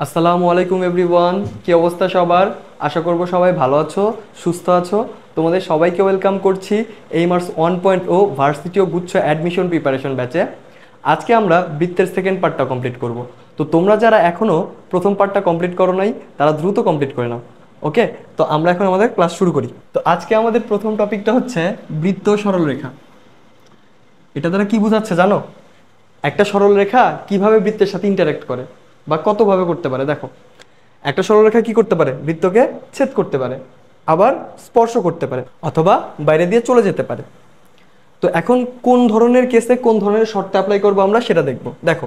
আসসালামু আলাইকুম এভরিওয়ান, কি অবস্থা সবার? আশা করব সবাই ভালো আছো, সুস্থ আছো। তোমাদের সবাইকে ওয়েলকাম করছি এইমার্স 1.0 ভার্সিটি ও গুচ্ছ অ্যাডমিশন প্রিপারেশন ব্যাচে। আজকে আমরা বৃত্তের সেকেন্ড পার্টটা কমপ্লিট করব। তো তোমরা যারা এখনও প্রথম পার্টটা কমপ্লিট করো নাই তারা দ্রুত কমপ্লিট করে নাও। ওকে, তো আমরা এখন আমাদের ক্লাস শুরু করি। তো আজকে আমাদের প্রথম টপিকটা হচ্ছে বৃত্ত ও সরলরেখা। এটা দ্বারা কি বোঝাচ্ছে জানো? একটা সরলরেখা কিভাবে বৃত্তের সাথে ইন্টারঅ্যাক্ট করে বা কতভাবে করতে পারে। দেখো, একটা সরলরেখা কি করতে পারে? বৃত্তকে ছেদ করতে পারে, আবার স্পর্শ করতে পারে, অথবা বাইরে দিয়ে চলে যেতে পারে। তো এখন কোন ধরনের কেসে কোন ধরনের শর্ত অ্যাপ্লাই করবো আমরা সেটা দেখব। দেখো,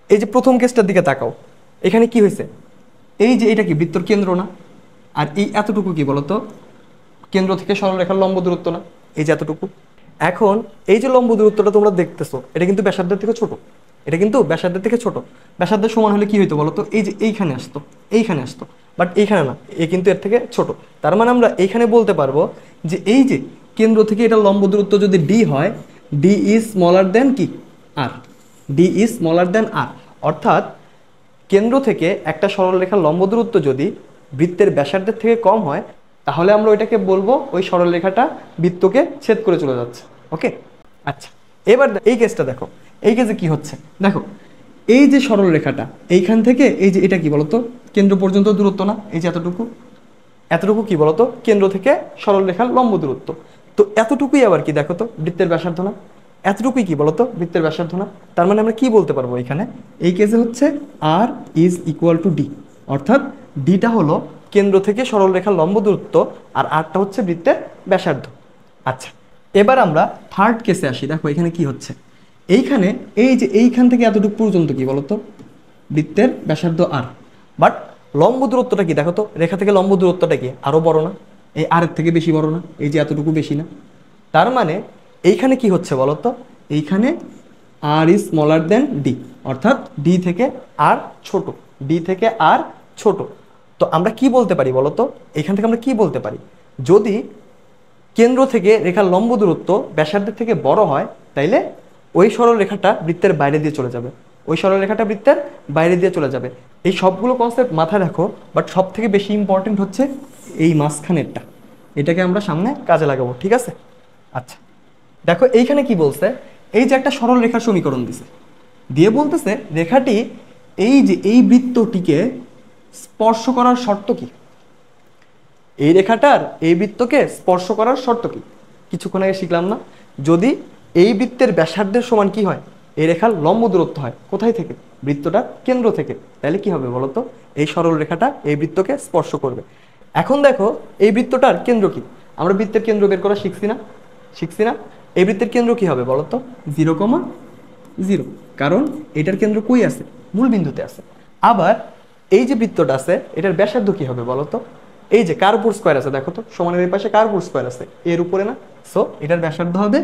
এই যে প্রথম কেসটার দিকে তাকাও। এখানে কি হয়েছে? এই যে এটা কি বৃত্তর কেন্দ্র না? আর এই এতটুকু কি বলতো? কেন্দ্র থেকে সরলরেখার লম্ব দূরত্ব না? এই যে এতটুকু। এখন এই যে লম্ব দূরত্বটা তোমরা দেখতেছো, এটা কিন্তু ব্যাসার্ধের থেকে ছোট। এটা কিন্তু ব্যাসার্ধের থেকে ছোট। ব্যাসার্ধের সমান হলে কি হইতো বলতো? এই যে এইখানে আসতো, এইখানে আসতো। বাট এইখানে না, এ কিন্তু এর থেকে ছোট। তার মানে আমরা এইখানে বলতে পারবো যে এই যে কেন্দ্র থেকে এটা লম্ব দূরত্ব যদি ডি হয়, ডি ইজ স্মলার দেন কি আর, ডি ইজ স্মলার দেন আর। অর্থাৎ কেন্দ্র থেকে একটা সরলরেখার লম্ব দূরত্ব যদি বৃত্তের ব্যাসার্ধের থেকে কম হয়, তাহলে আমরা ওইটাকে বলবো ওই সরলরেখাটা বৃত্তকে ছেদ করে চলে যাচ্ছে। ওকে, আচ্ছা, এবার এই কেসটা দেখো। এই কেসে কি হচ্ছে দেখো, এই যে সরলরেখাটা এইখান থেকে এই যে এটা কি বলতো? কেন্দ্র পর্যন্ত দূরত্ব না? এই যে এতটুকু, এতটুকু কি বলতো? কেন্দ্র থেকে সরলরেখার লম্ব দূরত্ব। তো এতটুকুই আবার কি দেখো তো? বৃত্তের ব্যাসার্ধ না? এতটুকুই কি বলতো? বৃত্তের ব্যাসার্ধ না? তার মানে আমরা কি বলতে পারবো এখানে? এই কেসে হচ্ছে আর ইজ ইকুয়াল টু ডি। অর্থাৎ ডিটা হলো কেন্দ্র থেকে সরলরেখার লম্ব দূরত্ব, আর আরটা হচ্ছে বৃত্তের ব্যাসার্ধ। আচ্ছা, এবার আমরা থার্ড কেসে আসি। দেখো এখানে কি হচ্ছে। এইখানে এই যে এইখান থেকে এতটুকু পর্যন্ত কি বলতো? বৃত্তের ব্যাসার্ধ আর। বাট লম্ব দূরত্বটা কি দেখো তো? রেখা থেকে লম্ব দূরত্বটা কি আরো বড় না? এই আর এর থেকে বেশি বড় না? এই যে এতটুকু বেশি না? তার মানে এইখানে কি হচ্ছে বলতো? এইখানে আর ইজ স্মলার দেন ডি। অর্থাৎ ডি থেকে আর ছোট, ডি থেকে আর ছোট। তো আমরা কি বলতে পারি বলতো? এখান থেকে আমরা কি বলতে পারি? যদি কেন্দ্র থেকে রেখার লম্ব দূরত্ব ব্যাসার্ধের থেকে বড় হয়, তাইলে ওই সরল রেখাটা বৃত্তের বাইরে দিয়ে চলে যাবে। ওই সরল রেখাটা বৃত্তের বাইরে দিয়ে চলে যাবে। এই সবগুলো কনসেপ্ট মাথায় রাখো, বাট সব থেকে বেশি ইম্পর্টেন্ট হচ্ছে এই মাঝখানেরটা। এটাকে আমরা সামনে কাজে লাগাবো, ঠিক আছে? আচ্ছা, দেখো এইখানে কি বলছে। এই যে একটা সরল রেখার সমীকরণ দিছে, দিয়ে বলতেছে রেখাটি এই যে এই বৃত্তটিকে স্পর্শ করার শর্ত কি? এই রেখাটার এই বৃত্তকে স্পর্শ করার শর্ত কি? কিছুক্ষণ আগে শিখলাম না? যদি এই বৃত্তের ব্যাসার্ধের সমান কি হয়? এই রেখার লম্ব দূরত্ব হয় কোথায় থেকে? বৃত্তটার কেন্দ্র থেকে। তাহলে কি হবে বলতো? এই সরল রেখাটা এই বৃত্তকে স্পর্শ করবে। এখন দেখো, এই বৃত্তটার কেন্দ্র কি? আমরা বৃত্তের কেন্দ্র বের করা শিখছি না? শিখছি না? এই বৃত্তের কেন্দ্র কি হবে বলতো? 0,0। কারণ এটার কেন্দ্র কই আছে? মূল বিন্দুতে আছে। আবার এই যে বৃত্তটা আছে, এটার ব্যাসার্ধ কি হবে বলতো? এই যে কার উপর স্কোয়ার আছে দেখো তো, সমানের এই পাশে কার উপর স্কোয়ার আছে? এর উপরে না? সো এটার ব্যাসার্ধ হবে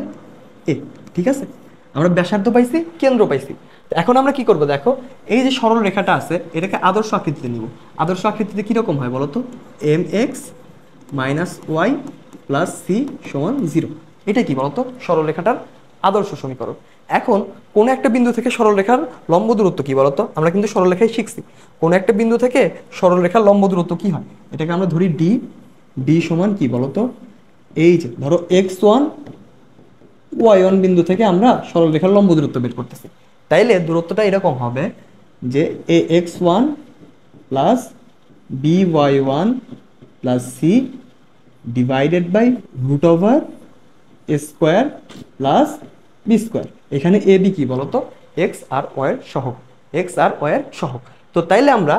এ। ঠিক আছে, আমরা ব্যাসার্ধ পাইছি, কেন্দ্র পাইছি। তো এখন আমরা কি করব দেখো, এই যে সরল রেখাটা আছে এটাকে আদর্শ আকৃতিতে নিব। আদর্শ আকৃতিতে কিরকম হয় বলতো? M x minus y plus c সমান 0। এটা কি বলতো? সরলরেখাটার আদর্শ সমীকরণ। এখন কোন একটা বিন্দু থেকে সরলরেখার লম্ব দূরত্ব কি বলতো? আমরা কিন্তু সরলরেখায় শিখছি কোন একটা বিন্দু থেকে সরলরেখার লম্ব দূরত্ব কি হয়। এটাকে আমরা ধরি ডি। ডি সমান কি বলতো? এই যে ধরো x1 y1 বিন্দু থেকে আমরা সরলরেখার লম্ব দূরত্ব বের করতেছি। তাইলে দূরত্বটা এরকম হবে যে ax1 plus by1 plus c divided by root over a square plus B square. এখানে এ বি কি বলতো? এক্স আর ওয়াই এর সহগ। এক্স আর ওয়াই এর সহগ। তো তাইলে আমরা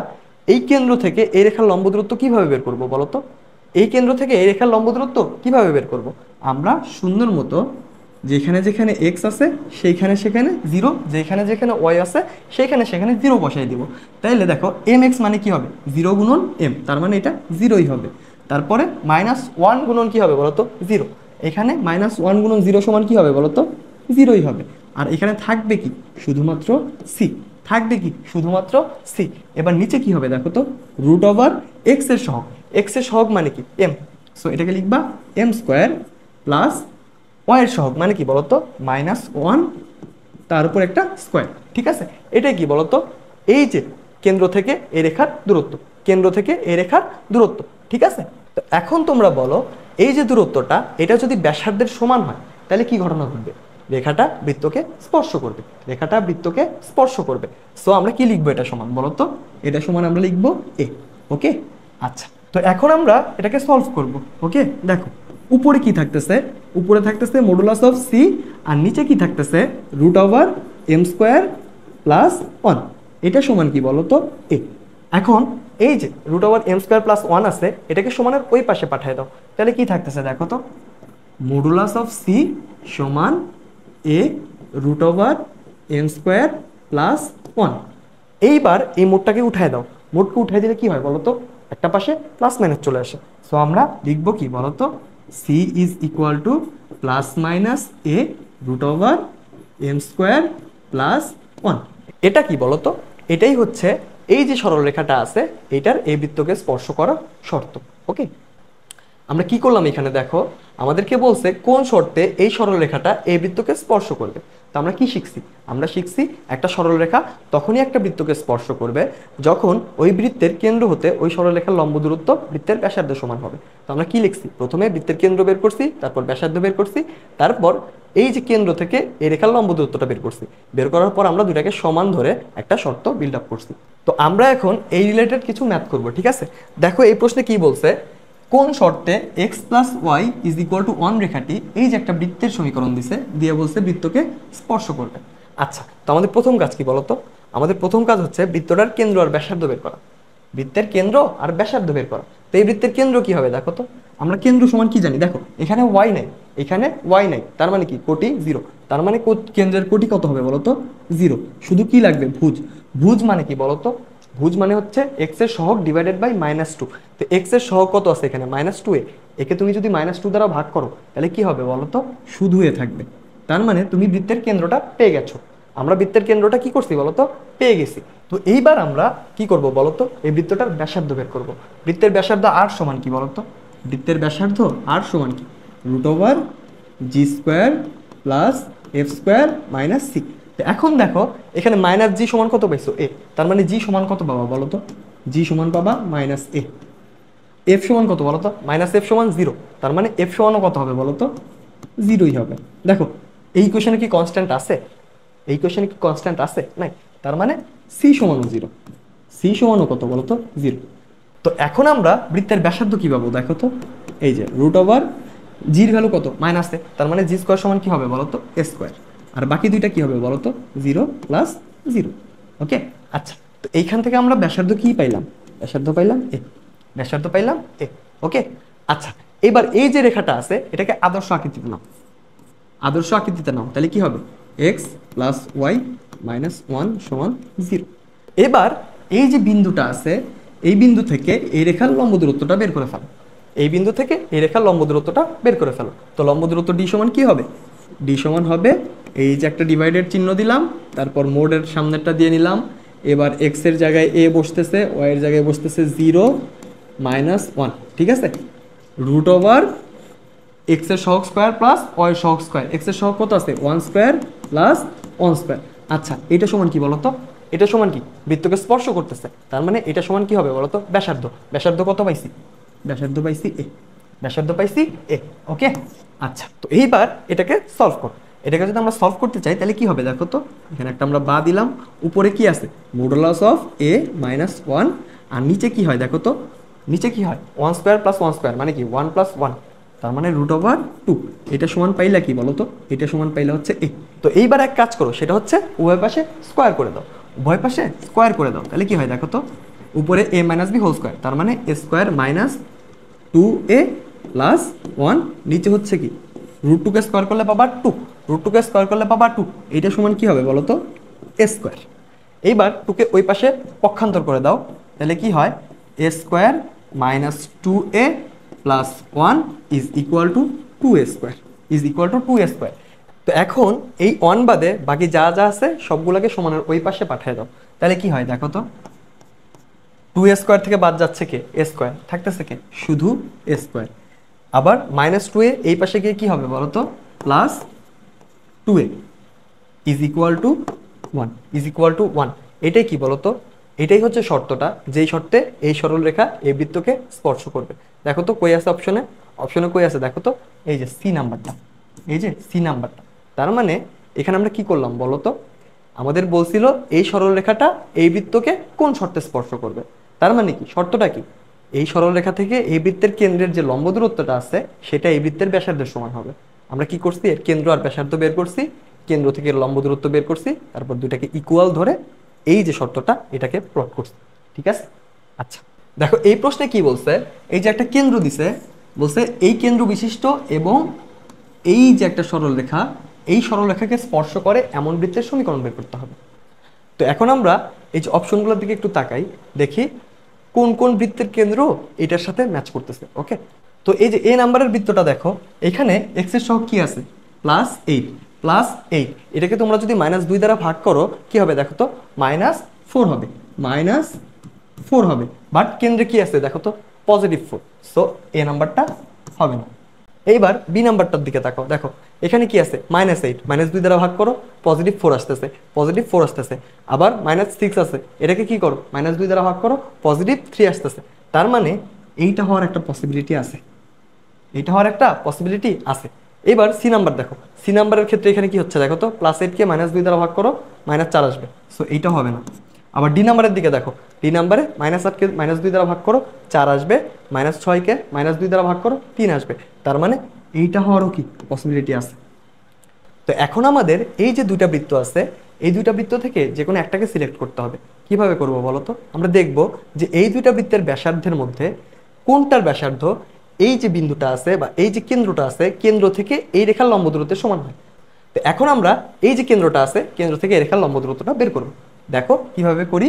এই কেন্দ্র থেকে এই রেখার লম্ব দূরত্ব কিভাবে বের করব বলতো? এই কেন্দ্র থেকে এই রেখার লম্ব দূরত্ব কিভাবে বের করব? আমরা সুন্দর মতো যেখানে যেখানে এক্স আছে সেইখানে সেখানে 0, যেখানে যেখানে ওয়াই আছে সেইখানে সেখানে 0 বসাই দিব। তাইলে দেখো এম এক্স মানে কি হবে? 0 গুণন এম, তার মানে এটা 0ই হবে। তারপরে -1 গুণন কি হবে বলতো? 0। এখানে -1 গুণন 0 সমান কি হবে বলতো? 0ই হবে। আর এখানে থাকবে কি? শুধুমাত্র সি। থাকবে কি? শুধুমাত্র সি। এবার নিচে কি হবে দেখো তো? রুট ওভার এক্স এর সহগ। এক্স এর সহগ মানে কি? এম। সো এটাকে লিখবা এম স্কোয়ার প্লাস ওয়াই এর সহগ মানে কি বলতো? -1 তার উপর একটা স্কোয়ার। ঠিক আছে, এটাই কি বলতো? এই যে কেন্দ্র থেকে এই রেখার দূরত্ব, কেন্দ্র থেকে এই রেখার দূরত্ব, ঠিক আছে? তো এখন তোমরা বলো এই যে দূরত্বটা এটা যদি ব্যাসার্ধের সমান হয় তাহলে কি ঘটনা ঘটবে? রেখাটা বৃত্তকে স্পর্শ করবে, রেখাটা বৃত্তকে স্পর্শ করবে। সো আমরা কি লিখবো এটা সমান বলো তো? এটা সমান আমরা লিখবো এ। ওকে, আচ্ছা, তো এখন আমরা এটাকে সলভ করব। ওকে, দেখো উপরে কি থাকতেছে? উপরে থাকতেছে মডুলাস অফ সি, আর নিচে কি থাকতেছে? Root over M square plus 1। এটা সমান কি বলো তো? এ। এখন এই যে root over M square plus 1 আছে, এটাকে সমানের ওই পাশে পাঠিয়ে দাও, তাহলে কি থাকতেছে দেখো তো? মডুলাস অফ সি সমান A root over M square plus 1। এইবার এই মোটটাকে উঠায় দাও, মোটকে উঠাই দিলে কি হয় বলো তো? একটা পাশে প্লাস মাইনাস চলে আসে। সো আমরা লিখবো কি বলো তো? C is equal to plus minus a root over M square plus 1। এটা কি বলো তো? এটাই হচ্ছে এই যে সরলরেখাটা আছে এটার এই বৃত্তকে স্পর্শ করা শর্ত। ওকে, আমরা কি করলাম এখানে দেখো, আমাদেরকে বলছে কোন শর্তে এই সরলরেখাটা এই বৃত্তকে স্পর্শ করবে। তো আমরা কি শিখছি? আমরা শিখছি একটা সরলরেখা তখনই একটা বৃত্তকে স্পর্শ করবে যখন ওই বৃত্তের কেন্দ্র হতে ওই সরলরেখার লম্ব দূরত্ব বৃত্তের ব্যাসার্ধ সমান হবে। তো আমরা কি লিখছি? প্রথমে বৃত্তের কেন্দ্র বের করছি, তারপর ব্যাসার্ধ বের করছি, তারপর এই যে কেন্দ্র থেকে এই রেখার লম্ব দূরত্বটা বের করছি। বের করার পর আমরা দুটাকে সমান ধরে একটা শর্ত বিল্ড আপ করছি। তো আমরা এখন এই রিলেটেড কিছু ম্যাথ করব, ঠিক আছে? দেখো এই প্রশ্নে কি বলছে, কোন শর্তে x plus y is equal to 1 রেখাটি এই যে একটা বৃত্তের সমীকরণ দিছে দিয়ে বলছে বৃত্তকে স্পর্শ করবে। আচ্ছা, তো আমাদের প্রথম কাজ কি বলতো? আমাদের প্রথম কাজ হচ্ছে বৃত্তটার কেন্দ্র আর ব্যাসার্ধ বের করা। বৃত্তের কেন্দ্র আর ব্যাসার্ধ বের করা। তো এই বৃত্তের কেন্দ্র কি হবে দেখো তো? আমরা কেন্দ্র সমান কি জানি? দেখো এখানে ওয়াই নাই, এখানে ওয়াই নাই, তার মানে কি কোটি 0। তার মানে কেন্দ্রের কোটি কত হবে বলতো? 0। শুধু কি লাগবে? ভুজ। ভুজ মানে কি বলতো? ভুজ মানে হচ্ছে এক্স এর সহগ ডিভাইডেড বাই -2। তো এক্স এর সহগ কত আছে এখানে? -2a। একে তুমি যদি -2 দ্বারা ভাগ করো তাহলে কি হবে বলতো? শুধু এ থাকবে। তার মানে তুমি বৃত্তের কেন্দ্রটা পেয়ে গেছো। আমরা বৃত্তের কেন্দ্রটা কি করছি বলতো? পেয়ে গেছি। তো এইবার আমরা কি করব বলতো? এই বৃত্তটার ব্যাসার্ধ বের করব। বৃত্তের ব্যাসার্ধ আর সমান কি বলতো? বৃত্তের ব্যাসার্ধ আর সমান কি? Root over G square plus F square minus C. এখন দেখো এখানে মাইনাস জি সমান কত পাইছো? এ। তার মানে জি সমান কত পাবা বলো তো? জি সমান পাবা মাইনাস এ। এফ সমান কত বলো তো? মাইনাস এফ সমান 0। তার মানে এফ সমানও কত হবে বলো তো? 0ই হবে। দেখো এই কোশ্চেনে কি কনস্ট্যান্ট আছে? এই কোশ্চেনে কি কনস্ট্যান্ট আছে? নাই। তার মানে সি সমানও 0। সি সমানও কত বলো তো? 0। তো এখন আমরা বৃত্তের ব্যাসার্ধ কি পাবো দেখো তো? এই যে রুট ওভার জির ভ্যালু কত? -এ। তার মানে জি স্কোয়ার সমান কি হবে বলো তো? এ স্কোয়ার। আর বাকি দুইটা কি হবে বলো তো? 0 প্লাস 0। ওকে, আচ্ছা, তো এইখান থেকে আমরা ব্যাসার্ধ কি পাইলাম? ব্যাসার্ধ পাইলাম এ। ব্যাসার্ধ পাইলাম এ। ওকে, আচ্ছা, এবার এই যে রেখাটা আছে এটাকে আদর্শ আকৃতিতে নাও। আদর্শ আকৃতিতে নাও তাহলে কি হবে? এক্স প্লাস ওয়াই মাইনাস 1 সমান 0। এবার এই যে বিন্দুটা আছে এই বিন্দু থেকে এই রেখার লম্ব দূরত্বটা বের করে ফেলো। এই বিন্দু থেকে এই রেখার লম্ব দূরত্বটা বের করে ফেলো। তো লম্ব দূরত্ব ডি সমান কি হবে? ডি সমান হবে এই যে একটা ডিভাইডেড চিহ্ন দিলাম, তারপর মোডের সামনেরটা দিয়ে নিলাম। এবার এক্স এর জায়গায় এ বসতেছে, ওয়াই এর জায়গায় বসতেছে 0 মাইনাস 1, ঠিক আছে? রুট ওভার এক্স এর সহগ স্কোয়ার প্লাস ওয়াই সহগ স্কোয়ার। এক্স এর সহগ কত আছে? 1 স্কোয়ার প্লাস 1 স্কোয়ার। আচ্ছা, এটা সমান কি বলতো? এটা সমান কি? বৃত্তকে স্পর্শ করতেছে। তার মানে এটা সমান কি হবে বলতো? ব্যাসার্ধ। ব্যাসার্ধ কত পাইছি? ব্যাসার্ধ পাইছি এ। ব্যাসার্ধ পাইছি এ। ওকে, আচ্ছা, তো এইবার এটাকে সলভ কর। এটাকে যদি আমরা সলভ করতে চাই তাহলে কি হবে দেখো তো? এখানে একটা আমরা বা দিলাম, উপরে কি আছে? মডুলাস অফ এ মাইনাস 1, আর নিচে কি হয় দেখো তো? নিচে কি হয়? 1 স্কোয়ার প্লাস 1 স্কোয়ার মানে কি? 1 প্লাস 1। তার মানে রুট ওভার 2। এটা সমান পাইলা কি বলো তো? এটা সমান পাইলা হচ্ছে এ। তো এইবার এক কাজ করো, সেটা হচ্ছে উভয় পাশে স্কোয়ার করে দাও। উভয় পাশে স্কোয়ার করে দাও তাহলে কি হয় দেখো তো? উপরে এ মাইনাস বি হোল স্কোয়ার, তার মানে এ স্কোয়ার মাইনাস 2a প্লাস 1। নিচে হচ্ছে কি? রুট 2 কে স্কোয়ার করলে পাবা 2। রুট 2 কে স্কোয়ার করলে পাবা 2। এটা সমান কি হবে বলো তো? এ স্কোয়ার। এইবার 2 কে ওই পাশে পক্ষান্তর করে দাও তাহলে কি হয়? A square minus 2a plus 1 is equal to 2a square. Is equal to 2a square. তো এখন এই 1 বাদে বাকি যা যা আছে সবগুলোকে সমানের ওই পাশে পাঠিয়ে দাও তাহলে কি হয় দেখো তো? 2a স্কোয়ার থেকে বাদ যাচ্ছে কে? এ স্কোয়ার। থাকতেছে কে? শুধু এ স্কোয়ার। আবার -2a এই পাশে গিয়ে কি হবে বলো তো? Plus 2a is equal to 1। Is equal to 1। এটাই কি বলতো? এটাই হচ্ছে শর্তটা, যেই শর্তে এই সরলরেখা এই বৃত্তকে স্পর্শ করবে। দেখো তো কই আছে অপশনে, অপশনে কই আছে দেখো তো, এই যে সি নাম্বারটা, এই যে সি নাম্বারটা। তার মানে এখানে আমরা কি করলাম বলো তো, আমাদের বলছিল এই সরলরেখাটা এই বৃত্তকে কোন শর্তে স্পর্শ করবে। তার মানে কি, শর্তটা কি, এই সরলরেখা থেকে এই বৃত্তের কেন্দ্রের যে লম্ব দূরত্বটা আছে সেটা এই বৃত্তের ব্যাসার্ধের সমান হবে। আমরা কি করছি, এর কেন্দ্র আর ব্যাসার্ধ বের করছি, কেন্দ্র থেকে লম্ব দূরত্ব বের করছি, তারপর দুটাকে ইকুয়াল ধরে এই যে শর্তটা এটাকে প্লট করছি। ঠিক আছে, আচ্ছা দেখো এই প্রশ্নে কি বলছে, এই যে একটা কেন্দ্র দিছে, বলছে এই কেন্দ্র বিশিষ্ট এবং এই যে একটা সরলরেখা, এই সরলরেখাকে স্পর্শ করে এমন বৃত্তের সমীকরণ বের করতে হবে। তো এখন আমরা এই যে অপশনগুলোর দিকে একটু তাকাই, দেখি কোন কোন বৃত্তের কেন্দ্র এটার সাথে ম্যাচ করতেছে। ওকে, তো এই যে এ নাম্বারের বৃত্তটা দেখো, এখানে এক্স এর সহগ কি আছে, +8, +8, এটাকে তোমরা যদি -2 দ্বারা ভাগ করো কি হবে দেখো তো, -4 হবে, -4 হবে। বাট কেন্দ্রে কি আছে দেখো তো, +4, সো এ নাম্বারটা হবে না। এইবার বি নাম্বারটার দিকে তাকাও, দেখো এখানে কি আছে, -8, -2 দ্বারা ভাগ করো, +4 আসতেছে, +4 আসতেছে। আবার -6 আছে, এটাকে কি করো, -2 দ্বারা ভাগ করো, +3 আসতেছে। তার মানে এইটা হওয়ার একটা পসিবিলিটি আছে, এইটা হওয়ার একটা পসিবিলিটি আছে। এবার সি নাম্বার দেখো, সি নাম্বারের ক্ষেত্রে এখানে কি হচ্ছে দেখো তো, +8 কে -2 দ্বারা ভাগ করো, -4 আসবে, সো এইটা হবে না। আবার ডি নাম্বারের দিকে দেখো, ডি নাম্বারে -8 কে -2 দ্বারা ভাগ করো, 4 আসবে, -6 কে -2 দ্বারা ভাগ করো, 3 আসবে। তার মানে এইটা হওয়ারও কি পসিবিলিটি আছে। তো এখন আমাদের এই যে দুইটা বৃত্ত আছে, এই দুইটা বৃত্ত থেকে যে কোনো একটাকে সিলেক্ট করতে হবে। কিভাবে করব বলো তো, আমরা দেখব যে এই দুইটা বৃত্তের ব্যাসার্ধের মধ্যে কোনটার ব্যাসার্ধ এই যে বিন্দুটা আছে বা এই যে কেন্দ্রটা আছে, কেন্দ্র থেকে এই রেখার লম্ব দূরত্বের সমান হয়। তো এখন আমরা এই যে কেন্দ্রটা আছে, কেন্দ্র থেকে এই রেখার লম্ব দূরত্বটা বের করব। দেখো কিভাবে করি,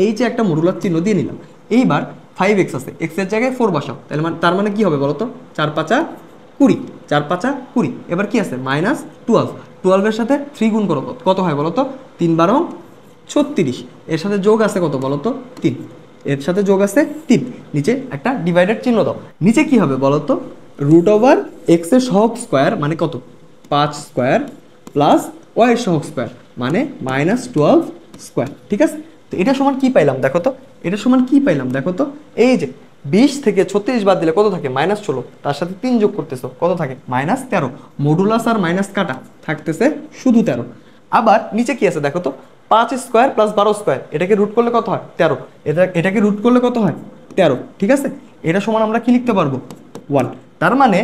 এই যে একটা মডুলার চিহ্ন দিয়ে নিলাম। এইবার 5x আছে, x এর জায়গায় 4 বসাও, তার মানে কি হবে বলো তো, 4 × 5 = 20, 4 × 5 = 20। এবার কি আছে, -12, 12 এর সাথে 3 গুণ করো, কত হয় বলো তো, 3 × 12 = 36। এর সাথে যোগ আছে কত বলো তো, 3, এর সাথে যোগ আছে 3, নিচে একটা ডিভাইডেড চিহ্ন দাও। নিচে কি হবে বলো তো, √x এর সহগ স্কয়ার মানে কত, 5 স্কয়ার, প্লাস y এর সহগ স্কয়ার মানে -12 স্কয়ার। ঠিক আছে, তো এটা সমান কি পাইলাম দেখো তো, এটা সমান কি পাইলাম দেখো তো, এই যে 20 থেকে 36 বাদ দিলে কত থাকে, -16, তার সাথে 3 যোগ করতেছো, কত থাকে, -13। মডুলাস আর মাইনাস কাটা, থাকতেছে শুধু 13। আবার নিচে কি আছে দেখো তো, 5 স্কয়ার প্লাস 12 স্কয়ার, এটাকে রুট করলে কত হয়, 13। এটাকে রুট করলে কত হয়, 13। ঠিক আছে, এটা সমান আমরা কি লিখতে পারবো, 1। তার মানে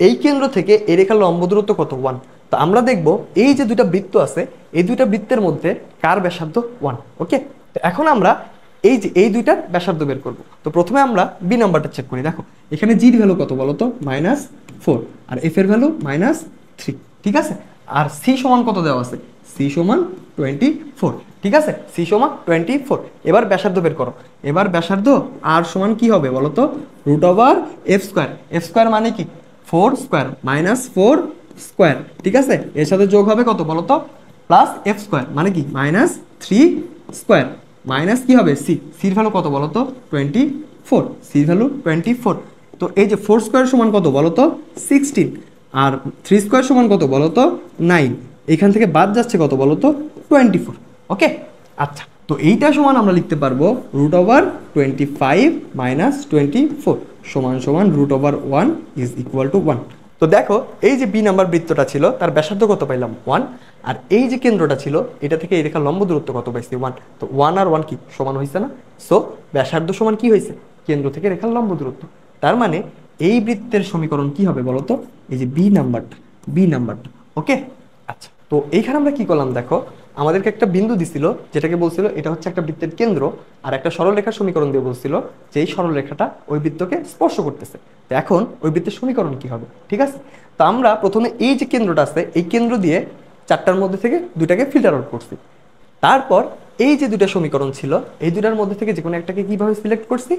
এই কেন্দ্র থেকে এই রেখার লম্ব দূরত্ব কত, 1। তো আমরা দেখব এই যে দুইটা বৃত্ত আছে, এই দুইটা বৃত্তের মধ্যে কার ব্যাসার্ধ 1। ওকে, তো এখন আমরা এই যে এই দুইটার ব্যাসার্ধ বের করব। তো প্রথমে আমরা বি নাম্বারটা চেক করি। দেখো এখানে জির ভ্যালু কত বলো তো, -4, আর এফ এর ভ্যালু -3। ঠিক আছে, আর সি সমান কত দেওয়া আছে, সি সমান 24। ঠিক আছে, সি সমান 24। এবার ব্যাসার্ধ বের করো। এবার ব্যাসার্ধ আর সমান কি হবে বলো তো, √f²। f² মানে কি, 4 স্কয়ার, -4 স্কয়ার। ঠিক আছে, এর সাথে যোগ হবে কত বলো তো, +f² মানে কি, -3 স্কয়ার, মাইনাস কি হবে সি, সির ভ্যালু কত বলো তো, 24, সির ভ্যালু 24। তো এই যে 4 স্কয়ার সমান কত বলো তো, 16, আর 3 স্কয়ার সমান কত বলো তো, 9। এখান থেকে বাদ যাচ্ছে কত বলো তো, 24। ওকে, আচ্ছা, তো এইটা সমান আমরা লিখতে পারবো √25 - 24 সমান সমান √1 = 1। তো দেখো এই যে বি নাম্বার বৃত্তটা ছিল তার ব্যাসার্ধ কত পাইলাম, 1। আর এই যে কেন্দ্রটা ছিল এটা থেকে এই রেখার লম্ব দূরত্ব কত পাইছি, 1। তো 1 আর 1 কি সমান হয়েছে না, সো ব্যাসার্ধ সমান কি হয়েছে, কেন্দ্র থেকে রেখার লম্ব দূরত্ব। তার মানে এই বৃত্তের সমীকরণ কি হবে বলো তো, এই যে বি নাম্বারটা, বি নাম্বারটা। ওকে, আচ্ছা, তো এইখানে আমরা কি করলাম দেখো, আমাদেরকে একটা বিন্দু দিছিল যেটাকে বলছিল এটা হচ্ছে একটা বৃত্তের কেন্দ্র, আর একটা সরলরেখার সমীকরণ দিয়ে বলছিল যে এই সরলরেখাটা ওই বৃত্তকে স্পর্শ করতেছে। তো এখন ওই বৃত্তের সমীকরণ কি হবে, ঠিক আছে। তো আমরা প্রথমে এই যে কেন্দ্রটা আছে এই কেন্দ্র দিয়ে চারটার মধ্যে থেকে দুটাকে ফিল্টার আউট করছি। তারপর এই যে দুটা সমীকরণ ছিল এই দুটার মধ্যে থেকে যে কোনো একটাকে কিভাবে সিলেক্ট করছি,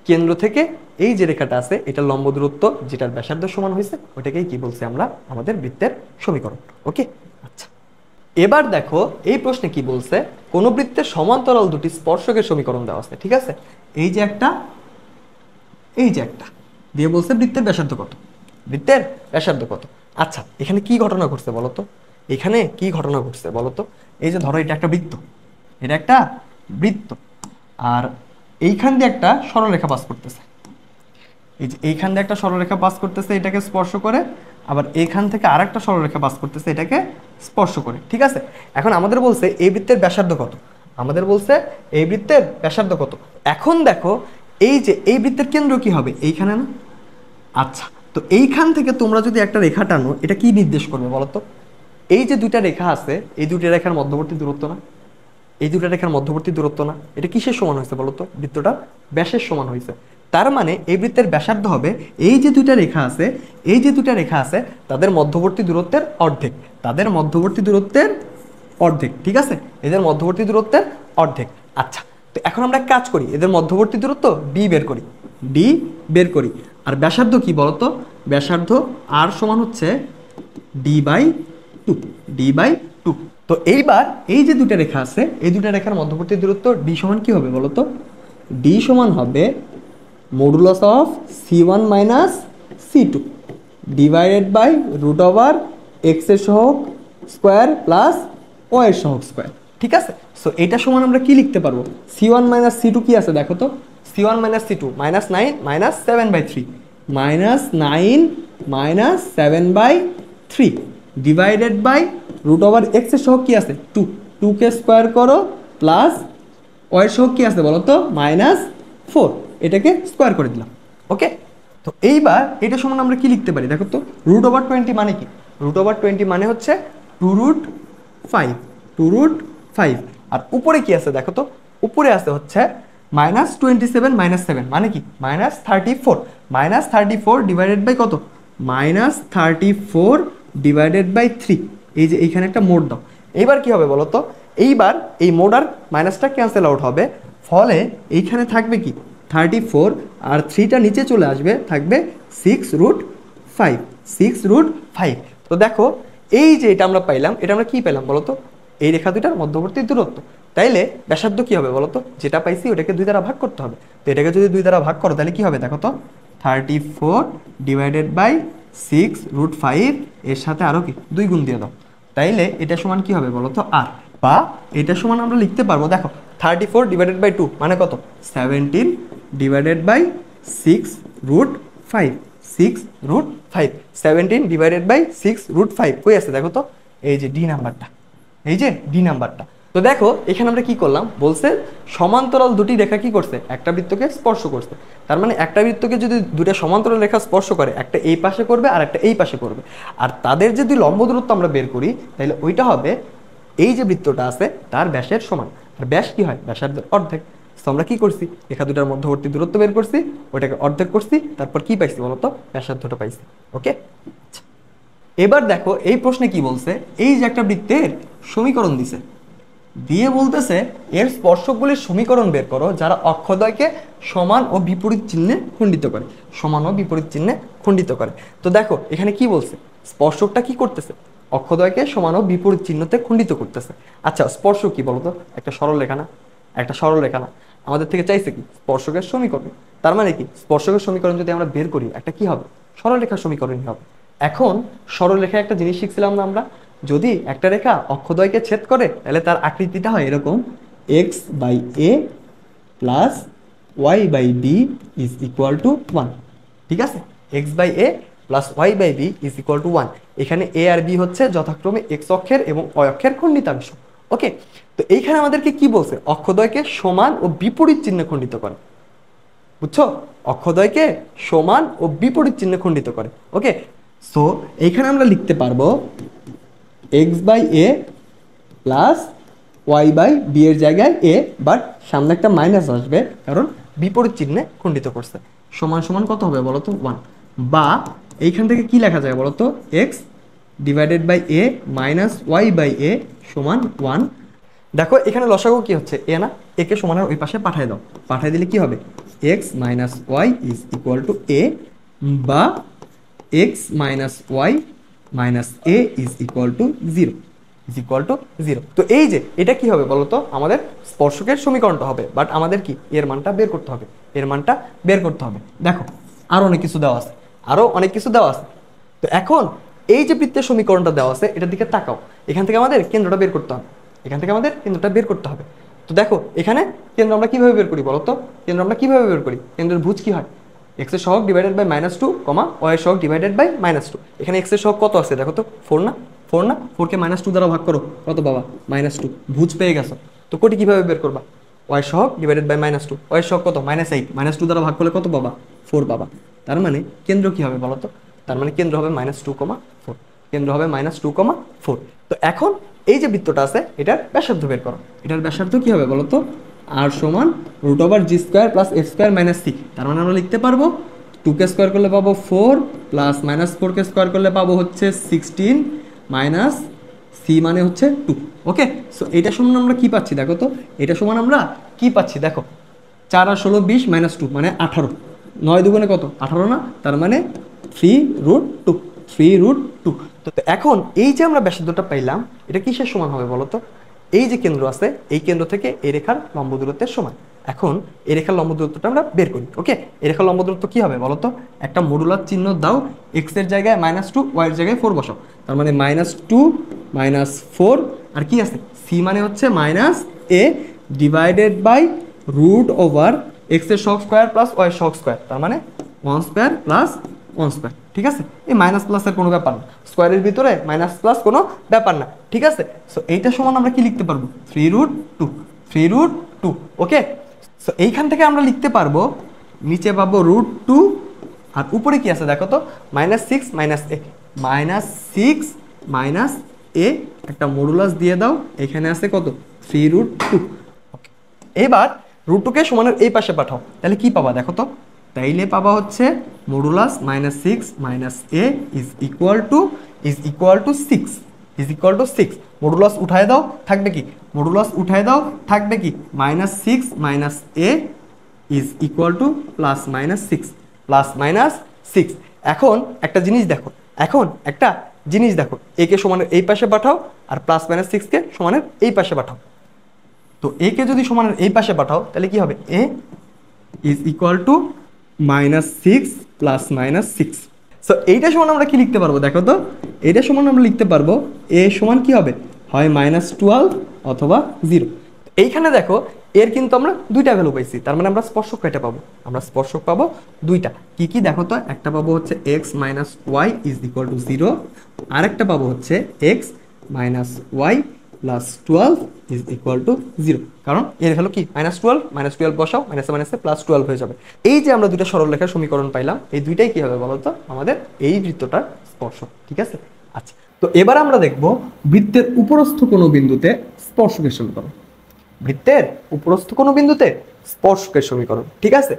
কেন্দ্র থেকে এই যে রেখাটা আছে এটা লম্ব দূরত্ব যেটার ব্যাসার্ধ সমান হয়েছে ওটাকেই কি বলছি আমরা, আমাদের বৃত্তের সমীকরণ। ওকে, আচ্ছা, এবার দেখো এই প্রশ্নে কি বলছে, কোন বৃত্তের সমান্তরাল দুটি স্পর্শকের সমীকরণ দেওয়া আছে। ঠিক আছে, এই যে একটা, এই যে একটা দিয়ে বলছে বৃত্তের ব্যাসার্ধ কত, বৃত্তের ব্যাসার্ধ কত। আচ্ছা, এখানে কি ঘটনা ঘটছে বলতো, এখানে কি ঘটনা ঘটছে বলতো, এই যে ধরো এটা একটা বৃত্ত, এটা একটা বৃত্ত। আর এইখান দিয়ে একটা সরলরেখা পাস করতেছে, এই যে এইখান দিয়ে একটা সরলরেখা পাস করতেছে এটাকে স্পর্শ করে, আবার এইখান থেকে আরেকটা সরলরেখা পাস করতেছে এটাকে স্পর্শ করে। ঠিক আছে, এখন আমাদের বলছে এই বৃত্তের ব্যাসার্ধ কত, আমাদের বলছে এই বৃত্তের ব্যাসার্ধ কত। এখন দেখো এই যে এই বৃত্তের কেন্দ্র কি হবে, এইখানে না? আচ্ছা, তো এইখান থেকে তোমরা যদি একটা রেখা টানো, এটা কি নির্দেশ করবে বলো তো? এই যে দুইটা রেখা আছে, এই দুইটা রেখার মধ্যবর্তী দূরত্ব না? এই দুটো রেখার মধ্যবর্তী দূরত্ব না? এটা কিসের সমান হয়েছে বলতো? বৃত্তটা ব্যাসের সমান হয়েছে। তার মানে এই বৃত্তের ব্যাসার্ধ হবে এই যে দুইটা রেখা আছে, এই যে দুইটা রেখা আছে তাদের মধ্যবর্তী দূরত্বের অর্ধেক, তাদের মধ্যবর্তী দূরত্বের অর্ধেক। ঠিক আছে, এদের মধ্যবর্তী দূরত্বের অর্ধেক। আচ্ছা, তো এখন আমরা কাজ করি, এদের মধ্যবর্তী দূরত্ব ডি বের করি, ডি বের করি। আর ব্যাসার্ধ কি বলতো? ব্যাসার্ধ আর সমান হচ্ছে d by two, d by two. তো এইবার এই যে দুটো রেখা আছে, এই দুটো রেখার মধ্যবর্তী দূরত্ব ডি সমান কি হবে বলতো? ডি সমান হবে modulus of c1 minus c2 divided by root over x এর সহগ স্কোয়ার প্লাস ওয়াই এর সহগ স্কোয়ার। ঠিক আছে, সো এটা সমান আমরা কি লিখতে পারবো? c1 মাইনাস c2 কি আছে দেখো তো? c1 minus c2 minus 9 minus 7/3, minus 9 minus 7/3 divided by root over x এর সহগ কি আছে? 2, 2 কে স্কোয়ার করো প্লাস ওয়াই এর সহগ কি আছে বলো তো? -4, এটাকে স্কোয়ার করে দিলাম। ওকে, তো এইবার এটা সমান আমরা কি লিখতে পারি দেখো তো? রুট ওভার 20 মানে কি? রুট ওভার 20 মানে হচ্ছে 2√5, 2√5। আর উপরে কি আছে দেখো তো? উপরে আছে হচ্ছে -27 -7 মানে কি? -34, -34 ডিভাইডেড বাই কত? -34 ডিভাইডেড বাই 3। এই যে এইখানে একটা মোড দাও। এইবার কি হবে বলো তো? এইবার এই মোড আর মাইনাসটা ক্যান্সেল আউট হবে, ফলে এইখানে থাকবে কি? 34 আর 3টা নিচে চলে আসবে, থাকবে 6√5, 6√5। তো দেখো এই যে এটা আমরা পাইলাম, এটা আমরা কি পেলাম বলো তো? এই রেখা দুইটার মধ্যবর্তী দূরত্ব। তাইলে ব্যাসার্ধ কি হবে বলো তো? যেটা পাইছি ওটাকে 2 দ্বারা ভাগ করতে হবে। তো এটাকে যদি 2 দ্বারা ভাগ করো তাহলে কি হবে দেখো তো? 34 ডিভাইডেড বাই 6√5, এর সাথে আরও কি 2 গুণ দিয়ে দাও, তাইলে এটা সমান কি হবে বলো তো? আর বা এটা সমান আমরা লিখতে পারবো দেখো 34 ডিভাইডেড বাই 2 মানে কত? 17 ডিভাইডেড বাই 6√5, 6√5, 17 ডিভাইডেড বাই 6√5 কই আছে দেখো তো? এই যে ডি নাম্বারটা, এই যে ডি নাম্বারটা। তো দেখো এখানে আমরা কি করলাম, বলছে সমান্তরাল দুটি রেখা কি করছে? একটা বৃত্তকে স্পর্শ করছে। তার মানে একটা বৃত্তকে যদি দুটা সমান্তরাল রেখা স্পর্শ করে, একটা এই পাশে করবে আর একটা এই পাশে করবে, আর তাদের যদি লম্ব দূরত্ব আমরা বের করি তাহলে ওইটা হবে এই যে বৃত্তটা আছে তার ব্যাসের সমান। আর ব্যাস কি হয়? ব্যাসার্ধের অর্ধেক। তো আমরা কি করছি? রেখা দুটার মধ্যবর্তী দূরত্ব বের করছি, ওটাকে অর্ধেক করছি, তারপর কি পাইছি বলতো? ব্যাসার্ধটা পাইছি। ওকে, এবার দেখো এই প্রশ্নে কি বলছে? এই যে একটা বৃত্তের সমীকরণ দিছে, দিয়ে বলতেছে এর স্পর্শকগুলির সমীকরণ বের করো যারা অক্ষদ্বয়কে সমান ও বিপরীত চিহ্নে খণ্ডিত করে, সমান ও বিপরীত চিহ্নে খণ্ডিত করে। তো দেখো এখানে কি বলছে? স্পর্শকটা কি করতেছে? অক্ষদ্বয়কে সমান ও বিপরীত চিহ্নতে খণ্ডিত করতেছে। আচ্ছা, স্পর্শক কি বলতো? একটা সরল রেখা না? একটা সরল রেখা না? আমাদের থেকে চাইছে কি? স্পর্শকের সমীকরণ। তার মানে কি? স্পর্শকের সমীকরণ যদি আমরা বের করি, একটা কি হবে? সরল রেখার সমীকরণই হবে। এখন সরল রেখায় একটা জিনিস শিখছিলাম না আমরা, যদি একটা রেখা অক্ষদ্বয়কে ছেদ করে তাহলে তার আকৃতিটা হয় এরকম, x/a plus y/b is equal to 1। ঠিক আছে, x/a plus y/b is equal to 1। এখানে a আর b হচ্ছে যথাক্রমে x অক্ষের এবং y অক্ষের খণ্ডিতাংশ। ওকে, তো এইখানে আমাদেরকে কি বলছে? অক্ষদ্বয়কে সমান ও বিপরীত চিহ্নে খণ্ডিত করে। বুঝছো? অক্ষদ্বয়কে সমান ও বিপরীত চিহ্নে খণ্ডিত করে। ওকে, সো এইখানে আমরা লিখতে পারবো x/a প্লাস y/b এর জায়গায় a, বাট সামনে একটা মাইনাস আসবে কারণ বিপরীত চিহ্নে খণ্ডিত করছে। সমান সমান কত হবে বলো তো? 1। বা এইখান থেকে কি লেখা যায় বলো তো? x divided by a minus y/a সমান 1। দেখো এখানে লসাগু কি হচ্ছে? এ না? একে সমানের ওই পাশে পাঠিয়ে দাও, পাঠিয়ে দিলে কি হবে? x minus y is equal to a, বা x minus y minus a is equal to 0, is equal to 0। তো এই যে এটা কি হবে বলো তো? আমাদের স্পর্শকের সমীকরণটা হবে, বাট আমাদের কি এর মানটা বের করতে হবে, এর মানটা বের করতে হবে। দেখো আরো অনেক কিছু দেওয়া আছে, আরো অনেক কিছু দেওয়া আছে। তো এখন এই যে বৃত্তের সমীকরণটা দেওয়া আছে এটার দিকে তাকাও, এখান থেকে আমাদের কেন্দ্রটা বের করতে হবে, এখান থেকে আমাদের কেন্দ্রটা বের করতে হবে। তো দেখো এখানে কেন্দ্র আমরা কিভাবে বের করি বলো তো? কেন্দ্র আমরা কিভাবে বের করি? কেন্দ্রের ভুজ কি হয়? এক্স এর সহগ ডিভাইডেড বাই -2 কমা ওয়াই এর সহগ ডিভাইডেড বাই -2। এখানে এক্স এর সহগ কত আছে দেখো তো? 4 না? 4 না? 4 কে -2 দ্বারা ভাগ করো, কত পাবা? -2। ভুজ পেয়ে গেছো। তো কোটি কিভাবে বের করবা? ওয়াই সহগ ডিভাইডেড বাই -2, ওয়াই সহগ কত? -8, -2 দ্বারা ভাগ করলে কত পাবা? 4 পাবা। তার মানে কেন্দ্র কি হবে বলো তো? তার মানে কেন্দ্র হবে -2,4। কেন্দ্র হবে -2,4। তো এখন এই যে বৃত্তটা আছে এটার ব্যাসার্ধ বের করো। এটার ব্যাসার্ধ কি হবে বলো তো? আর সমান √g² plus f² minus c। তার মানে আমরা লিখতে পারবো 2 স্কোয়ার করলে পাবো 4 প্লাস -4 স্কোয়ার করলে পাবো হচ্ছে 16 মাইনাস c মানে হচ্ছে 2। ওকে, সো এটা সমান আমরা কি পাচ্ছি দেখো তো? এটা সমান আমরা কি পাচ্ছি দেখো? 4 আর 16 20 -2 মানে 18। 9 দুগুণে কত? 18 না? তার মানে 3√2। 3√2। তো এখন এই যে আমরা ব্যাসার্ধটা পাইলাম এটা কিসের সমান হবে বলো তো? এই যে কেন্দ্র আছে এই কেন্দ্র থেকে এই রেখার লম্ব দূরত্বের সমান। এখন এই রেখার লম্ব দূরত্বটা আমরা বের করি। ওকে, এই রেখার লম্ব দূরত্ব কি হবে বলো তো? একটা মডুলার চিহ্ন দাও, এক্স এর জায়গায় -2, ওয়াই এর জায়গায় 4 বসাও। তার মানে -2 -4 আর কি আছে? সি মানে হচ্ছে -a ডিভাইডেড বাই √ওভার এক্স এর সহগ স্কোয়ার প্লাস ওয়াই এর সহগ স্কোয়ার। তার মানে 1² প্লাস 1²। ঠিক আছে, এই মাইনাস প্লাসের কোনো ব্যাপার না, স্কোয়ারের ভিতরে মাইনাস প্লাস কোনো ব্যাপার না। ঠিক আছে, সো এইটা সমান আমরা কি লিখতে পারবো? 3√2। 3√2। ওকে, সো এইখান থেকে আমরা লিখতে পারবো, নিচে পাবো √2 আর উপরে কি আছে দেখো তো? -6 - a, -6 - a একটা মডুলাস দিয়ে দাও, এখানে আছে কত? 3√2। ওকে, এবার √2 কে সমানের এই পাশে পাঠাও, তাহলে কি পাবা দেখো তো? তাইলে পাবা হচ্ছে modulus -6 - a is equal two 6। Is equal two 6। Modulus উঠায় দাও, থাকবে কি? মডুলাস উঠায় দাও, থাকবে কি? -6 - a ইজ ইকুয়াল টু +-6 +-6। এখন একটা জিনিস দেখো, এ কে সমানের এই পাশে পাঠাও আর +-6 কে সমানের এই পাশে পাঠাও। তো এ কে যদি সমানের এই পাশে পাঠাও তাহলে কি হবে? a is equal two -6 +-6। So এইটা সমান আমরা কি লিখতে পারবো দেখো তো? এইটা সমান আমরা লিখতে পারবো a সমান কি হবে? হয় -12 অথবা 0। এইখানে দেখো এর কিন্তু আমরা দুইটা ভ্যালু পাইছি, তার মানে আমরা স্পর্শক কয়টা পাবো? আমরা স্পর্শক পাবো দুইটা। কি কি দেখো তো? একটা পাবো হচ্ছে x - y is equal to 0, আর একটা পাবো হচ্ছে x - y plus 12 is equal to 0। কারণ এর ভ্যালু কি? -12 বসাও, মাইনাসে মাইনাসে +12 হয়ে যাবে। এই যে আমরা দুইটা সরলরেখার সমীকরণ পাইলাম, এই দুইটাই কি হবে বলতো? আমাদের এই বৃত্তটার স্পর্শক। ঠিক আছে, আচ্ছা। তো এবার আমরা দেখব বৃত্তের উপরস্থ কোনো বিন্দুতে স্পর্শকের সমীকরণ। বৃত্তের উপরস্থ কোনো বিন্দুতে স্পর্শকের সমীকরণ। ঠিক আছে,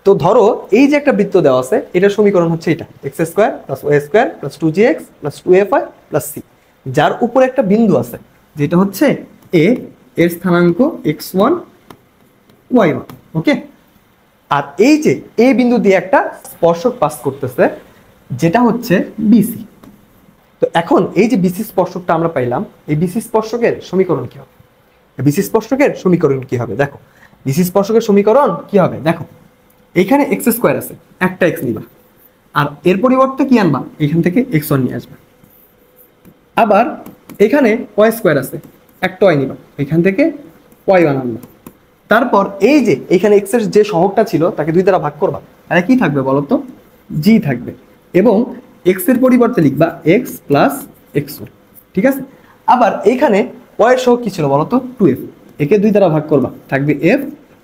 তো ধরো এই যে একটা বৃত্ত দেওয়া আছে, এটার সমীকরণ হচ্ছে এটা x² + y² + 2gx + 2fy + c, যার উপরে একটা বিন্দু আছে যেটা হচ্ছে a, এর স্থানাঙ্ক x1 y1। ওকে, আর এই যে a বিন্দু দিয়ে একটা স্পর্শক পাস করতেছে যেটা হচ্ছে বিসি। তো এখন এই যে বিসি স্পর্শকটা আমরা পাইলাম, এই বিসি স্পর্শকের সমীকরণ কি হবে? বিসি স্পর্শকের সমীকরণ কি হবে দেখো? বিসি স্পর্শকের সমীকরণ কি হবে দেখো? এইখানে x² আছে, একটা x নিবা, আর এর পরিবর্তে কি আনবা? এখান থেকে x1 নিয়ে আসবা। আবার এখানে y² আছে, একটা y নিবা, এখান থেকে y1 আনবা। তারপর এই যে এখানে x এর যে সহগটা ছিল তাকে 2 দ্বারা ভাগ করবা, তাহলে কি থাকবে বলো তো? g থাকবে, এবং x এর পরিবর্তে লিখবা x + x1। ঠিক আছে, আবার এইখানে y এর সহগ কি ছিল বলো তো? 2f, একে 2 দ্বারা ভাগ করবা, থাকবে f,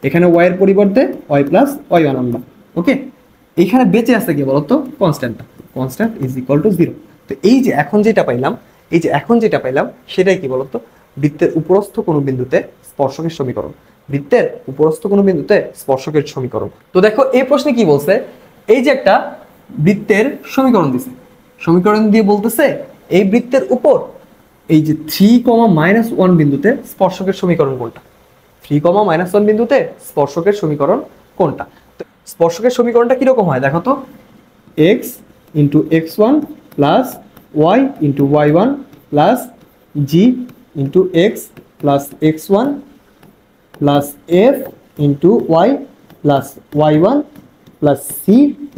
এখানে y এর পরিবর্তে y + y1 আনবা। ওকে, এইখানে বেঁচে আছে কি বলো তো? কনস্ট্যান্টটা। Constant is equal to 0। তো এই যে এখন যেটা পাইলাম, সেটাই কি বলতো? বৃত্তের উপরস্থ কোনো বিন্দুতে স্পর্শকের সমীকরণ। বৃত্তের উপরস্থ কোনো বিন্দুতে স্পর্শকের সমীকরণ। তো দেখো এই প্রশ্নে কি বলছে? এই যে একটা বৃত্তের সমীকরণ দিছে, সমীকরণ দিয়ে বলতেছে এই বৃত্তের উপর এই যে 3, বিন্দুতে স্পর্শকের সমীকরণ কোনটা? 3, বিন্দুতে স্পর্শকের সমীকরণ কোনটা? তো স্পর্শকের সমীকরণটা কিরকম হয় দেখো তো? x × x1 + y × y1 + g × x + x1 + f × y + y1 + c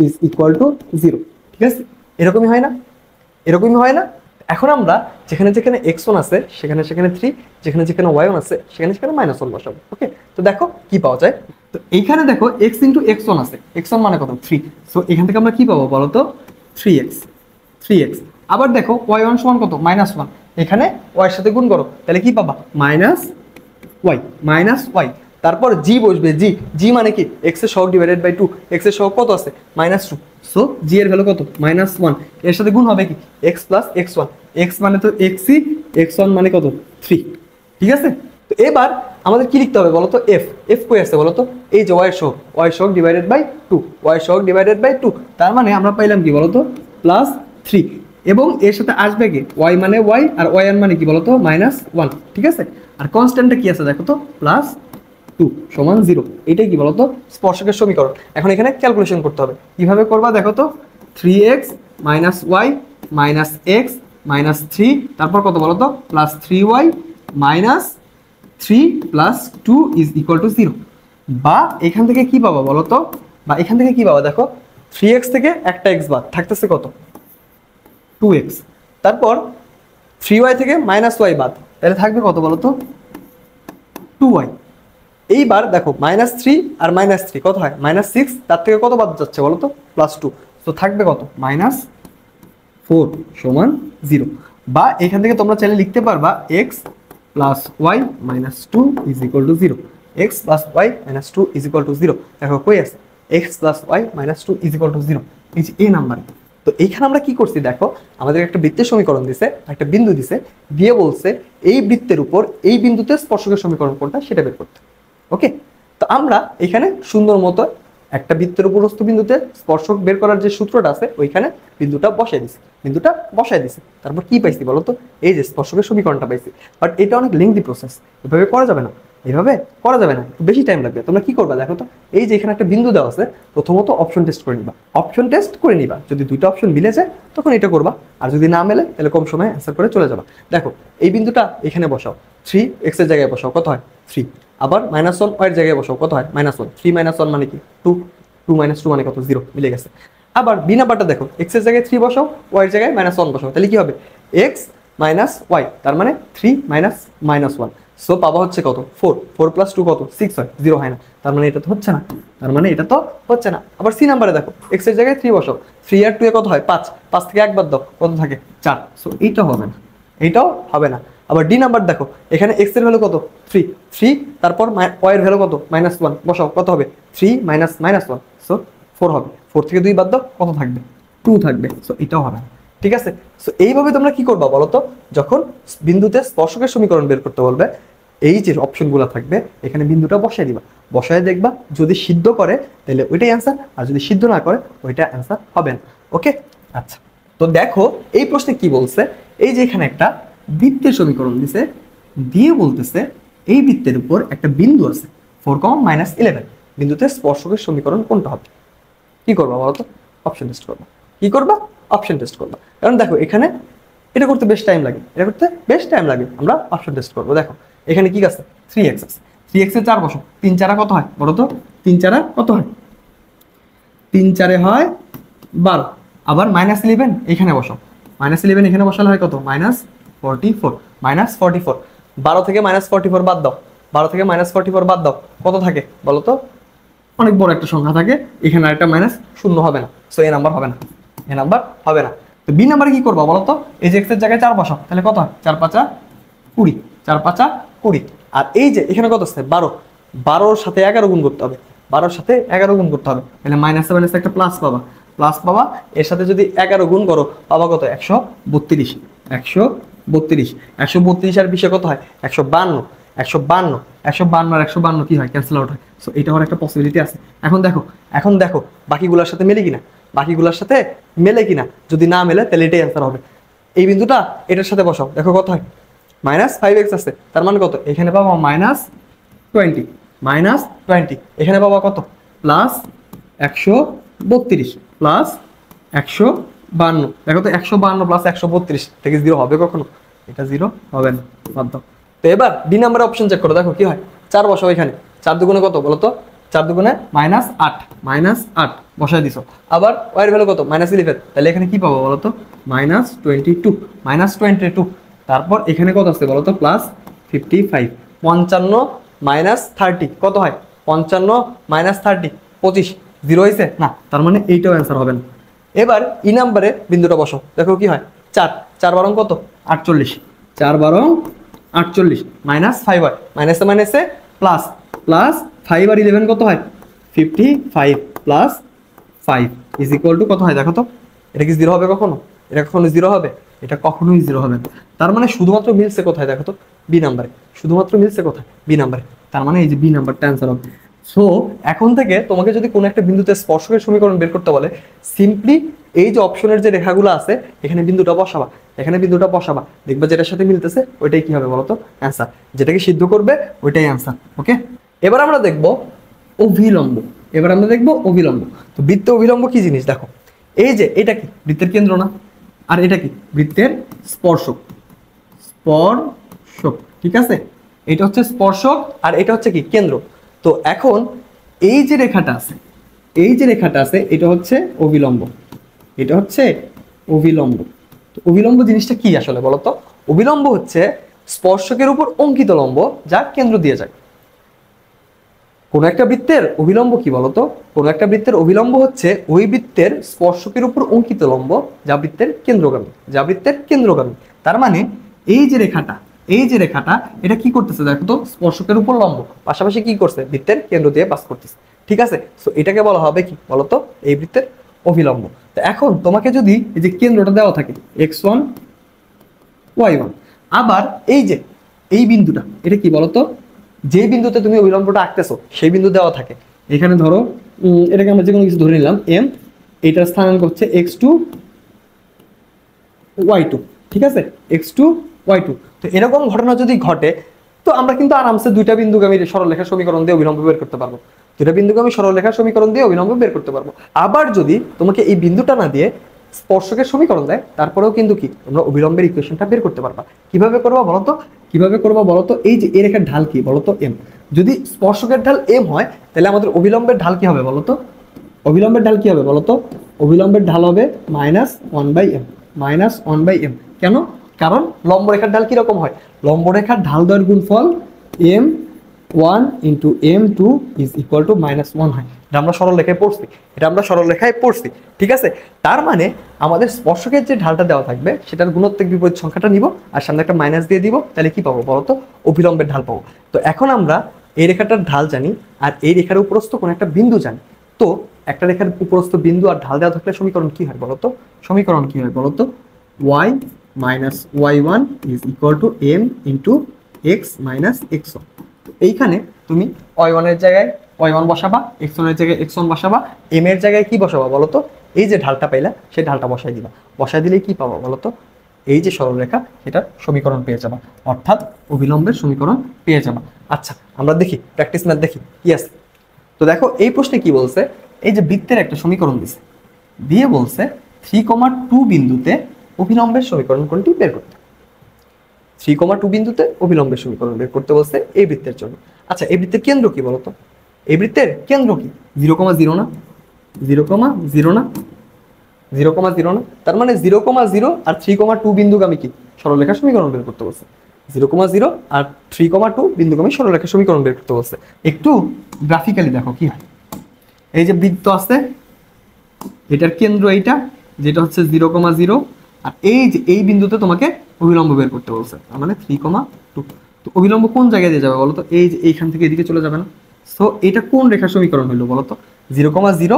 is equal to 0। ঠিক আছে, এরকমই হয় না? এখন আমরা যেখানে যেখানে x1 আছে সেখানে সেখানে 3, যেখানে যেখানে y1 আছে সেখানে সেখানে -1 বসাবো। ওকে, তো দেখো কি পাওয়া যায়। তো এইখানে দেখো x ইন্টু x1 আছে, x1 মানে কত 3, সো এখান থেকে আমরা কি পাবো বলো তো 3x। আবার দেখো y1 সমান কত -1, এখানে y এর সাথে গুণ করো তাহলে কি পাবা -y। তারপর g বসবে, g মানে কি x এর সহগ ডিভাইডেড বাই 2, x এর সহগ কত আছে -2, সো g এর ভ্যালু কত -1, এর সাথে গুণ হবে কি x প্লাস x1, x মানে তো xই, x1 মানে কত 3। ঠিক আছে, তো এবার আমাদের কি লিখতে হবে বলো তো f কই আছে বলো তো, এই যে y এর সহগ ডিভাইডেড বাই 2, y এর সহগ ডিভাইডেড বাই 2, তার মানে আমরা পাইলাম কি বলো তো +3, এবং এর সাথে আসবে কি y মানে y আর y মানে কি বলো তো -1। ঠিক আছে, আর কনস্ট্যান্টটা কি আছে দেখো তো +2 সমান 0, এটাই কি বলো তো স্পর্শকের সমীকরণ। এখন এখানে ক্যালকুলেশন করতে হবে, কিভাবে করবা দেখো তো 3x - y - x -3, তারপর কত বলো তো +3y - 3 + 2 = 0, বা এখান থেকে কি পাবা বলো তো, বা এখান থেকে কি পাবা দেখো 3x থেকে একটা x বাদ থাকতেছে কত 2x, তারপর 3y থেকে -y বাদ তাহলে থাকবে কত বলো তো 2y। এইবার দেখো -3 আর -3 কত হয় -6, তার থেকে কত বাদ যাচ্ছে বলো তো +2, তো থাকবে কত -4 সমান 0, বা এখান থেকে তোমরা চাইলে লিখতে পারবা x + y - 2 = 0, x + y - 2 = 0। দেখো কই আছে x + y - 2 = 0, এই যে এই নাম্বার। তো এইখানে আমরা কি করছি দেখো, আমাদের একটা বৃত্তের সমীকরণ দিছে, একটা বিন্দু দিছে, দিয়ে বলছে এই বৃত্তের উপর এই বিন্দুতে স্পর্শকের সমীকরণ কোনটা সেটা বের করতে। ওকে, তো আমরা এখানে সুন্দর মতো একটা বৃত্তের উপরস্থ বিন্দুতে স্পর্শক বের করার যে সূত্রটা আছে ওইখানে বিন্দুটা বসাই দিছি, তারপর কি পাইছি বলো তো এই যে স্পর্শকের সমীকরণটা পাইছি। বাট এটা অনেক লেংদি প্রসেস, এভাবে করা যাবে না, একটু বেশি টাইম লাগবে। তোমরা কি করবা দেখো তো, এই যে এখানে একটা বিন্দু দেওয়া আছে, প্রথমত অপশন টেস্ট করে নিবা, যদি দুইটা অপশন মিলে যায় তখন এটা করবা, আর যদি না মেলে তাহলে কম সময়ে অ্যান্সার করে চলে যাবা। দেখো এই বিন্দুটা এখানে বসাও, 3x এর জায়গায় বসাও কত হয় 3, আবার -1 y এর জায়গায় বসাও কত হয় -1, 3 - 1 মানে কি 2, 2 - 2 মানে কত 0, মিলে গেছে। আবার বি নাম্বারটা দেখো, x এর জায়গায় 3 বসাও, y এর জায়গায় -1 বসাও, তাহলে কি হবে x - y, তার মানে 3 - -1, সো পাবা হচ্ছে কত 4 + 2 কত 6 হয়, 0 হয় না, তার মানে এটা তো হচ্ছে না। আবার সি নাম্বারে দেখো, x এর জায়গায় 3 বসাও, 3 আর 2 এ কত হয় 5, 5 থেকে 1 বাদ দাও কত থাকে 4, সো এইটাও হবে না। আবার ডি নাম্বার দেখো, এখানে x এর ভ্যালু কত 3, তারপর y এর ভ্যালু কত -1 বসাও, কত হবে 3 - -1, সো 4 হবে, 4 থেকে 2 বাদ দাও কত থাকবে 2 থাকবে, সো এটাও হবে না। ঠিক আছে, সো এইভাবে তোমরা কি করবা বলো তো, যখন বিন্দুতে স্পর্শকের সমীকরণ বের করতে বলবে, এই যে অপশনগুলো থাকবে এখানে বিন্দুটা বসায় দিবা, বসায় দেখবা যদি সিদ্ধ করে তাহলে ওইটাই অ্যান্সার, আর যদি সিদ্ধ না করে ওইটা অ্যান্সার হবে না। ওকে, আচ্ছা, তো দেখো এই প্রশ্নে কি বলছে, এই যে এখানে একটা বৃত্তের সমীকরণ দিছে, দিয়ে বলতেছে এই বৃত্তের উপর একটা বিন্দু আছে 4, -11, বিন্দুতে স্পর্শকের সমীকরণ কোনটা হবে। কি করবা বলো তো, অপশন টেস্ট করবা। কারণ দেখো এখানে এটা করতে বেশ টাইম লাগে, আমরা অপশন টেস্ট করবো। দেখো এখানে কি আছে 3x আছে, 3x এর 4 বসো, 3 4 কত হয় বলো তো, 3 4 কত হয় 3 4 হয় 12, আবার -11 এখানে বসো, -11 এখানে বসালে হয় কত -44, -44, 12 থেকে -44 বাদ দাও, 12 থেকে -44 বাদ দাও কত থাকে বলো তো, অনেক বড় একটা সংখ্যা থাকে, এখানে আরেকটা মাইনাস, শূন্য হবে না, সো এ নাম্বার হবে না। তো বি নাম্বারে কি করবা বলো তো, এই যে x এর জায়গায় 4 বসাও, তাহলে কত হয় 4 5 20, 4 5 20, আর এই যে এখানে কত আছে 12, 12 সাথে 11 গুণ করতে হবে, তাহলে মাইনাসে একটা প্লাস পাবা, এর সাথে যদি 11 গুণ করো পাবা কত 132, 132 আর 20 কত হয় 152, 152 আর 152 কি হয় ক্যান্সেল আউট হয়, সো এটা হওয়ার একটা পসিবিলিটি আছে। এখন দেখো বাকিগুলোর সাথে মেলে কিনা, যদি না মেলে তাহলে এটাই অ্যান্সার হবে। এই বিন্দুটা এটার সাথে বসাও, দেখো কত হয় -5x আছে, তার মানে কত এখানে পাবো -20, এখানে পাবো কত +132 +152, দেখো তো 152 +132 থেকে 0 হবে কখনো, এটা 0 হবে না, বাদ দাও। তো এবার ডি নাম্বার অপশন চেক করো, দেখো কি হয় 4 বসাও, এখানে 4 দুগুণে কত বলো তো, 4 দুগুণে -8 বসায় দিছো, আবার y এর ভ্যালু কত -11, তাহলে এখানে কি পাবো বলো তো -22 -22, তারপর এখানে কত আছে বলো তো +55, 55 -30 কত হয় 55 -30 25, 0 হয়েছে না, তার মানে এইটাও অ্যান্সার হবে না। এবার ই নাম্বারে বিন্দুটা বসো, দেখো কি হয় 4 4 বারং কত 48, 4 বারং 48 -5 হয়, মাইনাসে মাইনাসে প্লাস, প্লাস 5 আর 11 কত হয় 55 প্লাস 5 ইজ ইকুয়াল টু কত হয় দেখো তো, এটা কি 0 হবে কখনো, এটা কখনো 0 হবে, এটা কখনোই 0 হবে না। তার মানে শুধুমাত্র মিলছে কোথায় দেখো তো বি নাম্বারে, শুধুমাত্র মিলছে কোথায় বি নাম্বারে, তার মানে এই যে বি নাম্বারটা অ্যান্সার হবে। সো এখন থেকে তোমাকে যদি কোনো একটা বিন্দুতে স্পর্শকের সমীকরণ বের করতে বলে, সিম্পলি এই যে অপশনের যে রেখাগুলো আছে এখানে বিন্দুটা বসাবা, এখানে বিন্দুটা বসাবা, দেখবা যেটার সাথে মিলতেছে ওইটাই কি হবে বলতো অ্যান্সার, যেটাকে সিদ্ধ করবে ওইটাই অ্যান্সার। ওকে, এবার আমরা দেখব অভিলম্ব, এবার আমরা দেখব অভিলম্ব। তো বৃত্ত অভিলম্ব কি জিনিস দেখো, এই যে এটা কি বৃত্তের কেন্দ্র না, আর এটা কি বৃত্তের স্পর্শক, স্পর্শক ঠিক আছে, এটা হচ্ছে স্পর্শক আর এটা হচ্ছে কি কেন্দ্র। তো এখন এই যে রেখাটা আছে, এই যে রেখাটা আছে এটা হচ্ছে অভিলম্ব, এটা হচ্ছে অভিলম্ব। তো অভিলম্ব জিনিসটা কি আসলে বলো তো, অভিলম্ব হচ্ছে স্পর্শকের উপর অঙ্কিত লম্ব যা কেন্দ্র দিয়ে যায়। কোন একটা বৃত্তের অভিলম্ব কি বলতো, কোন একটা বৃত্তের অভিলম্ব হচ্ছে ওই বৃত্তের স্পর্শকের উপর অঙ্কিত লম্ব যা বৃত্তের কেন্দ্রগামী, যা বৃত্তের কেন্দ্রগামী। তার মানে এই যে রেখাটা, এই যে রেখাটা এটা কি করতেছে দেখো তো, স্পর্শকের উপর লম্ব, পাশাপাশি কি করছে বৃত্তের কেন্দ্র দিয়ে পাস করতেছে, ঠিক আছে। সো এটাকে বলা হবে কি বলতো এই বৃত্তের অভিলম্ব। তো এখন তোমাকে যদি এই যে কেন্দ্রটা দেওয়া থাকে x1 y1, আবার এই যে এই বিন্দুটা এটা কি বলতো, যে বিন্দুতে তুমি অভিলম্বটা আঁকতেছো সেই বিন্দু দেওয়া থাকে, এখানে ধরো এটাকে আমরা যে কোনো কিছু ধরে নিলাম m, এটার স্থানাঙ্ক হচ্ছে x2 y2, ঠিক আছে x2 y2। তো এরকম ঘটনা যদি ঘটে তো আমরা কিন্তু আরামসে দুইটা বিন্দুগামী সরলরেখার সমীকরণ দিয়ে অভিলম্ব বের করতে পারবো, দুইটা বিন্দুগামী সরলরেখার সমীকরণ দিয়ে অভিলম্ব বের করতে পারবো। আবার যদি তোমাকে এই বিন্দুটা না দিয়ে স্পর্শকের সমীকরণ দেয় তারপরেও কিন্তু কি তোমরা অভিলম্বের ইকুয়েশনটা বের করতে পারবা। কিভাবে করবা বলতো, কিভাবে করবা বলতো, এই যে এই রেখার ঢাল কি বলতো m, যদি স্পর্শকের ঢাল m হয় তাহলে আমাদের অভিলম্বের ঢাল কি হবে বলতো, অভিলম্বের ঢাল কি হবে বলতো, অভিলম্বের ঢাল হবে -1/m, -1/m। কেন, কারণ লম্ব রেখার ঢাল কিরকম হয়, লম্ব রেখার ঢাল দ্বয়ের গুণফল m1 × m2 is equal to -1 হয়। এটা আমরা সরল রেখায় পড়ছি, এটা আমরা সরল রেখায় পড়ছি, ঠিক আছে। তার মানে আমাদের স্পর্শকের যে ঢালটা দেওয়া থাকবে সেটার গুণোত্তর বিপরীত সংখ্যাটা নিব আর সামনে একটা মাইনাস দিয়ে দিব, তাহলে কি পাবো বলতো অভিলম্বের ঢাল পাবো। তো এখন আমরা এই রেখাটার ঢাল জানি আর এই রেখার উপরস্থ কোন একটা বিন্দু জানি, তো একটা রেখার উপরস্থ বিন্দু আর ঢাল দেওয়া থাকলে সমীকরণ কি হয় বলতো, সমীকরণ কি হয় বলতো y - y1 is equal two m × x - x1। এইখানে তুমি y1 এর জায়গায় y1 বসাবা, x1 এর জায়গায় x1 বসাবা, m এর জায়গায় কি বসাবা বলতো, এই যে ঢালটা পাইলা সেই ঢালটা বসাই দিবা, বসাই দিলে কি পাবো বলতো এই যে সরলরেখা সেটার সমীকরণ পেয়ে যাবা, অর্থাৎ অভিলম্বের সমীকরণ পেয়ে যাবা। আচ্ছা আমরা দেখি প্র্যাকটিস ম্যাথ দেখি কি আছে। তো দেখো এই প্রশ্নে কি বলছে, এই যে বৃত্তের একটা সমীকরণ দিছে, দিয়ে বলছে 3,2 বিন্দুতে অভিলম্বের সমীকরণ কোনটি বের করতে, 3,2 বিন্দুতে অভিলম্বের সমীকরণ বের করতে বলছে এই বৃত্তের জন্য। আচ্ছা এই বৃত্তের কেন্দ্র কি বলতো, এই বৃত্তের কেন্দ্র কি 0,0 না, 0,0 না, 0,0 না, তার মানে 0,0 আর 3,2 বিন্দুগামী কি সরলরেখার সমীকরণ বের করতে বলছে, 0,0 আর 3,2 বিন্দুগামী সরলরেখার সমীকরণ বের করতে বলছে। একটু গ্রাফিক্যালি দেখো কি হয়, এই যে বৃত্ত আছে এটার কেন্দ্র এইটা যেটা হচ্ছে 0,0, আর এই যে এই বিন্দুতে তোমাকে অভিলম্ব বের করতে বলছে, তার মানে 3,2। তো অভিলম্ব কোন জায়গায় দিয়ে যাবে বলতো, এই যে এইখান থেকে এদিকে চলে যাবে না। সো এটা কোন রেখার সমীকরণ হইলো বলতো, 0,0,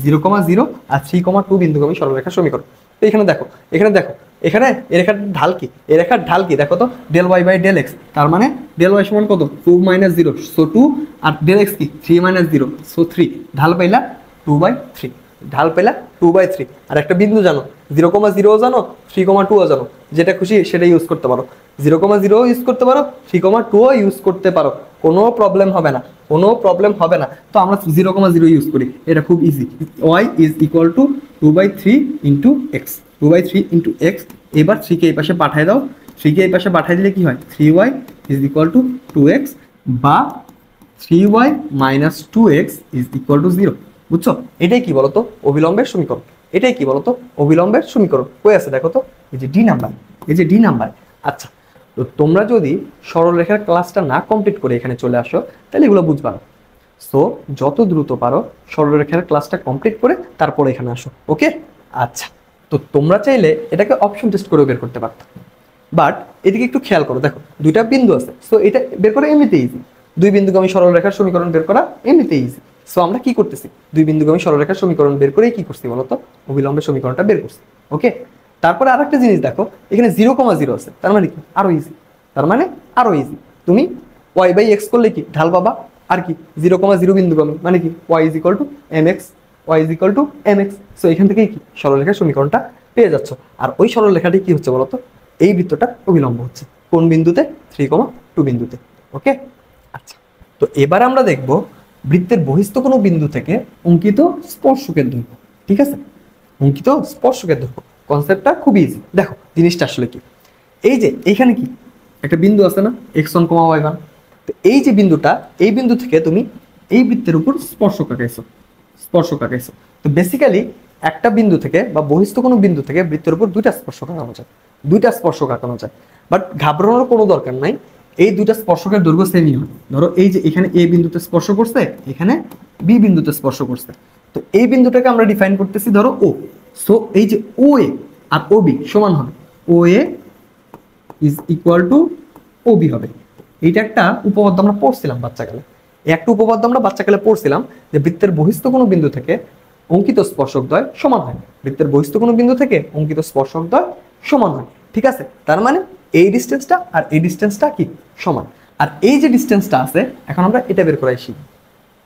0,0 আর 3,2 বিন্দুগামী সরলরেখার সমীকরণ। তো এখানে দেখো, এখানে দেখো, এখানে এই রেখার ঢাল কি, এই রেখার ঢাল কি দেখো তো del y/del x, তার মানে del y সমান কত 2 - 0, সো 2, আর del x কি 3 - 0, সো 3, ঢাল পাইলা 2/3, ঢাল পেলা 2/3। আর একটা বিন্দু জানো 0,0 জানো 3,2 জানো, যেটা খুশি সেটা ইউজ করতে পারো, 0,0 ইউজ করতে পারো 3,2 ইউজ করতে পারো, কোনো প্রবলেম হবে না, কোনো প্রবলেম হবে না। তো আমরা 0,0 ইউজ করি, এটা খুব easy, y is equal two 2/3 × x, 2/3 × x। এবার 3 কে এই পাশে পাঠায় দাও, 3 কে এই পাশে পাঠাই দিলে কি হয় 3y is equal two 2x, বা 3y - 2x is equal to 0। বুঝছো, এটাই কি বলতো অভিলম্বের সমীকরণ। এটাই কি বলতো অবিলম্বের সমীকরণ। কই আছে দেখো তো, এই যে ডি নাম্বার, এই যে ডি নাম্বার। আচ্ছা, তো তোমরা যদি সরলরেখার ক্লাসটা না কমপ্লিট করে এখানে চলে আসো তাহলে এগুলো বুঝবা না। সো যত দ্রুত পারো সরলরেখার ক্লাসটা কমপ্লিট করে তারপরে এখানে আসো, ওকে? আচ্ছা, তো তোমরা চাইলে এটাকে অপশন টেস্ট করে বের করতে পারতো, বাট এদিকে একটু খেয়াল করো, দেখো দুইটা বিন্দু আছে, সো এটা বের করা এমনিতে ইজি। দুই বিন্দুগামী সরলরেখার সমীকরণ বের করা এমনিতে ইজি। সো আমরা কি করতেছি, দুই বিন্দুগামী সরলরেখার সমীকরণ বের করেই কি করছি বলতো, অবিলম্বের সমীকরণটা বের করছি, ওকে? তারপরে আরেকটা জিনিস দেখো, এখানে 0,0 আছে, তার মানে কি আরো ইজি, তার মানে আরো ইজি। তুমি y/x করলে কি ঢাল পাবা, আর কি 0,0 বিন্দুগামী মানে কি y = mx, y = mx। So এখান থেকেই কি সরলরেখার সমীকরণটা পেয়ে যাচ্ছ। আর ওই সরলরেখাটি কি হচ্ছে বলতো, এই বৃত্তটা অবিলম্ব হচ্ছে কোন বিন্দুতে, 3,2 বিন্দুতে, ওকে? আচ্ছা, তো এবার আমরা দেখব বৃত্তের বহিস্থ কোনো বিন্দু থেকে অঙ্কিত স্পর্শকের দৈর্ঘ্য, ঠিক আছে? অঙ্কিত স্পর্শকের দৈর্ঘ্য কনসেপ্টটা খুব ইজি। দেখো জিনিসটা আসলে কি, এই যে এইখানে কি একটা বিন্দু আছে না, x1, y1। তো এই যে বিন্দুটা, এই বিন্দু থেকে তুমি এই বৃত্তের উপর স্পর্শক আঁকাইছো, স্পর্শক আঁকাইছো। তো বেসিক্যালি একটা বিন্দু থেকে বা বহিস্থ কোনো বিন্দু থেকে বৃত্তের উপর দুইটা স্পর্শক আঁকানো যায়, দুইটা স্পর্শক আঁকানো যায়। বাট ঘাবড়ানোর কোনো দরকার নাই, এই দুইটা স্পর্শকের দৈর্ঘ্য সেমই হয়। ধরো এই যে এখানে এ বিন্দুতে স্পর্শ করছে, এখানে বি বিন্দুতে স্পর্শ করছে। তো এই বিন্দুটাকে আমরা ডিফাইন করতেছি ধরো ও। সো এই যে ও এ আর ও বি সমান হবে, O A is equal to O B হবে। এইটা একটা উপপাদ্য আমরা পড়ছিলাম বাচ্চাকালে, একটা উপপাদ্য আমরা বাচ্চাকালে পড়ছিলাম যে বৃত্তের বহিস্থ কোনো বিন্দু থেকে অঙ্কিত স্পর্শকদ্বয় সমান হয়, বৃত্তের বহিস্থ কোনো বিন্দু থেকে অঙ্কিত স্পর্শকদ্বয় সমান হয়, ঠিক আছে? তার মানে এই ডিস্টেন্সটা আর এই ডিস্টেন্সটা কি সমান। আর এই যে ডিস্টেন্সটা আছে, এখন আমরা এটা বের করাই শিখব,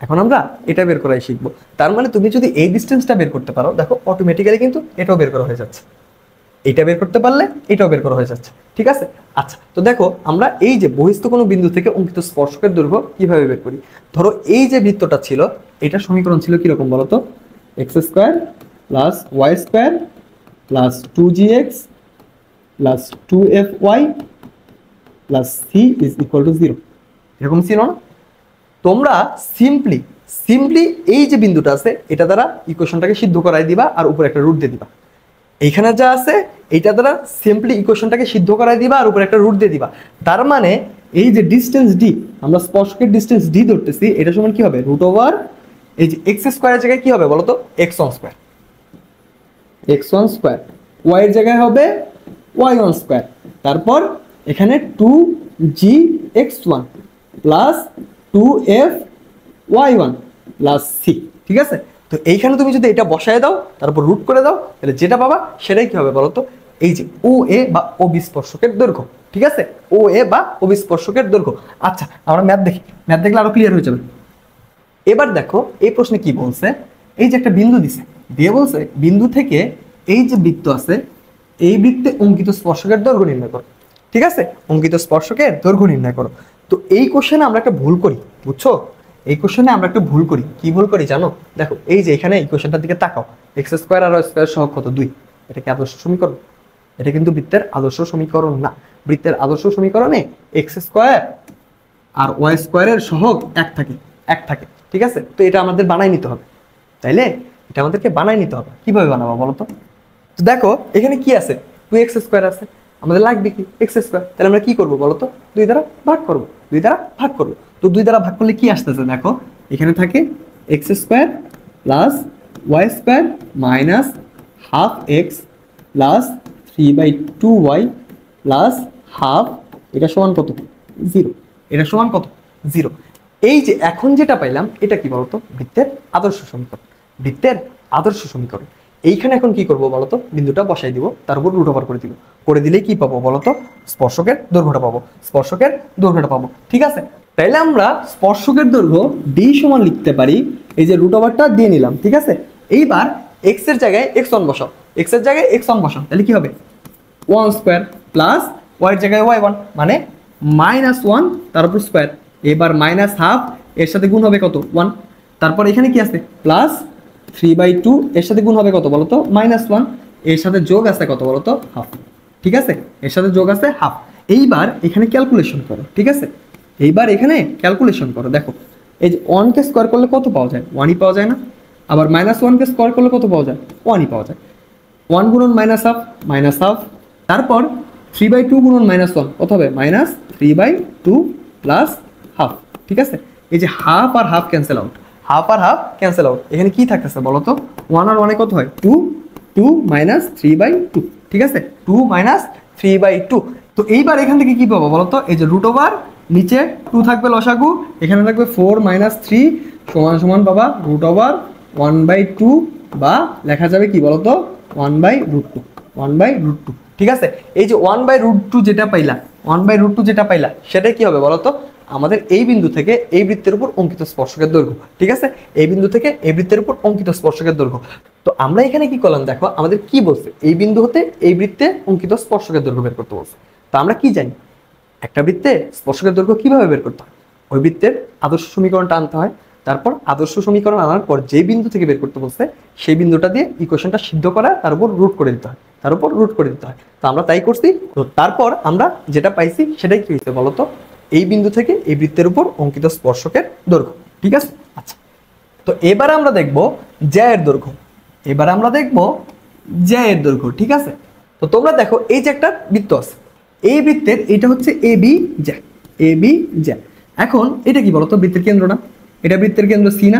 এখন আমরা এটা বের করাই শিখবো। তার মানে তুমি যদি এই ডিস্টেন্সটা বের করতে পারো, দেখো অটোমেটিক্যালি কিন্তু এটাও বের করা হয়ে যাচ্ছে, এটা বের করতে পারলে এটাও বের করা হয়ে যাচ্ছে, ঠিক আছে? আচ্ছা, তো দেখো আমরা এই যে বহিস্থ কোনো বিন্দু থেকে অঙ্কিত স্পর্শকের দৈর্ঘ্য কিভাবে বের করি। ধরো এই যে বৃত্তটা ছিল, এটা সমীকরণ ছিল কিরকম বলতো, x² + y² + 2gx + 2fy + c = 0, এরকম ছিল না? তোমরা সিম্পলি এই যে বিন্দুটা আছে এটা দ্বারা ইকুয়েশনটাকে সিদ্ধ করাই দিবা আর উপরে একটা রুট দিয়ে দিবা। এইখানে যা আছে এইটা দ্বারা সিম্পলি ইকুয়েশনটাকে সিদ্ধ করাই দিবা আর উপরে একটা রুট দিয়ে দিবা। তার মানে এই যে ডিসটেন্স ডি, আমরা স্পর্শকের ডিসটেন্স ডি ধরতেছি, এটা সমান কি হবে √, এই যে x² এর জায়গায় কি হবে বলতো x1², y এর জায়গায় হবে y1², তারপর এখানে 2gx1 + 2fy1 + c, ঠিক আছে? তো এইখানে তুমি যদি এটা বসায় দাও তারপর রুট করে দাও, তাহলে যেটা পাবা সেটাই কি হবে বলতো, এই যে ও এ বা ও বি স্পর্শকের দৈর্ঘ্য, ঠিক আছে? ও এ বা ও বি স্পর্শকের দৈর্ঘ্য। আচ্ছা, আমরা ম্যাথ দেখি, ম্যাথ দেখলে আরো ক্লিয়ার হয়ে যাবে। এবার দেখো এই প্রশ্নে কি বলছে, এই যে একটা বিন্দু দিছে, দিয়ে বলছে বিন্দু থেকে এই যে বৃত্ত আছে, এই বৃত্তে অঙ্কিত স্পর্শকের দৈর্ঘ্য নির্ণয় করো, ঠিক আছে? অঙ্কিত স্পর্শকের দৈর্ঘ্য নির্ণয় করো। তো এই কোশ্চেনে আমরা একটা ভুল করি, বুঝছো? এই কোশ্চেনে আমরা একটা ভুল করি, কি ভুল করি জানো? দেখো এই যে এখানে এই কোশ্চেনটার দিকে তাকাও, x² আর y² সহগ কত 2, এটা কি আদর্শ সমীকরণ? এটা কিন্তু বৃত্তের আদর্শ সমীকরণ না। বৃত্তের আদর্শ সমীকরণে x² আর y² এর সহগ এক থাকে, ঠিক আছে? তো এটা আমাদের বানাই নিতে হবে, তাইলে এটা আমাদেরকে বানাই নিতে হবে। কিভাবে বানাবো বলো তো? তো দেখো এখানে কি আছে, 2x² আছে, আমাদের লাগবে কি x², তাহলে আমরা কি করব বলো তো, 2 দ্বারা ভাগ করব, 2 দ্বারা ভাগ করব। তো 2 দ্বারা ভাগ করলে কি আসতেছে দেখো, এখানে থাকে x² + y² - ½ x + 3/2y + ½ এটা সমান কত 0, এটা সমান কত 0। এই যে এখন যেটা পাইলাম এটা কি বলতো, বৃত্তের আদর্শ সমীকরণ, বৃত্তের আদর্শ সমীকরণ। এইখানে এখন কি করব বলতো, বিন্দুটা বসাই দিব, তার উপর √/, করে দিলে কি পাবো বলতো, স্পর্শকের দৈর্ঘ্যটা পাবো, স্পর্শকের দৈর্ঘ্যটা পাবো, ঠিক আছে? তাইলে আমরা স্পর্শকের দৈর্ঘ্য d সমান লিখতে পারি, এই যে √/টা দিয়ে নিলাম, ঠিক আছে? এইবার x এর জায়গায় x1 বসাও, x এর জায়গায় x1 বসাও, তাহলে কি হবে 1² প্লাস y এর জায়গায় y1 মানে -1 তার উপর স্কয়ার, এবার -½ এর সাথে গুণ হবে কত 1, তারপর এখানে কি আছে প্লাস 3/2 এর সাথে গুণ হবে কত বলতো -1, এর সাথে যোগ আছে কত বলতো ½ ঠিক আছে, এর সাথে যোগ আছে ½ এইবার এখানে ক্যালকুলেশন করো, ঠিক আছে? এইবার এখানে ক্যালকুলেশন করো, দেখো এই যে 1 কে স্কয়ার করলে কত পাওয়া যায় 1ই পাওয়া যায় না, আবার -1কে স্কোয়ার করলে কত পাওয়া যায়? 1ই পাওয়া যায়। 1 গুণন মাইনাস হাফ, তারপর 3/2 গুণন -1 কত হবে? -3/2 প্লাস হাফ। ঠিক আছে, এই যে হাফ আর হাফ ক্যান্সেল আউট, হাফ আর হাফ ক্যান্সেল আউট, এখানে কি থাকতেছে বলো তো? 1 আর 1 কত হয়? 2, 2 -3/2। ঠিক আছে, 2 -3/2। তো এইবার এখান থেকে কি পাবো বলো তো? এই যে রুট ওভার, নিচে 2 থাকবে লসাগু, এখানে থাকবে 4 - 3 সমান সমান পাবা রুট ওভার 1/2, বা লেখা যাবে কি বলতো? 1/√2, 1/√2। ঠিক আছে, এই যে 1/√2 যেটা পাইলা, 1/√2 যেটা পাইলা, সেটা কি হবে বলতো? আমাদের এই বিন্দু থেকে এই বৃত্তের উপর অঙ্কিত স্পর্শকের দৈর্ঘ্য। ঠিক আছে, এই বিন্দু থেকে এই বৃত্তের উপর অঙ্কিত স্পর্শকের দৈর্ঘ্য। তো আমরা এখানে কি করলাম দেখো, আমাদের কি বলছে? এই বিন্দু হতে এই বৃত্তে অঙ্কিত স্পর্শকের দৈর্ঘ্য বের করতে বলছে। তো আমরা কি জানি একটা বৃত্তে স্পর্শকের দৈর্ঘ্য কিভাবে বের করতে হয়? ওই বৃত্তের আদর্শ সমীকরণটা আনতে হয়, তারপর আদর্শ সমীকরণ আনার পর যে বিন্দু থেকে বের করতে বলছে সেই বিন্দুটা দিয়ে ইকুয়েশনটা সিদ্ধ করা, তার উপর রুট করে দিতে হয়, তার উপর রুট করে দিতে হয়। তো আমরা তাই করছি। তো তারপর আমরা যেটা পাইছি সেটাই কি হয়েছে বলতো? এই বিন্দু থেকে এই বৃত্তের উপর অঙ্কিত স্পর্শকের দৈর্ঘ্য। ঠিক আছে, আচ্ছা। তো এবার আমরা দেখব জ্যায়ের দৈর্ঘ্য, এবার আমরা দেখব জ্যায়ের দৈর্ঘ্য। ঠিক আছে, তো তোমরা দেখো এই যে একটা বৃত্ত আছে, এই বৃত্তের এটা হচ্ছে এ বি জ্যা, এ বি জ্যা। এখন এটা কি বলতো? বৃত্তের কেন্দ্র না? এটা বৃত্তের কেন্দ্র সি না?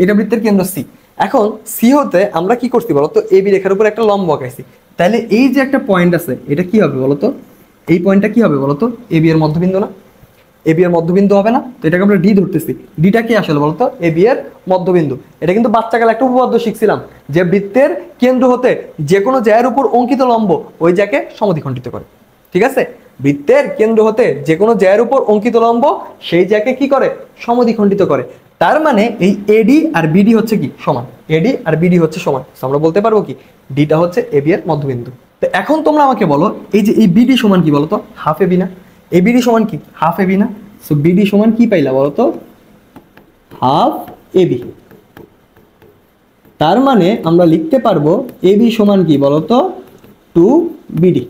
এটা বৃত্তের কেন্দ্র সি। এখন সি হতে আমরা কি করছি বলতো? এ বি রেখার উপর একটা লম্ব আঁকাইছি। তাহলে এই যে একটা পয়েন্ট আছে, এটা কি হবে বলতো? এই পয়েন্টটা কি হবে বলতো? এ বি এর মধ্যবিন্দু না? এ বি এর মধ্যবিন্দু হবে না? তো এটাকে আমরা ডি ধরতেছি। ডিটা কি আসলে বলতো? এ বি এর মধ্যবিন্দু। এটা কিন্তু বাচ্চাকালে একটা উপপাদ্য শিখছিলাম, যে বৃত্তের কেন্দ্র হতে যে কোনো জ্যায়ের উপর অঙ্কিত লম্ব ওই জ্যাকে সমদ্বিখণ্ডিত করে। ঠিক আছে, বৃত্তের কেন্দ্র হতে যে কোনো জ্যায়ের উপর অঙ্কিত লম্ব সেই জ্যাকে কি করে? সমদ্বিখণ্ডিত করে। তার মানে এই এডি আর বিডি হচ্ছে কি? সমান। এডি আর বিডি হচ্ছে সমান। আমরা বলতে পারবো কি ডিটা হচ্ছে এ বি এর মধ্যবিন্দু। তো এখন তোমরা আমাকে বলো, এই যে এই বিডি সমান কি বলতো? হাফ এ বি না? এ বিডি সমান কি? হাফ এ বি না? সো বিডি সমান কি পাইলা বলতো? Half A B. তার মানে আমরা লিখতে পারবো এ বি সমান কি বলতো? 2 বিডি,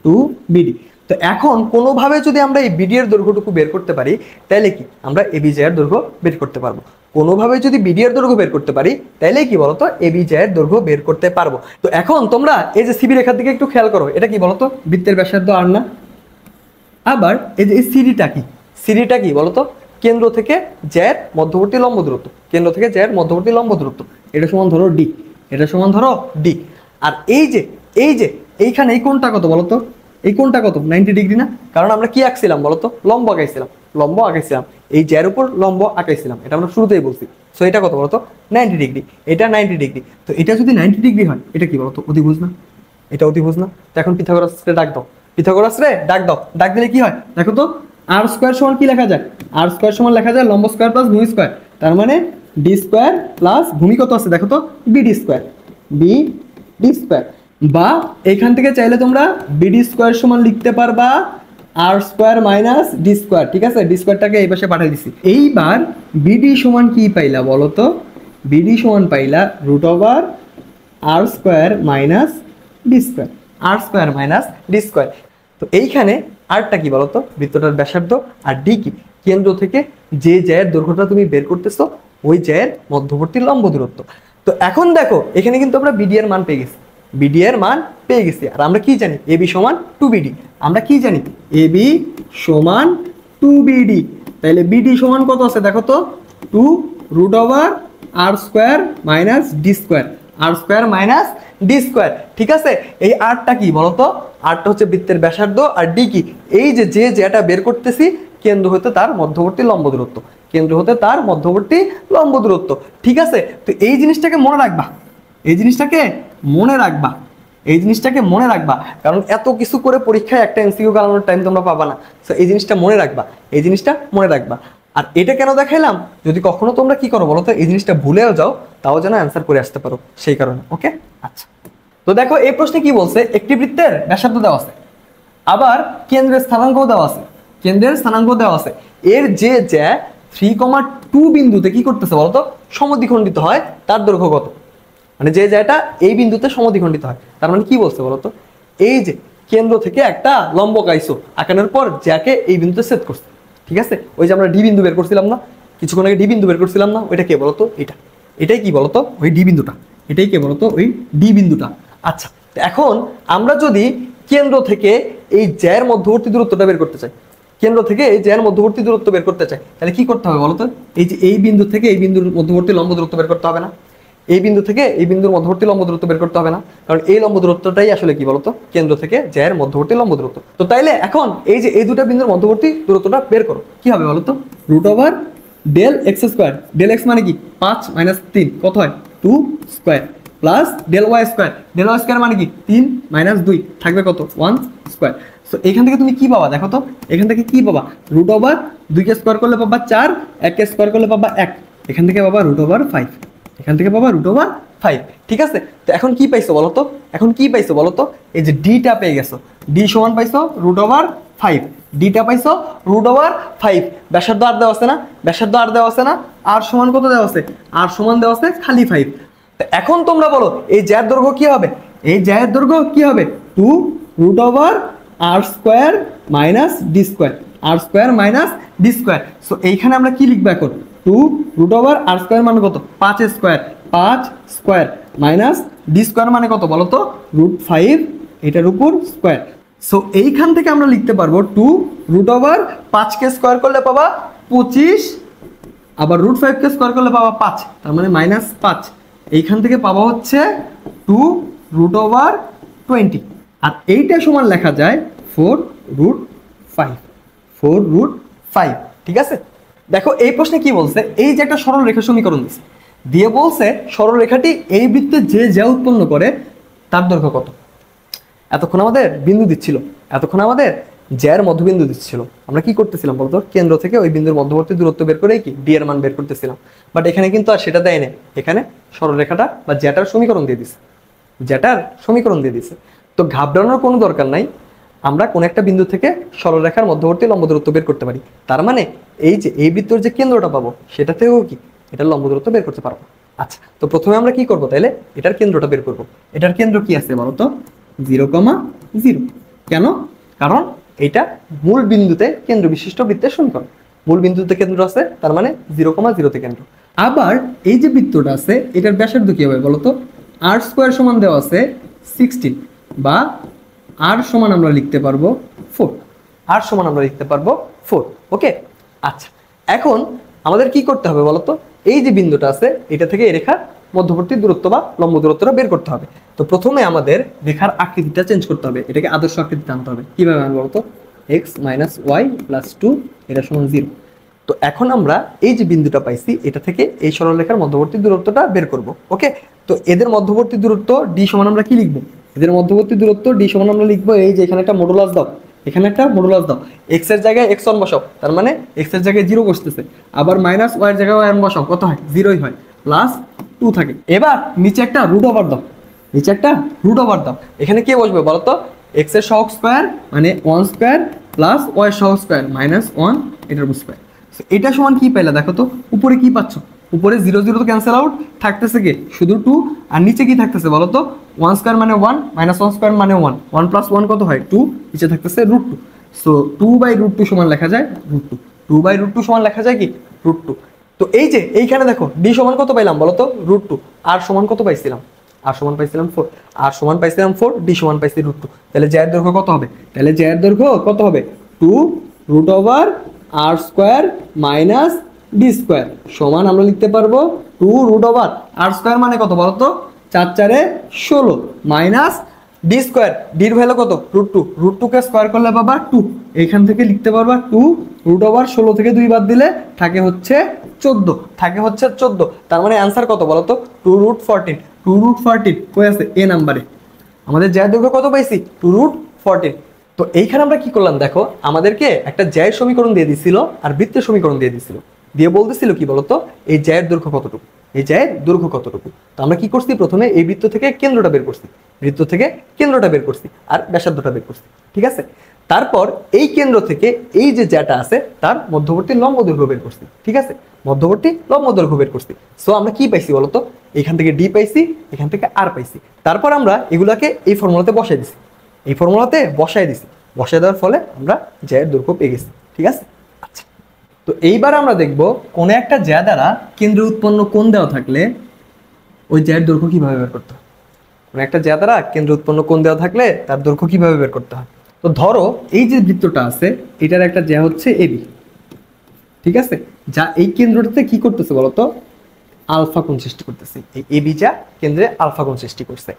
2 বিডি। তো এখন কোনোভাবে যদি আমরা এই বিডি এর দৈর্ঘ্যটুকু বের করতে পারি, তাহলে কি আমরা এবি জ্যায়ের দৈর্ঘ্য বের করতে পারবো। কোনোভাবে যদি বিডি এর দৈর্ঘ্য বের করতে পারি, তাহলে কি বলতো? এবি জ্যায়ের দৈর্ঘ্য বের করতে পারবো। তো এখন তোমরা এই যে সিবি রেখার দিকে একটু খেয়াল করো, এটা কি বলতো? বৃত্তের ব্যাসার্ধ আর না? আবার এই যে সিডিটা কি? সিডিটা কি বলতো? কেন্দ্র থেকে জ্যায়ের মধ্যবর্তী লম্ব দূরত্ব, কেন্দ্র থেকে জ্যায়ের মধ্যবর্তী লম্ব দূরত্ব। এটা সমান ধরো ডি, এটা সমান ধরো ডি। আর এই যে এইখানে এই কোণটা কত বলতো? এই কোণটা কত? 90 ডিগ্রি না? কারণ আমরা কি আঁকছিলাম বলতো? লম্ব আঁকাইছিলাম, লম্ব আঁকাইছিলাম, এই জ্যায়ের উপর লম্ব আঁকাইছিলাম, এটা আমরা শুরুতেই বলছি। সো এটা কত বলতো? 90 ডিগ্রি। এটা 90 ডিগ্রি। তো এটা যদি 90 ডিগ্রি হয়, এটা কি বলতো? অধিভুজ না? এটা অধিভুজ না? তো এখন পিথাগোরাসকে ডাক দাও, পিথাগোরাস রে ডাক দাও। ডাক দিলে কি হয় দেখো তো? আর স্কোয়ার সমান কি লেখা যায়? আর স্কোয়ার সমান লেখা যায় লম্ব স্কোয়ার প্লাস ভূমি স্কোয়ার। তার মানে ডি স্কোয়ার প্লাস ভূমি কত আছে দেখো তো? BD square, BD square. বা এখান থেকে চাইলে তোমরা বিডি স্কোয়ার সমান লিখতে পারবা আর স্কোয়ার মাইনাস ডি স্কোয়ার। ঠিক আছে, ডি স্কোয়ারটাকে এই পাশে পাঠিয়ে দিছি। এইবার বিডি সমান কি পাইলা বলো তো? বিডি সমান পাইলা root over R square minus D square, R square minus D square. তো এইখানে আরটা কি বলতো? বৃত্তটার ব্যাসার্ধ, আর ডি কি? কেন্দ্র থেকে যে জ্যায়ের দৈর্ঘ্যটা তুমি বের করতেছো ওই জ্যায়ের মধ্যবর্তী লম্ব দূরত্ব। তো এখন দেখো এখানে কিন্তু আমরা বিডি এর মান পেয়ে গেছি, বিডি এর মান পেয়ে গেছি। আর আমরা কি জানি? এ বি সমান 2 বিডি। আমরা কি জানি? এ বি সমান 2 বিডি। তাহলে বিডি সমান কত আছে দেখো তো? 2 root over R square minus D square, R square minus D square. ঠিক আছে, এই আরটা কি বলতো? আরটা হচ্ছে বৃত্তের ব্যাসার্ধ, আর ডি কি? এই যে যেটা বের করতেছি কেন্দ্র হতে তার মধ্যবর্তী লম্ব দূরত্ব, কেন্দ্র হতে তার মধ্যবর্তী লম্ব দূরত্ব। ঠিক আছে, তো এই জিনিসটাকে মনে রাখবা, এই জিনিসটাকে মনে রাখবা, এই জিনিসটাকে মনে রাখবা। কারণ এত কিছু করে পরীক্ষায় একটা এমসিকিউ গালানোর টাইম তোমরা পাবা না। সো এই জিনিসটা মনে রাখবা, এই জিনিসটা মনে রাখবা। আর এটা কেন দেখাইলাম? যদি কখনো তোমরা কি করো বলো তো? এই জিনিসটা ভুলেও যাও, তাও যেন অ্যান্সার করে আসতে পারো, সেই কারণে। ওকে, আচ্ছা। তো দেখো এই প্রশ্নে কি বলছে? একটি বৃত্তের ব্যাসার্ধ দেওয়া আছে, আবার কেন্দ্রের স্থানাঙ্কও দেওয়া আছে, কেন্দ্রের স্থানাঙ্ক দেওয়া আছে। এর যে জ্যা 3,2 বিন্দুতে কি করতেছে বলতো? সমদ্বিখণ্ডিত হয়, তার দৈর্ঘ্য কত? মানে যে জ্যাটা এই বিন্দুতে সমদ্বিখণ্ডিত হয়, তার মানে কি বলছে বলতো? এই যে কেন্দ্র থেকে একটা লম্ব আঁকাইছো, আঁকানোর পর জ্যাকে এই বিন্দুতে ছেদ করছে। ঠিক আছে, ওই যে আমরা ডি বিন্দু বের করছিলাম না কিছুক্ষণ আগে? ডি বিন্দু বের করছিলাম না? ওইটা কে বলতো? এটা, এটাই কি বলতো ওই ডি বিন্দুটা, এটাই কি বলতো ওই ডি বিন্দুটা। আচ্ছা, এখন আমরা যদি কেন্দ্র থেকে এই জ্যার মধ্যবর্তী দূরত্বটা বের করতে চাই, কেন্দ্র থেকে এই জ্যার মধ্যবর্তী দূরত্ব বের করতে চাই, তাহলে কি করতে হবে বলতো? এই যে এই বিন্দু থেকে এই বিন্দুর মধ্যবর্তী লম্ব দূরত্ব বের করতে হবে না? এই বিন্দু থেকে এই বিন্দুর মধ্যবর্তী লম্ব দূরত্ব বের করতে হবে না? কারণ এই লম্ব দূরত্বটাই আসলে কি বলতো কেন্দ্র থেকে জ্যার মধ্যবর্তী লম্ব দূরত্ব। তো তাইলে এখন এই যে এই দুটা বিন্দুর মধ্যবর্তী দূরত্বটা বের করো, কি হবে বলতো? Root over del x square, del x মানে কি 5 - 3 কত হয় 2 square, plus del y square মানে কি 3 - 2 থাকবে কত 1 স্কোয়ার। সো এখান থেকে তুমি কি পাবা দেখো তো, এখান থেকে কি পাবা? রুট ওভার 2 কে স্কোয়ার করলে পাবা 4, 1 কে স্কোয়ার করলে পাবা 1, এখান থেকে পাবা রুট ওভার 5, এখান থেকে পাবা রুট ওভার 5। ঠিক আছে, তো এখন কি পাইছো বলো তো? এখন কি পাইছো বলো তো? এই যে ডিটা পেয়ে গেছো, ডি সমান পাইছো রুট ওভার 5, ডিটা পাইছো রুট ওভার 5। ব্যাসার্ধ আর দেওয়া আছে না? ব্যাসার্ধ আর দেওয়া আছে না? আর সমান কত দেওয়া আছে? আর সমান দেওয়া আছে খালি 5। এখন তোমরা বলো এই জ্যার দৈর্ঘ্য কি হবে? এই জ্যার দৈর্ঘ্য কি হবে? 2 root over R square minus D square, R square minus D square. So এইখানে আমরা কি লিখবো এখন? 2 রুট ওভার আর স্কোয়ার মানে কত 5 square, 5 square minus D square মানে কত বলো তো রুট 5 এটার উপর স্কোয়ার। সো এইখান থেকে আমরা লিখতে পারবো 2 রুট ওভার 5 কে স্কোয়ার করলে পাবা 25, আবার রুট 5 কে স্কোয়ার করলে পাবা 5, তার মানে -5। এইখান থেকে পাবা হচ্ছে 2 রুট ওভার 20, আর এইটা সমান লেখা যায় 4 রুট 5, 4 রুট 5। ঠিক আছে, দেখো এই প্রশ্নে কি বলছে? এই যে একটা সরল রেখা সমীকরণ দিচ্ছে, দিয়ে বলছে সরল রেখাটি এই বৃত্তে যে যা উৎপন্ন করে তার দৈর্ঘ্য কত। এতক্ষণ আমাদের বিন্দু দিচ্ছিল, এতক্ষণ আমাদের জ্যার মধ্যবিন্দু দিচ্ছিল, আমরা কি করতেছিলাম বলতো? কেন্দ্র থেকে ওই বিন্দুর মধ্যবর্তী দূরত্ব বের করে কি ডি এর মান বের করতেছিলাম। বাট এখানে কিন্তু আর সেটা দেয় না, এখানে সরলরেখাটা বা জ্যাটার সমীকরণ দিয়ে দিছে, জ্যাটার সমীকরণ দিয়ে দিছে। তো ঘাবড়ানোর কোনো দরকার নাই, আমরা কোন একটা বিন্দু থেকে সরলরেখার মধ্যবর্তী লম্ব দূরত্ব বের করতে পারি। তার মানে এই যে এই বৃত্তের যে কেন্দ্রটা পাবো সেটা থেকেও কি এটার লম্ব দূরত্ব বের করতে পারবো। আচ্ছা, তো প্রথমে আমরা কি করবো তাইলে? এটার কেন্দ্রটা বের করবো। এটার কেন্দ্র কি আছে বলতো? 0,0। কেন? কারণ এটা মূল বিন্দুতে কেন্দ্র বিশিষ্ট বৃত্তের সমীকরণ, মূল বিন্দুতে কেন্দ্র আছে, তার মানে 0,0তে কেন্দ্র। আবার এই যে বৃত্তটা আছে এটার ব্যাসার্ধ কি হবে বলতো? আর স্কোয়ার সমান দেওয়া আছে 16, বা আর সমান আমরা লিখতে পারবো 4, আর সমান আমরা লিখতে পারবো 4। ওকে, আচ্ছা এখন আমাদের কি করতে হবে বলতো? এই যে বিন্দুটা আছে এটা থেকে এই রেখার মধ্যবর্তী দূরত্ব বা লম্ব দূরত্বটা বের করতে হবে। তো প্রথমে আমাদের রেখার আকৃতিটা চেঞ্জ করতে হবে, এটাকে আদর্শ আকৃতিতে আনতে হবে। কিভাবে আনবো বলতো? x - y + 2 এটা সমান 0। তো এখন আমরা এই যে বিন্দুটা পাইছি এটা থেকে এই সরলরেখার মধ্যবর্তী দূরত্বটা বের করব। ওকে, তো এদের মধ্যবর্তী দূরত্ব ডি সমান আমরা কি লিখবো? এদের মধ্যবর্তী দূরত্ব ডি সমান আমরা লিখবো এই যে এখানে একটা মডুলাস দাও, এখানে একটা মডুলাস দাও, x এর জায়গায় x1 বসাও, তার মানে x এর জায়গায় 0 বসতেছে, আবার -y এর জায়গায় y1 বসাও, কত হয় 0ই হয়, +2 থাকে। এবার নিচে একটা রুট ওভার দাও, নিচে একটা রুট ওভার দাও, এখানে কে বসবে বলতো? x এর সহগ স্কয়ার মানে 1 স্কয়ার প্লাস y এর সহগ স্কয়ার -1 এটার স্কয়ার। এটা সমান কি পাইলা দেখো তো? উপরে কি পাচ্ছ? উপরে 0 0 তো ক্যান্সেল আউট, থাকতেছে কি শুধু 2, আর নিচে কি থাকতেছে বলো তো? 1 স্কয়ার মানে 1 -1 স্কয়ার মানে 1, 1 + 1 কত হয় 2, নিচে থাকতেছে √2। সো 2/√2 সমান লেখা যায় √2, 2/√2 সমান লেখা যায় কি √2। তো এই যে এইখানে দেখো ডি সমান কত পাইলাম বলো তো? √2। আর সমান কত পাইছিলাম? আর সমান পাইছিলাম 4, আর সমান পাইছিলাম 4, ডি সমান পাইছি √2। তাহলে জ্যার দৈর্ঘ্য কত হবে? তাহলে জ্যার দৈর্ঘ্য কত হবে? 2 √r² - d স্কয়ার সমান আমরা লিখতে পারবো 2 √r² মানে কত বলো তো? 4 4 16 মাইনাস ডি স্কয়ার, ডির ভ্যালু কত? √2, √2 কে স্কয়ার করলে পাবা 2, এইখান থেকে লিখতে পারবা 2 √16 থেকে 2 বাদ দিলে থাকে হচ্ছে 14, থাকে হচ্ছে 14। তার মানে অ্যান্সার কত বলো তো? 2√14, 2√14 কই আছে? এ নাম্বারে আমাদের জ্যার দৈর্ঘ্য কত পাইছি? 2√14। তো এইখানে আমরা কি করলাম দেখো, আমাদেরকে একটা জ্যায়ের সমীকরণ দিয়ে দিছিল আর বৃত্তের সমীকরণ দিয়ে দিছিল, দিয়ে বলতেছিল কি বলতো? এই জ্যায়ের দৈর্ঘ্য কতটুকু, এই জ্যায়ের দৈর্ঘ্য কতটুকু। তো আমরা কি করছি? প্রথমে এই বৃত্ত থেকে কেন্দ্রটা বের করছি, বৃত্ত থেকে কেন্দ্রটা বের করছি আর ব্যাসার্ধটা বের করছি, ঠিক আছে? তারপর এই কেন্দ্র থেকে এই যে জ্যাটা আছে তার মধ্যবর্তী লম্ব দৈর্ঘ্য বের করছি, ঠিক আছে? মধ্যবর্তী লম্ব দৈর্ঘ্য বের করছি। সো আমরা কি পাইছি বলতো? এখান থেকে ডি পাইছি, এখান থেকে আর পাইছি। তারপর আমরা এগুলাকে এই ফর্মুলাতে বসাই দিছি, এই ফর্মুলাতে বসাই দিছি, বসাই দেওয়ার ফলে আমরা জ্যায়ের দৈর্ঘ্য পেয়ে গেছি, ঠিক আছে? আচ্ছা, তো এইবার আমরা দেখব কোন একটা জ্যা দ্বারা কেন্দ্রে উৎপন্ন কোণ দেওয়া থাকলে ওই জ্যায়ের দৈর্ঘ্য কিভাবে বের করতে হয়, মানে একটা জ্যা দ্বারা কেন্দ্র উৎপন্ন কোণ দেওয়া থাকলে তার দৈর্ঘ্য কিভাবে বের করতে হয়। তো ধরো এই যে বৃত্তটা আছে এটার একটা জ্যা হচ্ছে এবি, ঠিক আছে, যা এই কেন্দ্রটাতে কি করতেছে বলতো, আলফা কোণ সৃষ্টি করতেছে। এই এবি যা কেন্দ্রে আলফা কোণ সৃষ্টি করছে।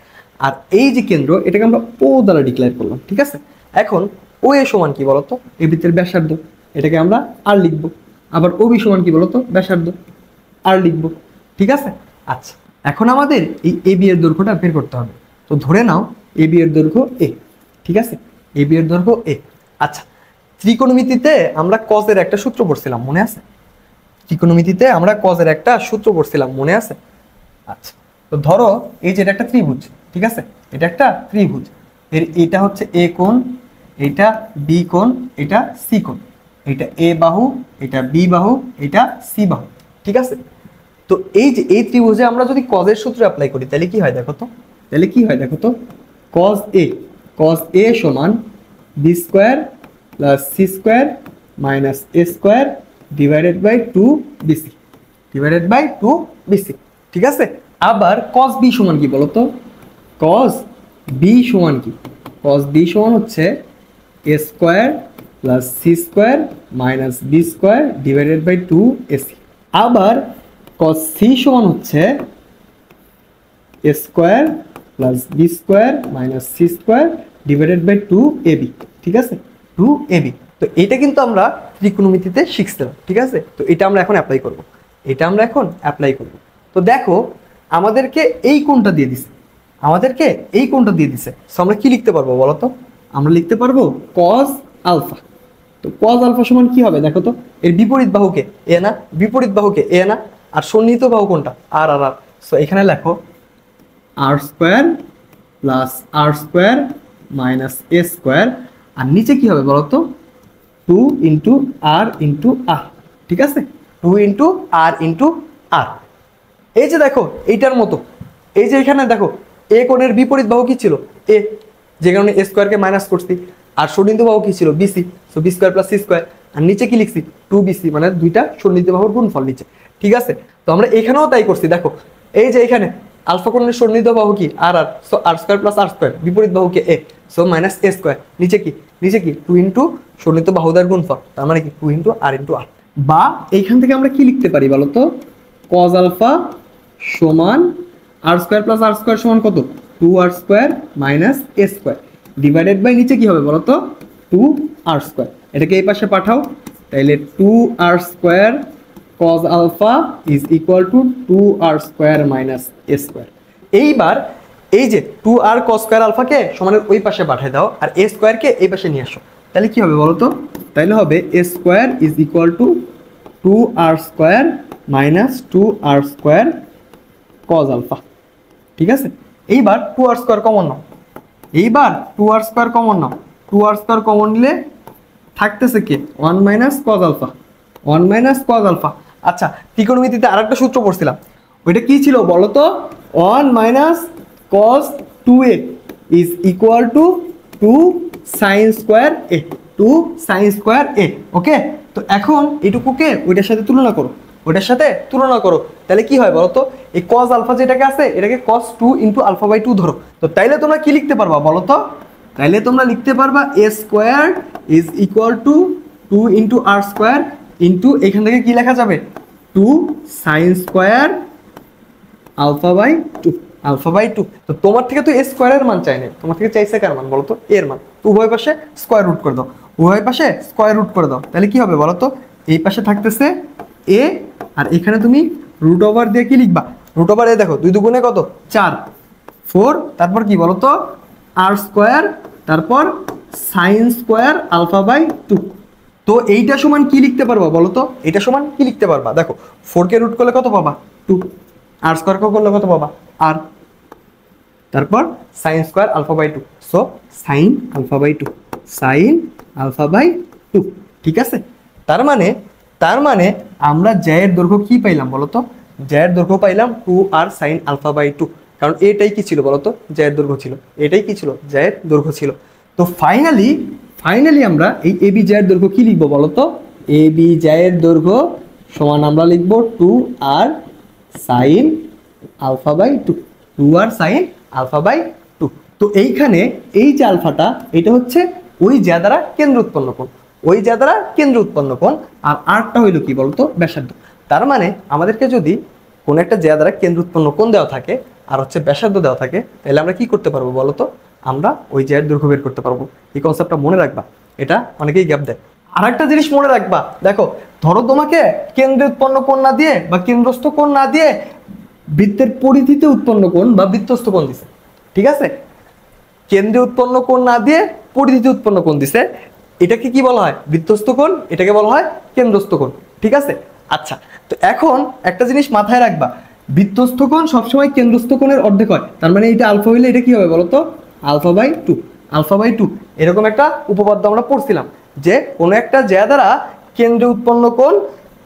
আর এই যে কেন্দ্র এটাকে আমরা ও দ্বারা ডিক্লেয়ার করলাম, ঠিক আছে। এখন ও এ সমান কি বলতো, এই বৃত্তের ব্যাসার্ধ, এটাকে আমরা আর লিখবো। আবার ও বি সমান কি বলতো, ব্যাসার্ধ, আর লিখবো, ঠিক আছে। আচ্ছা, এখন আমাদের এই এ বি এর দৈর্ঘ্যটা বের করতে হবে। তো ধরে নাও এ বি এর দৈর্ঘ্য এ, ঠিক আছে, এ বি এর দৈর্ঘ্য এ। আচ্ছা, ত্রিকোণমিতিতে আমরা কজের একটা সূত্র পড়ছিলাম, মনে আছে? ত্রিকোণমিতিতে আমরা কজের একটা সূত্র পড়ছিলাম, মনে আছে? আচ্ছা, তো ধরো এই যে এটা একটা ত্রিভুজ, ঠিক আছে, এটা একটা ত্রিভুজ, এর এটা হচ্ছে এ কোণ, এটা বি কোণ, এটা সি কোণ, এটা এ বাহু, এটা বি বাহু, এটা সি বাহু, ঠিক আছে। তো এই যে এই ত্রিভুজে আমরা যদি কজের সূত্র অ্যাপ্লাই করি তাহলে কি হয় দেখো তো, তাহলে কি হয় দেখো তো, কজ এ সমান b square plus C square minus a square divided by 2bc, divided by 2bc, ঠিক আছে। আবার কজ বি সমান কি বলতো, কজ বি সমান কি, কজ বি সমান হচ্ছে A square plus C square minus B square divided by 2ac। আবার কজ সি সমান হচ্ছে A square plus B square minus C square divided by 2ab, ঠিক আছে, 2ab। তো এটা কিন্তু আমরা ত্রিকোণমিতিতে শিখছিলাম, ঠিক আছে। তো এটা আমরা এখন অ্যাপ্লাই করব, এটা আমরা এখন অ্যাপ্লাই করব। তো দেখো আমাদেরকে এই কোণটা দিয়ে দিছে, আমাদেরকে এই কোণটা দিয়ে দিছে, সো আমরা কি লিখতে পারবো বলো তো, আমরা লিখতে পারবো কজ আলফা। তো কজ আলফা সমান কি হবে দেখো তো, এর বিপরীত বাহুকে এ না, বিপরীত বাহুকে এ না, আর সন্নিহিত বাহু কোনটা, আর আর আর। সো এখানে লেখো আর square plus r square minus a square, আর নিচে কি হবে বলতো, 2 ইন্টু আর ইন্টু আর, ঠিক আছে, 2 ইন্টু আর ইন্টু আর। এই যে দেখো এইটার মতো, এই যে এখানে দেখো এ কোণের বিপরীত বাহু কি ছিল, এ, যে কারণে এ স্কোয়ারকে মাইনাস করছি, আর সন্নিহিত বাহু কি ছিল BC, so B square plus C square, আর নিচে কি লিখছি 2bc, মানে দুইটা সন্নিহিত বাহুর গুণফল নিচে, ঠিক আছে। তো আমরা এখানেও তাই করছি, দেখো এই যে এখানে আলফা কোণের সন্নিহিত বাহু কি আর আর, সো আর স্কোয়ার প্লাস আর স্কোয়ার, বিপরীত বাহুকে এ, সো মাইনাস এ স্কোয়ার, নিচে কি, নিচে কি 2 ইন্টু সন্নিহিত বাহুদের গুণফল, তার মানে কি 2 ইন্টু আর ইন্টু আর। বা এইখান থেকে আমরা কি লিখতে পারি বলতো, কজ আলফা সমান r square plus r square সমান কত, 2r square minus a square divided by নিচে কি হবে বলতো, 2r স্কোয়ার। এটাকে এই পাশে পাঠাও, তাইলে 2r square cos alpha is equal to 2r square minus a square. এইবার এই যে 2r cos স্কোয়ার আলফাকে সমানের ওই পাশে পাঠিয়ে দাও, আর এ স্কোয়ারকে এই পাশে নিয়ে আসো, তাহলে কি হবে বলতো, তাইলে হবে A square is equal to 2r square minus 2r square cos alpha, ঠিক আছে। এইবার 2r স্কোয়ার কমন নাও, এইবার 2r স্কোয়ার কমন নাও, 2r স্কোয়ার কমন নিলে থাকতেছে কি 1 মাইনাস cos আলফা, 1 মাইনাস cos আলফা। আচ্ছা, ত্রিকোণমিতিতে আরেকটা সূত্র পড়ছিলাম, ওইটা কি ছিল বলো তো, 1 মাইনাস cos 2a is equal to 2 sin square a, 2 sin square a, ওকে। তো এখন এটুকুকে ওইটার সাথে তুলনা করো, ওইটার সাথে তুলনা করো, তাহলে কি হয় বলো তো, এই cos আলফা যেটাকে আছে এটাকে cos 2 ইন্টু আলফা বাই 2 ধরো। তো তাইলে তোমরা কি লিখতে পারবা বলো তো, তাইলে তোমরা লিখতে পারবা A square is equal to 2 into R square into এখান থেকে কি লেখা যাবে, 2 sine square alpha by 2, alpha by 2। তো তোমার থেকে তো এ স্কোয়ারের মান চাই না, তোমার থেকে চাইছে কার মান বলো তো, এর মান। তো উভয় পাশে স্কোয়ার রুট করে দাও, উভয় পাশে স্কোয়ার রুট করে দাও, তাহলে কি হবে বলো তো, এই পাশে থাকতেছে এ, আর এখানে তুমি রুট ওভার দিয়ে কি লিখবা, রুট ওভার এ দেখো 2 দুগুণে কত 4, 4, তারপর কি বলো তো আর স্কোয়ার, তারপর সাইন স্কোয়ার আলফা বাই 2। তো এইটা সমান কি লিখতে পারবা বলো তো, এটা সমান কি লিখতে পারবা, দেখো 4 কে রুট করলে কত পাবা 2, আর স্কোয়ার করলে কত পাবা আর, তারপর sine square alpha by 2, so sine alpha by 2, sine alpha by 2, ঠিক আছে। তার মানে আমরা জ্যায়ের দৈর্ঘ্য কি পাইলাম বলো তো, জ্যায়ের দৈর্ঘ্য পাইলাম 2r সাইন আলফা বাই 2, কারণ এটাই কি ছিল বলো তো, জ্যায়ের দৈর্ঘ্য ছিল, এটাই কি ছিল, জ্যায়ের দৈর্ঘ্য ছিল। তো ফাইনালি আমরা এই এবি জ্যায়ের দৈর্ঘ্য কি লিখবো বলো তো, এবি জ্যায়ের দৈর্ঘ্য সমান আমরা লিখবো 2r sine alpha by two, 2r sine alpha by two. তো এইখানে এই যে আলফাটা এটা হচ্ছে ওই জ্যা দ্বারা কেন্দ্র উৎপন্ন কোণ, ওই জ্যা দ্বারা কেন্দ্র উৎপন্ন কোণ, আর আরটা হইলো কি বলতো ব্যাসার্ধ। তার মানে আমাদেরকে যদি কোন একটা জ্যা দ্বারা কেন্দ্র উৎপন্ন কোণ দেওয়া থাকে আর হচ্ছে ব্যাসার্ধ দেওয়া থাকে, তাহলে আমরা কি করতে পারবো বলতো, আমরা ওই জ্যায়ের দৈর্ঘ্য বের করতে পারবো। এই কনসেপ্টটা মনে রাখবা, এটা অনেকেই গ্যাপ দেয়। আর একটা জিনিস মনে রাখবা, দেখো ধরো তোমাকে কেন্দ্রে উৎপন্ন কোণ না দিয়ে বা কেন্দ্রস্থ কোণ না দিয়ে বৃত্তের পরিধিতে উৎপন্ন কোণ বা বৃত্তস্থ কোণ দিছে, ঠিক আছে? কেন্দ্রে উৎপন্ন কোণ না দিয়ে পরিধিতে উৎপন্ন কোণ দিছে, এটাকে কি বলা হয়? বৃত্তস্থ কোণ। এটাকে বলা হয় কেন্দ্রস্থ কোণ, ঠিক আছে? আচ্ছা, তো এখন একটা জিনিস মাথায় রাখবা, বৃত্তস্থ কোণ সবসময় কেন্দ্রস্থ কোণের অর্ধেক হয়। তার মানে এটা আলফা হইলে এটা কি হবে বলতো? Alpha by two, alpha by two. এরকম একটা উপপাদ্য আমরা পড়ছিলাম যে কোনো একটা জ্যা দ্বারা কেন্দ্রে উৎপন্ন কোণ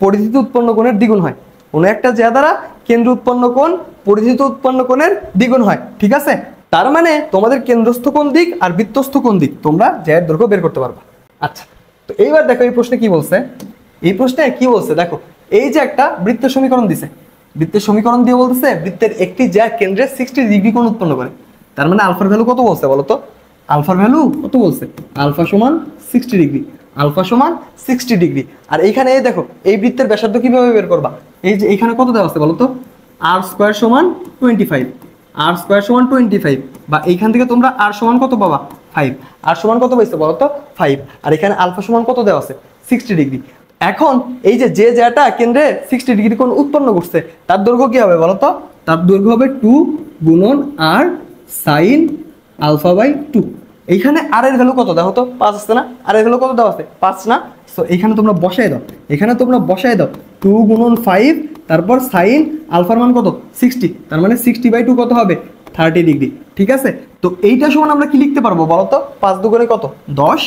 পরিধিতে উৎপন্ন কোণের দ্বিগুণ হয়, কোনো একটা জ্যা দ্বারা কেন্দ্রে উৎপন্ন কোণ পরিধিতে উৎপন্ন কোণের দ্বিগুণ হয়, ঠিক আছে? তার মানে তোমাদের কেন্দ্রস্থ কোণ দিক আর বৃত্তস্থ কোণ দিক তোমরা জ্যায়ের দৈর্ঘ্য বের করতে পারবা। আচ্ছা, তো এইবার দেখো এই প্রশ্নে কি বলছে। এই প্রশ্নে কি বলছে দেখো, এই যে একটা বৃত্তের সমীকরণ দিছে, বৃত্তের সমীকরণ দিয়ে বলতেছে বৃত্তের একটি জ্যা কেন্দ্রে 60 ডিগ্রি কোণ উৎপন্ন করে। তার মানে আলফার ভ্যালু কত বলছে বলতো? আলফার ভ্যালু কত বলছে? আলফা সমান 60 ডিগ্রি, আলফা সমান 60 ডিগ্রি। আর এইখানে এই দেখো এই বৃত্তের ব্যাসার্ধ কিভাবে বের করবা? এই যে এইখানে কত দেওয়া আছে বলতো? আর স্কোয়ার সমান 25, আর স্কোয়ার সমান 25, বা এইখান থেকে তোমরা আর সমান কত পাবা? 5। আর সমান কত পাইছো বলতো? 5। আর এখানে আলফা সমান কত দেওয়া আছে? 60 ডিগ্রি। এখন এই যে যে জ্যাটা কেন্দ্রে 60 ডিগ্রি কোণ উৎপন্ন করছে তার দৈর্ঘ্য কি হবে বলতো? তার দৈর্ঘ্য হবে 2 গুণন আর সাইন আলফা বাই টু। এইখানে আর এর ভ্যালু কত দেখো তো? 5 আছে না? আর এর ভ্যালু কত দেওয়া আছে? 5 না? সো এখানে তোমরা বসায় দাও, এখানে তোমরা বসায় দাও 2 গুণন 5, তারপর সাইন আলফার মান কত? 60। তার মানে 60 বাই 2 কত হবে? 30 ডিগ্রি, ঠিক আছে? তো এইটা সমান আমরা কি লিখতে পারবো বলতো? 5 দুগুণে কত? 10।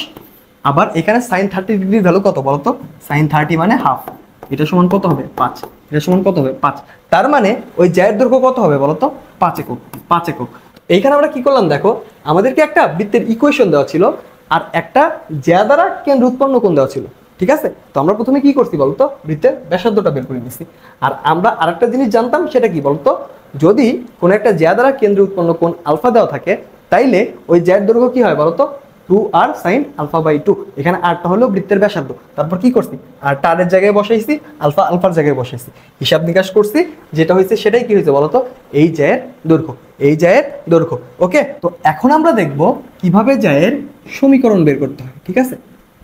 আবার এখানে সাইন 30 ডিগ্রির ভ্যালু কত বলতো? সাইন 30 মানে হাফ। এটা সমান কত হবে? 5। এটা সমান কত হবে? 5। তার মানে ওই জ্যায়ের দৈর্ঘ্য কত হবে বলতো? 5 একক, 5 একক। এইখানে আমরা কি করলাম দেখো, আমাদেরকে একটা বৃত্তের ইকুয়েশন দেওয়া ছিল আর একটা জ্যা দ্বারা কেন্দ্র উৎপন্ন কোণ দেওয়া ছিল, ঠিক আছে? তো আমরা প্রথমে কি করছি বলতো? বৃত্তের ব্যাসার্ধটা বের করে নিছি। আর আমরা আরেকটা জিনিস জানতাম, সেটা কি বলতো? যদি কোনো একটা জ্যা দ্বারা কেন্দ্রে উৎপন্ন কোণ আলফা দেওয়া থাকে, তাইলে ওই জ্যার দৈর্ঘ্য কি হয় বলতো? 2r sine alpha by two. এখানে আরটা হলো বৃত্তের ব্যাসার্ধ। তারপর কি করছি? আর টারের জায়গায় বসাইছি, আলফা আলফার জায়গায় বসাইছি, হিসাব নিকাশ করছি, যেটা হয়েছে সেটাই কি হয়েছে বলতো? এই জ্যায়ের দৈর্ঘ্য, এই জ্যায়ের দৈর্ঘ্য। ওকে, তো এখন আমরা দেখব কিভাবে জ্যায়ের সমীকরণ বের করতে হয়, ঠিক আছে?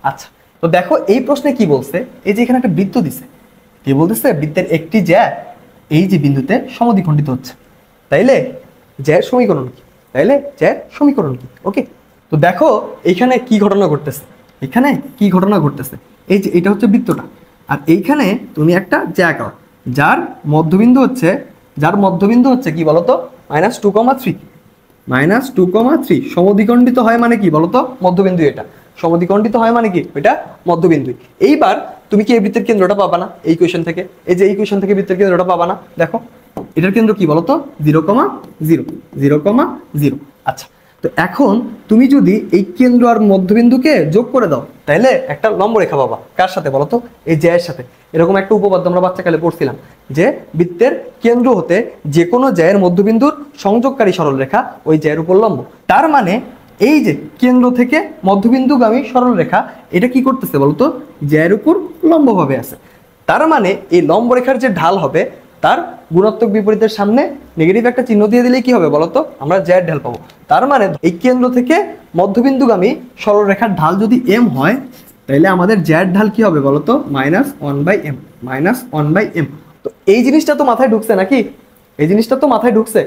আচ্ছা, তো দেখো এই প্রশ্নে কি বলছে, এই যে এখানে একটা বৃত্ত দিছে, কি বলতেছে? বৃত্তের একটি জ্যা এই যে বিন্দুতে সমদ্বিখণ্ডিত হচ্ছে, তাইলে জ্যায়ের সমীকরণ কি? তাইলে জ্যায়ের সমীকরণ কি? ওকে, তো দেখো এইখানে কি ঘটনা ঘটতেছে, এখানে কি ঘটনা ঘটতেছে? এই যে এটা হচ্ছে বৃত্তটা, আর এইখানে তুমি একটা জ্যা আঁকাও যার মধ্যবিন্দু হচ্ছে কি বলতো? -2,3, -2,3 সমদ্বিখণ্ডিত হয় মানে কি বলতো? মধ্যবিন্দু। এটা সমদ্বিখণ্ডিত হয় মানে কি? এটা মধ্যবিন্দু। এইবার তুমি কি এই বৃত্তের কেন্দ্রটা পাবা না এই ইকুয়েশন থেকে? এই যে ইকুয়েশন থেকে বৃত্তের কেন্দ্রটা পাবা না? দেখো এটার কেন্দ্র কি বলতো? 0,0, 0,0। আচ্ছা, তো এখন তুমি যদি এই কেন্দ্র আর মধ্যবিন্দুকে যোগ করে দাও, তাহলে একটা লম্ব রেখা পাবা। কার সাথে বলতো? এই জ্যায়ের সাথে। এরকম একটা উপপাদ্য আমরা বাচ্চাকালে পড়ছিলাম যে বৃত্তের কেন্দ্র হতে যে কোনো জ্যায়ের মধ্যবিন্দুর সংযোগকারী সরলরেখা ওই জ্যায়ের উপর লম্ব। তার মানে এই যে কেন্দ্র থেকে মধ্যবিন্দুগামী সরলরেখা, এটা কি করতেছে বলতো? জ্যায়ের উপর লম্বভাবে আছে। তার মানে এই লম্ব রেখার যে ঢাল হবে তার গুণাত্মক বিপরীতের সামনে নেগেটিভ একটা চিহ্ন দিয়ে দিলে কি হবে বলতো? আমরা জ্যায়ের ঢাল পাবো। তার মানে এই কেন্দ্র থেকে মধ্যবিন্দুগামী সরলরেখার ঢাল যদি m হয়, তাহলে আমাদের জ্যায়ের ঢাল কি হবে বলতো? -1/m, -1/m। তো এই জিনিসটা তো মাথায় ঢুকছে নাকি? এই জিনিসটা তো মাথায় ঢুকছে।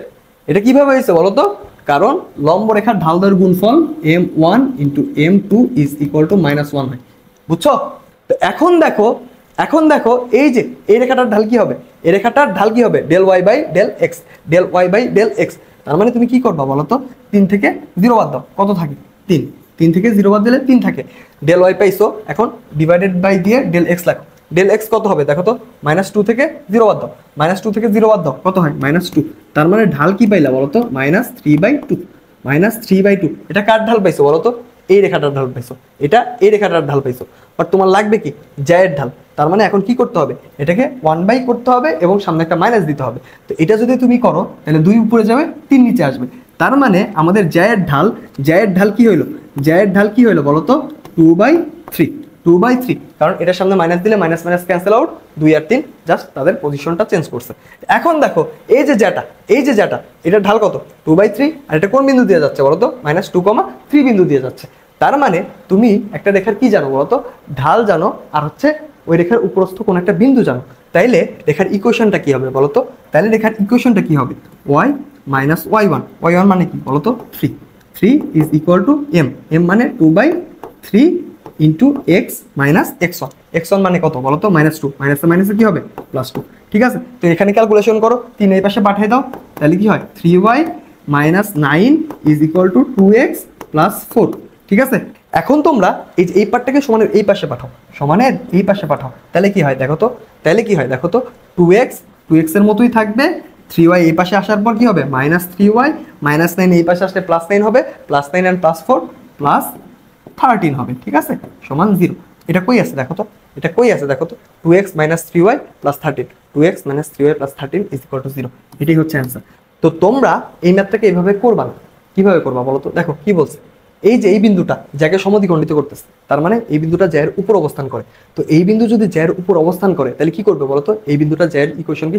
এটা কিভাবে হয়েছে বলতো? কারণ লম্ব রেখার ঢাল দ্বয়ের গুণফল m1 × m2 = -1 হয়, বুঝছো? তো এখন দেখো এই যে এই রেখাটার ঢাল কি হবে? এই রেখাটার ঢাল কি হবে? ∂y/∂x, ∂y/∂x। তার মানে তুমি কি করবা বলতো? 3 থেকে 0 বাদ দাও, কত থাকে? 3। 3 থেকে 0 বাদ দিলে 3 থাকে। ∂y পাইছো, এখন ডিভাইডেড বাই দিয়ে ∂x লাগো। ∂x কত হবে দেখো তো? -2 থেকে 0 বাদ দাও, -2 থেকে 0 বাদ দাও, কত হয়? -2। তার মানে ঢাল কি পাইলা বলতো? -3/2, -3/2। এটা কার ঢাল পাইছো বলতো? এই রেখাটার ঢাল পাইছো। এটা এই রেখাটার ঢাল পাইছো। বাট তোমার লাগবে কি? জ্যায়ের ঢাল। তার মানে এখন কি করতে হবে, এটাকে 1 বাই করতে হবে এবং সামনে একটা মাইনাস দিতে হবে। তো এটা যদি তুমি করো তাহলে 2 উপরে যাবে, 3 নিচে আসবে। তার মানে আমাদের জ্যায়ের ঢাল কি হইলো বলো তো, 2/3, কারণ এটার সামনে মাইনাস দিলে মাইনাস মাইনাস ক্যান্সেল আউট, 2 আর 3 জাস্ট তাদের পজিশনটা চেঞ্জ করছে। এখন দেখো এই যে জ্যাটা এটার ঢাল কত, 2/3, আর এটা কোন বিন্দু দিয়ে যাচ্ছে বলো তো, -2,3 বিন্দু দিয়ে যাচ্ছে। তার মানে তুমি একটা রেখার কি জানো বলো তো, ঢাল জানো আর হচ্ছে ওই রেখার উপরস্থ কোন একটা বিন্দু জানো। তাইলে রেখার ইকুয়েশনটা কি হবে বলো তো, তাহলে রেখার ইকুয়েশনটা কি হবে, y মাইনাস y1 মানে কি বলো তো, 3 ইজ ইকুয়াল টু m মানে 2/3 ইন্টু এক্স মাইনাস x1 মানে কত বলো তো, -2, মাইনাসে মাইনাসে কি হবে, +2। ঠিক আছে, তো এখানে ক্যালকুলেশন করো, 3 এই পাশে পাঠিয়ে দাও, তাহলে কি হয় 3y minus 9 is equal two 2x plus 4। ঠিক আছে, এখন তোমরা এই পার্টটাকে সমানের এই পাশে পাঠাও, তাহলে কি হয় দেখো তো, 2x এর মতোই থাকবে, 3y এই পাশে আসার পর কি হবে, -3y, -9 এই পাশে আসলে +9 হবে, +9 and +4 +13 হবে। ঠিক আছে, সমান 0। এটা কই আছে দেখো তো, 2x - 3y + 13, 2x - 3y + 13 = 0। এটাই হচ্ছে অ্যান্সার। তো তোমরা এই ম্যাথটাকে এইভাবে করবা না, কিভাবে করবা বলো তো, দেখো কি বলছে, এই যে এই বিন্দুটা যাকে সমদ্বিখণ্ডিত করতেছে, তার মানে এই বিন্দুটা জ্যায়ের উপর অবস্থান করে। তো এই বিন্দু যদি জ্যায়ের উপর অবস্থান করে তাহলে কি করবে বলো তো, এই বিন্দুটা জ্যায়ের ইকুয়েশনকে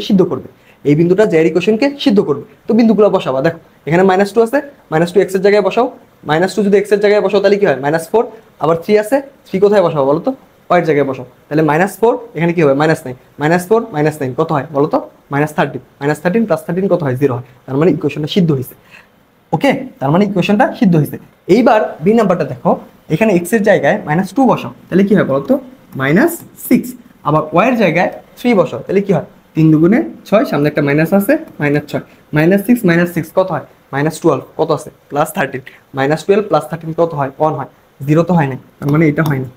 সিদ্ধ করবে, তো বিন্দুগুলো বসাবা। দেখো এখানে -2 আছে, -2 x এর জায়গায় বসাও, -2 যদি x এর জায়গায় বসাও তাহলে কি হয়, -4, আবার 3 আছে, 3 কোথায় বসাবো বলো তো, y এর জায়গায় বসাও, তাহলে -4 এখানে কি হবে, -9, -4 -9 কত হয় বলো তো, -13, -13 + 13 কত হয়, 0 হয়। তার মানে ইকুয়েশনটা সিদ্ধ হয়েছে। ওকে, তার মানে ইকুয়েশনটা সিদ্ধ হয়েছে। এইবার বি নাম্বারটা দেখো, এখানে x এর জায়গায় -2 বসাও, তাহলে কি হয় বলো তো, -6, আবার y এর জায়গায় 3 বসাও, তাহলে কি হয়, 3 দুগুণে 6, সামনে একটা মাইনাস আছে, -6, -6 কত হয়, -12 কত আছে, +13, -12 + 13 কত হয়, 1 হয়, 0 তো হয় না, তার মানে এটা হয় না।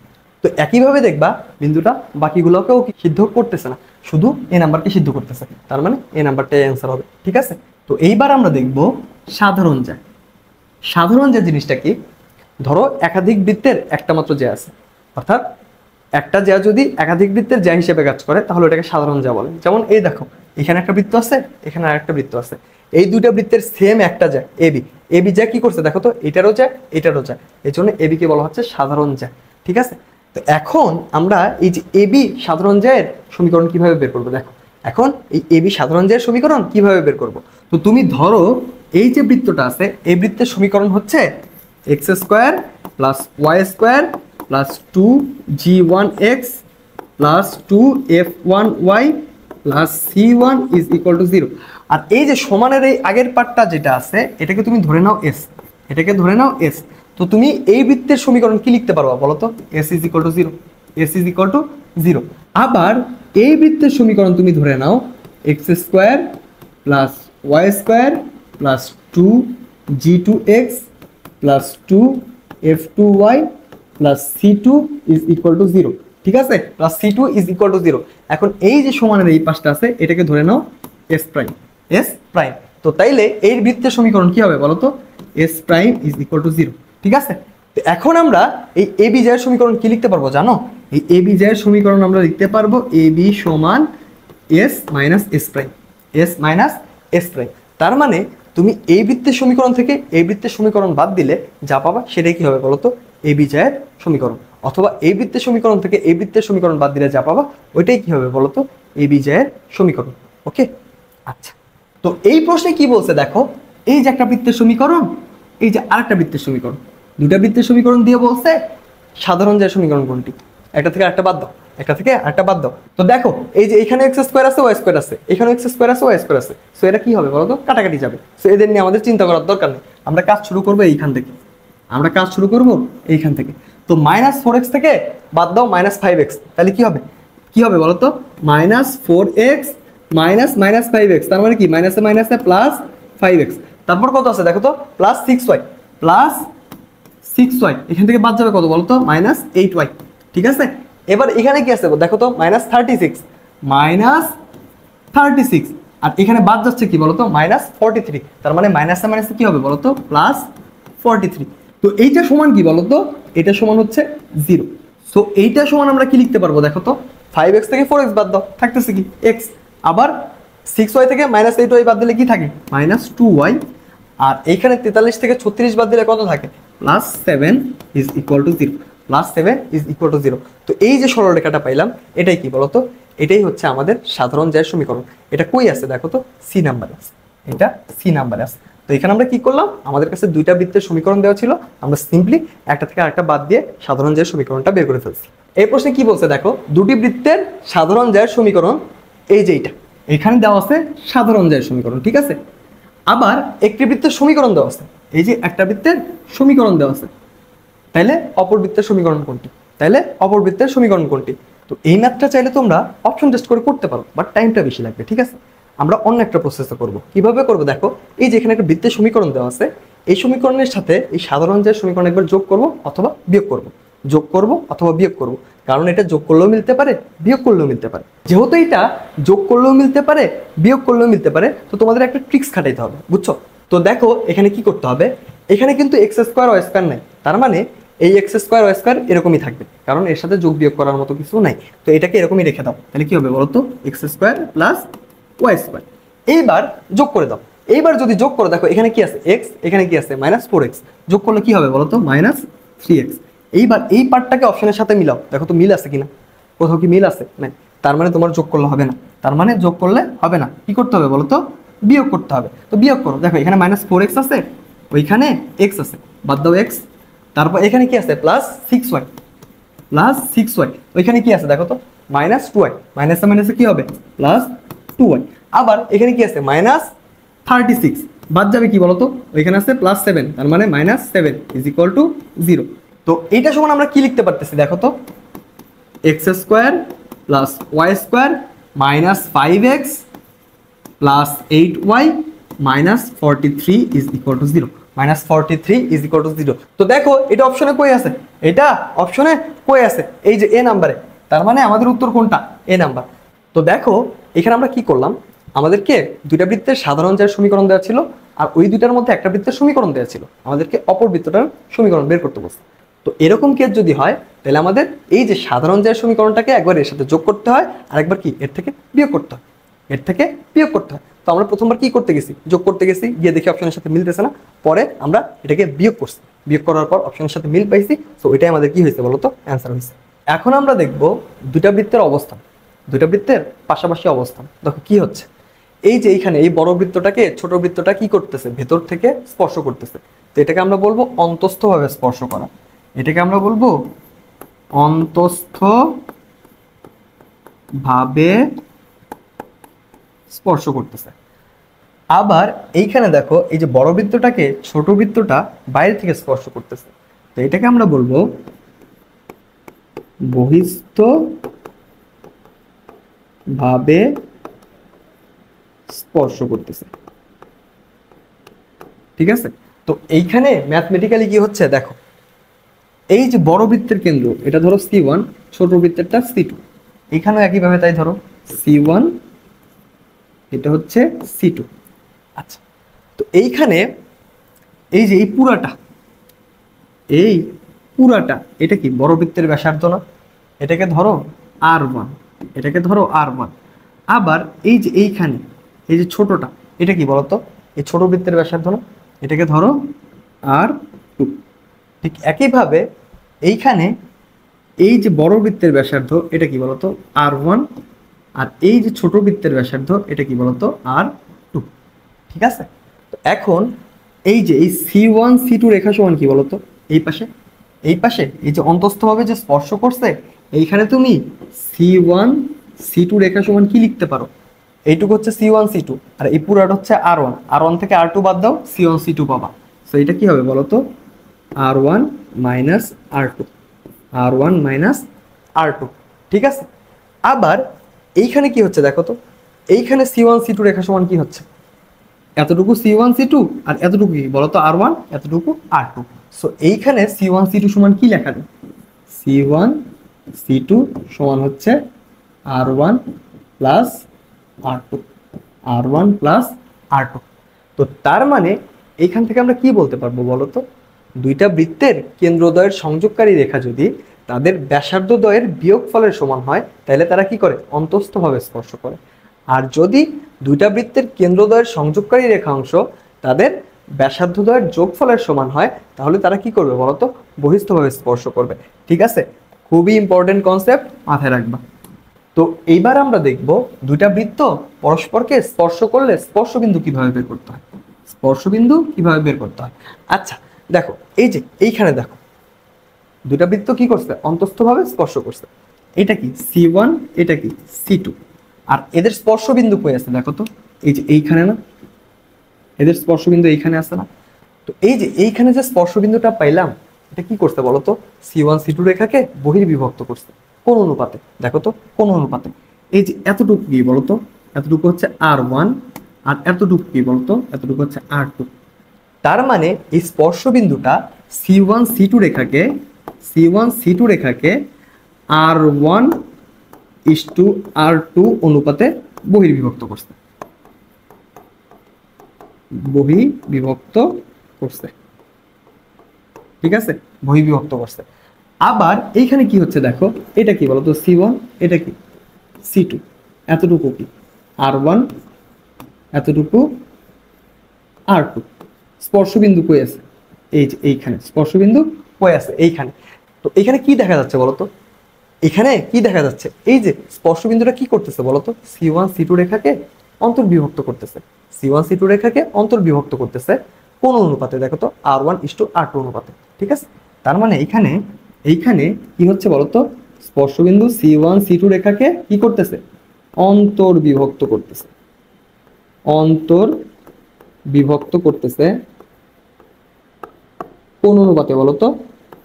তো একইভাবে দেখবা বিন্দুটা বাকিগুলোকেও সিদ্ধ করতেছে না, শুধু এই নাম্বারকে সিদ্ধ করতেছে, তার মানে এই নাম্বারটাই অ্যান্সার হবে। ঠিক আছে, তো এইবার আমরা দেখব সাধারণ জ্যা জিনিসটা কি। ধরো একাধিক বৃত্তের একটা মাত্র জ্যা আছে, অর্থাৎ একটা জ্যা যদি একাধিক বৃত্তের জ্যা হিসেবে কাজ করে তাহলে ওটাকে সাধারণ জ্যা বলে। যেমন এই দেখো, এখানে একটা বৃত্ত আছে, এখানে আরেকটা বৃত্ত আছে, এই দুইটা বৃত্তের সেম একটা জ্যা এবি জ্যা কি করছে দেখো তো, এটারও জ্যা এই জন্য এবি কে বলা হচ্ছে সাধারণ জ্যা। ঠিক আছে, তো এখন আমরা এই যে এবি সাধারণ জ্যায়ের সমীকরণ কিভাবে বের করবো, দেখো এখন এই এবি সাধারণ জ্যায়ের সমীকরণ কিভাবে বের করবো। তো তুমি ধরো এই যে বৃত্তটা আছে, এই বৃত্তের সমীকরণ হচ্ছে x² + y² + 2g1x + 2f1y + c1 = 0। আর এই যে সমানের এই আগের পার্টটা যেটা আছে এটাকে তুমি ধরে নাও s, তো তুমি এই বৃত্তের সমীকরণ কি লিখতে পারবা বলো তো, s = 0। আবার এই বৃত্তের সমীকরণ তুমি ধরে নাও x² + y² + 2g2x + 2f2y + c2 = 0। ঠিক আছে, +c2 = 0। এখন এই যে সমানের এই পাশটা আছে এটাকে ধরে নাও s প্রাইম। তো তাইলে এই বৃত্তের সমীকরণ কি হবে বলো তো, s প্রাইম = 0। ঠিক আছে, তো এখন আমরা এই এবি জ্যায়ের সমীকরণ কি লিখতে পারবো জানো, এই এবি জ্যায়ের সমীকরণ আমরা লিখতে পারবো ab = s প্রাইম। তার মানে তুমি এই বৃত্তের সমীকরণ থেকে এই বৃত্তের সমীকরণ বাদ দিলে যা পাবা সেটাই কি হবে বলতো, এবি জ্যায়ের সমীকরণ, অথবা এই বৃত্তের সমীকরণ থেকে এই বৃত্তের সমীকরণ বাদ দিলে যা পাবা ওইটাই কি হবে বলতো, এবি জ্যায়ের সমীকরণ। ওকে, আচ্ছা, তো এই প্রশ্নে কি বলছে দেখো, এই যে একটা বৃত্তের সমীকরণ, এই যে আরেকটা বৃত্তের সমীকরণ, দুটা বৃত্তের সমীকরণ দিয়ে বলছে সাধারণ জ্যায়ের সমীকরণ কোনটি, একটা থেকে আরেকটা বাদ দাও। তো দেখো এই যে এখানে x² আছে y² আছে, এখানে x² আছে y² আছে, সো এটা কি হবে বলো তো, কাটাকাটি যাবে। সো এদের নিয়ে আমাদের চিন্তা করার দরকার নেই, আমরা কাজ শুরু করবো এইখান থেকে। তো -4x থেকে বাদ দাও -5x, তাহলে কি হবে বলো তো, -4x -5x, তার মানে কি মাইনাসে মাইনাসে +5x, তারপর কত আছে দেখো তো, +6y, এখান থেকে বাদ যাবে কত বলো তো, -8y। ঠিক আছে, এবার এখানে কি আছে দেখো তো, -36, আর এখানে বাদ যাচ্ছে কি বলতো, -43, তার মানে মাইনাসে মাইনাসে কি হবে বলতো, +43। তো এইটা সমান কি বলতো, এটা সমান হচ্ছে 0। সো এইটা সমান আমরা কি লিখতে পারবো দেখো তো, 5x থেকে 4x বাদ দাও, থাকতেছে কি x। আবার 6y থেকে -8y বাদ দিলে কি থাকে -2y। আর এইখানে 43 থেকে 36 বাদ দিলে কত থাকে +7 is equal to 0, +7 is equal to 0। তো এই যে সরলরেখাটা পাইলাম এটাই কি বলতো, এটাই হচ্ছে আমাদের সাধারণ জ্যায়ের সমীকরণ। এটা কই আছে দেখো তো, সি নাম্বারে আছে, এটা সি নাম্বারে আছে। তো এখানে আমরা কি করলাম, আমাদের কাছে দুইটা বৃত্তের সমীকরণ দেওয়া ছিল, আমরা সিম্পলি একটা থেকে আরেকটা বাদ দিয়ে সাধারণ জ্যায়ের সমীকরণটা বের করে ফেলছি। এই প্রশ্নে কি বলছে দেখো, দুটি বৃত্তের সাধারণ জ্যায়ের সমীকরণ এই যে এইটা, এখানে দেওয়া আছে সাধারণ জ্যায়ের সমীকরণ, ঠিক আছে। আবার একটি বৃত্তের সমীকরণ দেওয়া আছে, এই যে একটা বৃত্তের সমীকরণ দেওয়া আছে, তাইলে অপর বৃত্তের সমীকরণ কোনটি, তাইলে অপর বৃত্তের সমীকরণ কোনটি। তো এই ম্যাথটা চাইলে তোমরা অপশন টেস্ট করে করতে পারো, বাট টাইমটা বেশি লাগবে, ঠিক আছে। আমরা অন্য একটা প্রসেসে করব। কিভাবে করব দেখো, এই যে এখানে একটা বৃত্তের সমীকরণ দেওয়া আছে, এই সমীকরণের সাথে এই সাধারণ জ্যায়ের সমীকরণ একবার যোগ করব অথবা বিয়োগ করব, যোগ করব অথবা বিয়োগ করব, কারণ এটা যোগ করলেও মিলতে পারে বিয়োগ করলেও মিলতে পারে। যেহেতু এটা যোগ করলেও মিলতে পারে বিয়োগ করলেও মিলতে পারে, তো তোমাদের একটা ট্রিক্স খাটাইতে হবে, বুঝছো। তো দেখো এখানে কি করতে হবে, এখানে কিন্তু এক্স স্কোয়ার ওয়াই স্কোয়ার নাই, তার মানে এই এক্স স্কোয়ার ওয়াই স্কোয়ার এরকমই থাকবে, কারণ এর সাথে যোগ বিয়োগ করার মতো কিছু নাই। তো এটাকে এরকমই রেখে দাও, তাহলে কি হবে বলতো, x square plus y square. এইবার যোগ করে দাও, এইবার যদি যোগ করো দেখো এখানে কি আছে এক্স, এখানে কি আছে -4x, যোগ করলে কি হবে বলতো -3x। এইবার এই পার্টটাকে অপশনের সাথে মিলাও, দেখো তো মিল আছে কিনা, কোথাও কি মিল আছে না, তার মানে তোমার যোগ করলে হবে না, তার মানে যোগ করলে হবে না, কি করতে হবে বলতো, বিয়োগ করতে হবে। তো বিয়োগ করো, দেখো এখানে -4x আছে, ওইখানে x আছে, বাদ দাও x, তারপর এখানে কি আছে +6y, +6y, ওইখানে কি আছে দেখো তো -2y, মাইনাসে মাইনাসে কি হবে +2y। আবার এখানে কি আছে -36, বাদ যাবে কি বলতো, ওইখানে আছে +7, তার মানে -7 ইজ ইকুয়াল টু 0। তো এইটা সমান আমরা কি লিখতে পারতেছি দেখো তো, x square plus y square -5x plus 8y -43 is equal to 0, -43 is equal to 0। তো দেখো এটা অপশনে কই আছে, এটা অপশনে কই আছে, এই যে এ নাম্বারে, তার মানে আমাদের উত্তর কোনটা, এ নাম্বার। তো দেখো এখানে আমরা কি করলাম, আমাদেরকে দুইটা বৃত্তের সাধারণ জ্যায়ের সমীকরণ দেওয়া ছিল, আর ওই দুইটার মধ্যে একটা বৃত্তের সমীকরণ দেওয়া ছিল, আমাদেরকে অপর বৃত্তটার সমীকরণ বের করতে বলছে। তো এরকম কেস যদি হয়, তাহলে আমাদের এই যে সাধারণ জ্যায়ের সমীকরণটাকে একবার এর সাথে যোগ করতে হয়, আর একবার কি এর থেকে বিয়োগ করতে হয়, এর থেকে বিয়োগ করতে হয়। তো আমরা প্রথমবার কি করতে গেছি, যোগ করতে গেছি, গিয়ে দেখি অপশনের সাথে মিলতেছে না, পরে আমরা এটাকে বিয়োগ করছি, বিয়োগ করার পর অপশনের সাথে মিল পাইছি, তো ওইটাই আমাদের কি হয়েছে বলতো, অ্যান্সার হয়েছে। এখন আমরা দেখব দুইটা বৃত্তের অবস্থান, দুইটা বৃত্তের পাশাপাশি অবস্থান। দেখো কি হচ্ছে, এই যে এইখানে এই বড় বৃত্তটাকে ছোট বৃত্তটা কি করতেছে, ভেতর থেকে স্পর্শ করতেছে, তো এটাকে আমরা বলবো অন্তস্থভাবে স্পর্শ করা, এটাকে আমরা বলবো অন্তস্থ ভাবে স্পর্শ করতেছে। আবার এইখানে দেখো এই যে বড় বৃত্তটাকে ছোট বৃত্তটা বাইরে থেকে স্পর্শ করতেছে, তো এটাকে আমরা বলবো বহিস্থ ভাবে স্পর্শ করতেছে, ঠিক আছে। তো এইখানে ম্যাথমেটিক্যালি কি হচ্ছে দেখো, এই যে বড় বৃত্তের কেন্দ্র এটা ধরো C1, ছোট বৃত্তেরটা C2, এখানেও একইভাবে তাই ধরো C1, এটা হচ্ছে C2। আচ্ছা, তো এইখানে এই যে এই পুরাটা এটা কি বড় বৃত্তের ব্যাসার্ধ না, এটাকে ধরো R1, এটাকে ধরো R1। আবার এই যে এইখানে এই যে ছোটটা, এটা কি বলতো, এই ছোট বৃত্তের ব্যাসার্ধ না, এটাকে ধরো R2। ঠিক একইভাবে এইখানে এই যে বড় বৃত্তের ব্যাসার্ধ এটা কি বলতো R1, আর এই যে ছোট বৃত্তের ব্যাসার্ধ এটা কি বলতো R2, ঠিক আছে। তো এখন এই যে এই C1 C2 রেখা সমান কি বলতো, এই পাশে এই যে অন্তস্থভাবে যে স্পর্শ করছে, এইখানে তুমি C1 C2 রেখা সমান কি লিখতে পারো, এইটুকু হচ্ছে C1 C2, আর এই পুরাটা হচ্ছে R1 থেকে R2 বাদ দাও, C1 C2 পাবা। সো এটা কি হবে বলতো, R1 মাইনাস R2, ঠিক আছে। আবার এইখানে কি হচ্ছে দেখো তো, এইখানে C1 C2 রেখা সমান কি হচ্ছে, এতটুকু C1 C2 আর এতটুকু কি বলতো R1, এতটুকু R2। সো এইখানে C1 C2 সমান কি লেখা যায়, C1 C2 সমান হচ্ছে R1 প্লাস R2। তো তার মানে এইখান থেকে আমরা কি বলতে পারবো বলতো, দুইটা বৃত্তের কেন্দ্রদ্বয়ের সংযোগকারী রেখা যদি তাদের ব্যাসার্ধদ্বয়ের বিয়োগফলের সমান হয় তাহলে তারা কি করে, অন্তস্থভাবে স্পর্শ করে। আর যদি দুইটা বৃত্তের কেন্দ্রদ্বয়ের সংযোগকারী রেখাংশ তাদের ব্যাসার্ধদ্বয়ের যোগফলের সমান হয় তাহলে তারা কি করবে বলতো, বহিস্থভাবে স্পর্শ করবে। ঠিক আছে, খুবই ইম্পর্টেন্ট কনসেপ্ট, মাথায় রাখবা। তো এইবার আমরা দেখব দুইটা বৃত্ত পরস্পরকে স্পর্শ করলে স্পর্শবিন্দু কিভাবে বের করতে হয়। স্পর্শবিন্দু কিভাবে বের করতে হয়। আচ্ছা দেখো, এই যে এইখানে দেখো দুটা বৃত্ত কি করছে, অন্তস্থভাবে স্পর্শ করছে। এটা কি C1, এটা কি C2, আর এদের স্পর্শবিন্দু কই আছে দেখো তো, এই যে এইখানে না, এদের স্পর্শবিন্দু এইখানে আছে না। তো এই যে এইখানে যে স্পর্শবিন্দুটা পাইলাম, এটা কি করছে বলতো, C1 C2 রেখাকে বহির্বিভক্ত করছে। কোন অনুপাতে দেখো তো, কোন অনুপাতে, এই যে এতটুকু কি বলতো, এতটুকু হচ্ছে R1, আর এতটুকু কি বলতো, এতটুকু হচ্ছে R2। তার মানে এই স্পর্শবিন্দুটা C1 C2 রেখাকে, C1 C2 রেখাকে R1 ইসটু R2 অনুপাতে বহির্বিভক্ত করছে, বহির্বিভক্ত করছে। ঠিক আছে, বহির্বিভক্ত করছে। আবার এইখানে কি হচ্ছে দেখো, এটা কি বলতো C1, এটা কি C2, এতটুকু কি R1, এতটুকু R2। স্পর্শবিন্দু কই আছে, এই যে এইখানে স্পর্শবিন্দু কই আছে, এইখানে। তো এখানে কি দেখা যাচ্ছে বলতো, এখানে কি দেখা যাচ্ছে, এই যে স্পর্শবিন্দুটা কি করতেছে বলতো, C1 C2 রেখাকে অন্তর্বিভক্ত করতেছে, C1 C2 রেখাকে অন্তর্বিভক্ত করতেছে। কোন অনুপাতে দেখো তো, R1 ইসটু R2 অনুপাতে। ঠিক আছে, তার মানে এইখানে, এইখানে কি হচ্ছে বলতো, স্পর্শবিন্দু C1 C2 রেখাকে কি করতেছে, অন্তর্বিভক্ত করতেছে, অন্তর্বিভক্ত করতেছে। কোন অনুপাতে বলতো,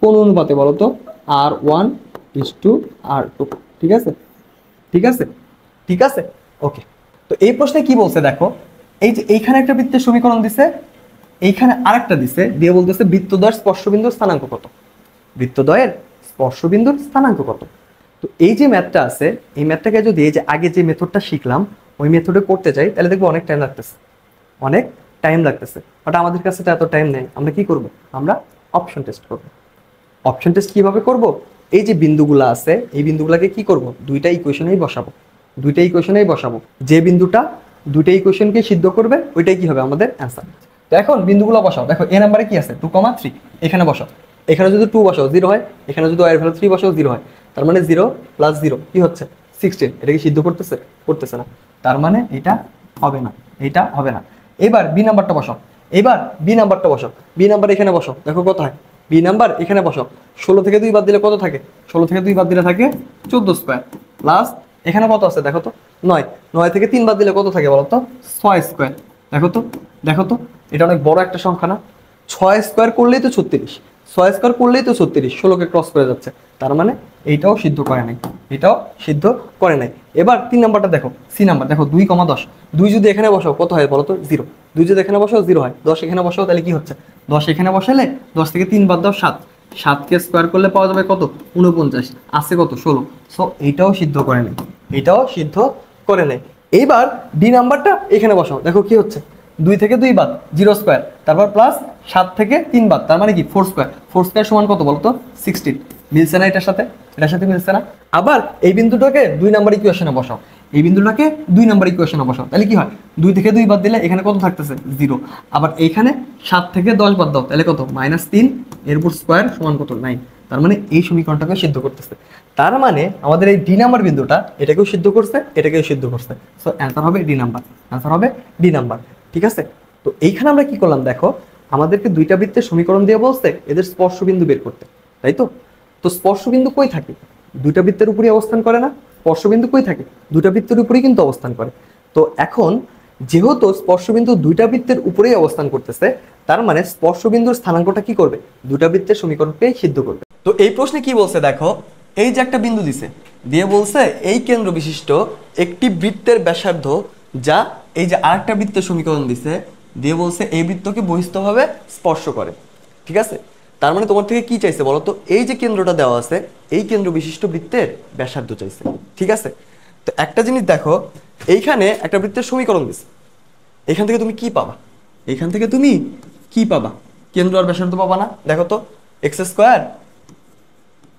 কোন অনুপাতে বলতো, R1 ইসটু R2। ঠিক আছে, ঠিক আছে, ঠিক আছে, ওকে। তো এই প্রশ্নে কি বলছে দেখো, এই যে এইখানে একটা বৃত্তের সমীকরণ দিছে, এইখানে আরেকটা দিছে, দিয়ে বলতেছে বৃত্তদ্বয়ের স্পর্শবিন্দুর স্থানাঙ্ক কত, বৃত্তদ্বয়ের স্পর্শবিন্দুর স্থানাঙ্ক কত। তো এই যে ম্যাথটা আছে, এই ম্যাথটাকে যদি এই যে আগে যে মেথডটা শিখলাম ওই মেথডে করতে চাই তাহলে দেখবো অনেক টাইম লাগতেছে, অনেক টাইম লাগতেছে। বাট আমাদের কাছে তো এত টাইম নেই, আমরা কি করব, আমরা অপশন টেস্ট করব। অপশন টেস্ট কিভাবে করব, এই যে বিন্দুগুলো আছে এই বিন্দুগুলোকে কি করব, দুইটা ইকুয়েশনেই বসাবো, দুইটা ইকুয়েশনেই বসাবো। যে বিন্দুটা দুইটা ইকুয়েশনকে সিদ্ধ করবে ওইটাই কি হবে আমাদের অ্যান্সার। তো এখন বিন্দুগুলো বসাও, দেখো এ নাম্বারে কি আছে 2,3, এখানে বসাও। এখানে যদি 2 বসাও 0 হয়, এখানে যদি y এর ভ্যালু 3 বসাও 0 হয়। তার মানে 0 প্লাস 0 কি হচ্ছে 16। এটা কি সিদ্ধ করতেছে, করতেছে না। তার মানে এটা হবে না, এটা হবে না। এবার বি নাম্বারটা বসাও, এবার বি নাম্বারটা বসাও, বি নাম্বার এখানে বসাও, দেখো কত হয়, বি নাম্বার এখানে বসাও। 16 থেকে 2 বাদ দিলে কত থাকে, 16 থেকে 2 বাদ দিলে থাকে 14 স্কোয়ার, প্লাস এখানে কত আছে দেখো তো 9, 9 থেকে 3 বাদ দিলে কত থাকে বলো তো 6 স্কোয়ার। দেখো তো, দেখো তো, এটা অনেক বড় একটা সংখ্যা না, 6 স্কোয়ার করলেই তো 36, 6 স্কোয়ার করলেই তো 36, 16কে ক্রস করে যাচ্ছে। তার মানে এইটাও সিদ্ধ করে নাই, এটাও সিদ্ধ করে নাই। এবার 3 নাম্বারটা দেখো, সি নাম্বার দেখো 2,10, 2 যদি এখানে বসাও কত হয় বলো তো 0, 2 যদি এখানে বসাও 0 হয়, 10 এখানে বসাও তাহলে কি হচ্ছে, 10 এখানে বসালে 10 থেকে 3 বাদ দাও 7, 7কে স্কোয়ার করলে পাওয়া যাবে কত 49, আছে কত 16। সো এইটাও সিদ্ধ করে নাই, এটাও সিদ্ধ করে নাই। এইবার ডি নাম্বারটা এখানে বসাও, দেখো কি হচ্ছে 2 থেকে 2 বাদ 0 স্কোয়ার, তারপর প্লাস 7 থেকে 3 বাদ, তার মানে কি 4 স্কোয়ার, 4 স্কোয়ার সমান কত বলতো 16। মিলছে না এটার সাথে, এটার সাথে মিলছে না। আবার এই বিন্দুটাকে 2 নাম্বার ইকুয়েশনে বসাও, এই বিন্দুটাকে 2 নাম্বার ইকুয়েশনে বসাও, তাহলে কি হয় 2 থেকে 2 বাদ দিলে এখানে কত থাকতেছে 0। আবার এইখানে 7 থেকে 10 বাদ দাও তাহলে কত -3, এর উপর স্কোয়ার সমান কত 9। তার মানে এই সমীকরণটাকে সিদ্ধ করতেছে। তার মানে আমাদের এই ডি নাম্বার বিন্দুটা এটাকেও সিদ্ধ করছে, এটাকেও সিদ্ধ করছে। সো অ্যান্সার হবে ডি নাম্বার, অ্যান্সার হবে ডি নাম্বার। ঠিক আছে, তো এইখানে আমরা কি করলাম দেখো, আমাদেরকে দুইটা বৃত্তের সমীকরণ দিয়ে বলছে এদের স্পর্শবিন্দু বের করতে, তাই তো। তো স্পর্শবিন্দু কই থাকে, দুইটা বৃত্তের উপরই অবস্থান করে না, স্পর্শবিন্দু কই থাকে, দুইটা বৃত্তের উপরেই কিন্তু অবস্থান করে। তো এখন যেহেতু স্পর্শবিন্দু দুইটা বৃত্তের উপরেই অবস্থান করতেছে, তার মানে স্পর্শবিন্দুর স্থানাঙ্কটা কি করবে, দুইটা বৃত্তের সমীকরণকে সিদ্ধ করবে। তো এই প্রশ্নে কি বলছে দেখো, এই যে একটা বিন্দু দিছে, দিয়ে বলছে এই কেন্দ্র বিশিষ্ট একটি বৃত্তের ব্যাসার্ধ যা এই যে আরেকটা বৃত্তের সমীকরণ দিছে, দিয়ে বলছে এই বৃত্তকে বহিস্থভাবে স্পর্শ করে। ঠিক আছে, তার মানে তোমার থেকে কি চাইছে বলো তো, এই যে কেন্দ্রটা দেওয়া আছে এই কেন্দ্র বিশিষ্ট বৃত্তের ব্যাসার্ধ চাইছে। ঠিক আছে, তো একটা জিনিস দেখো, এইখানে একটা বৃত্তের সমীকরণ দিছে, এখান থেকে তুমি কি পাবা, এখান থেকে তুমি কি পাবা, কেন্দ্র আর ব্যাসার্ধ পাবা না। দেখো তো x square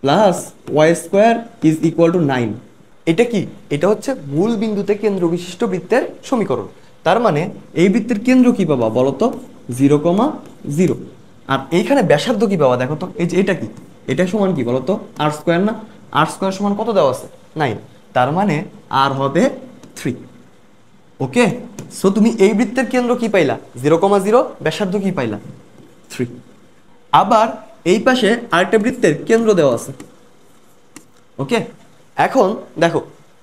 plus y square is equal to 9। এটা কি? এটা হচ্ছে মূল বিন্দুতে কেন্দ্র বিশিষ্ট বৃত্তের সমীকরণ। তার মানে এই বৃত্তের কেন্দ্র কি পাবা বলো তো? 0,0। আর এইখানে ব্যাসার্ধ কি পাবা দেখো তো? এই যে এটা কি? এটা সমান কি বলো তো? আর স্কোয়ার না? আর স্কোয়ার সমান কত দেওয়া আছে? 9। তার মানে আর হবে 3। ওকে, সো তুমি এই বৃত্তের কেন্দ্র কি পাইলা? 0,0। ব্যাসার্ধ কি পাইলা? 3। আবার এই পাশে আরেকটা বৃত্তের কেন্দ্র দেওয়া আছে। ওকে, এখন দেখো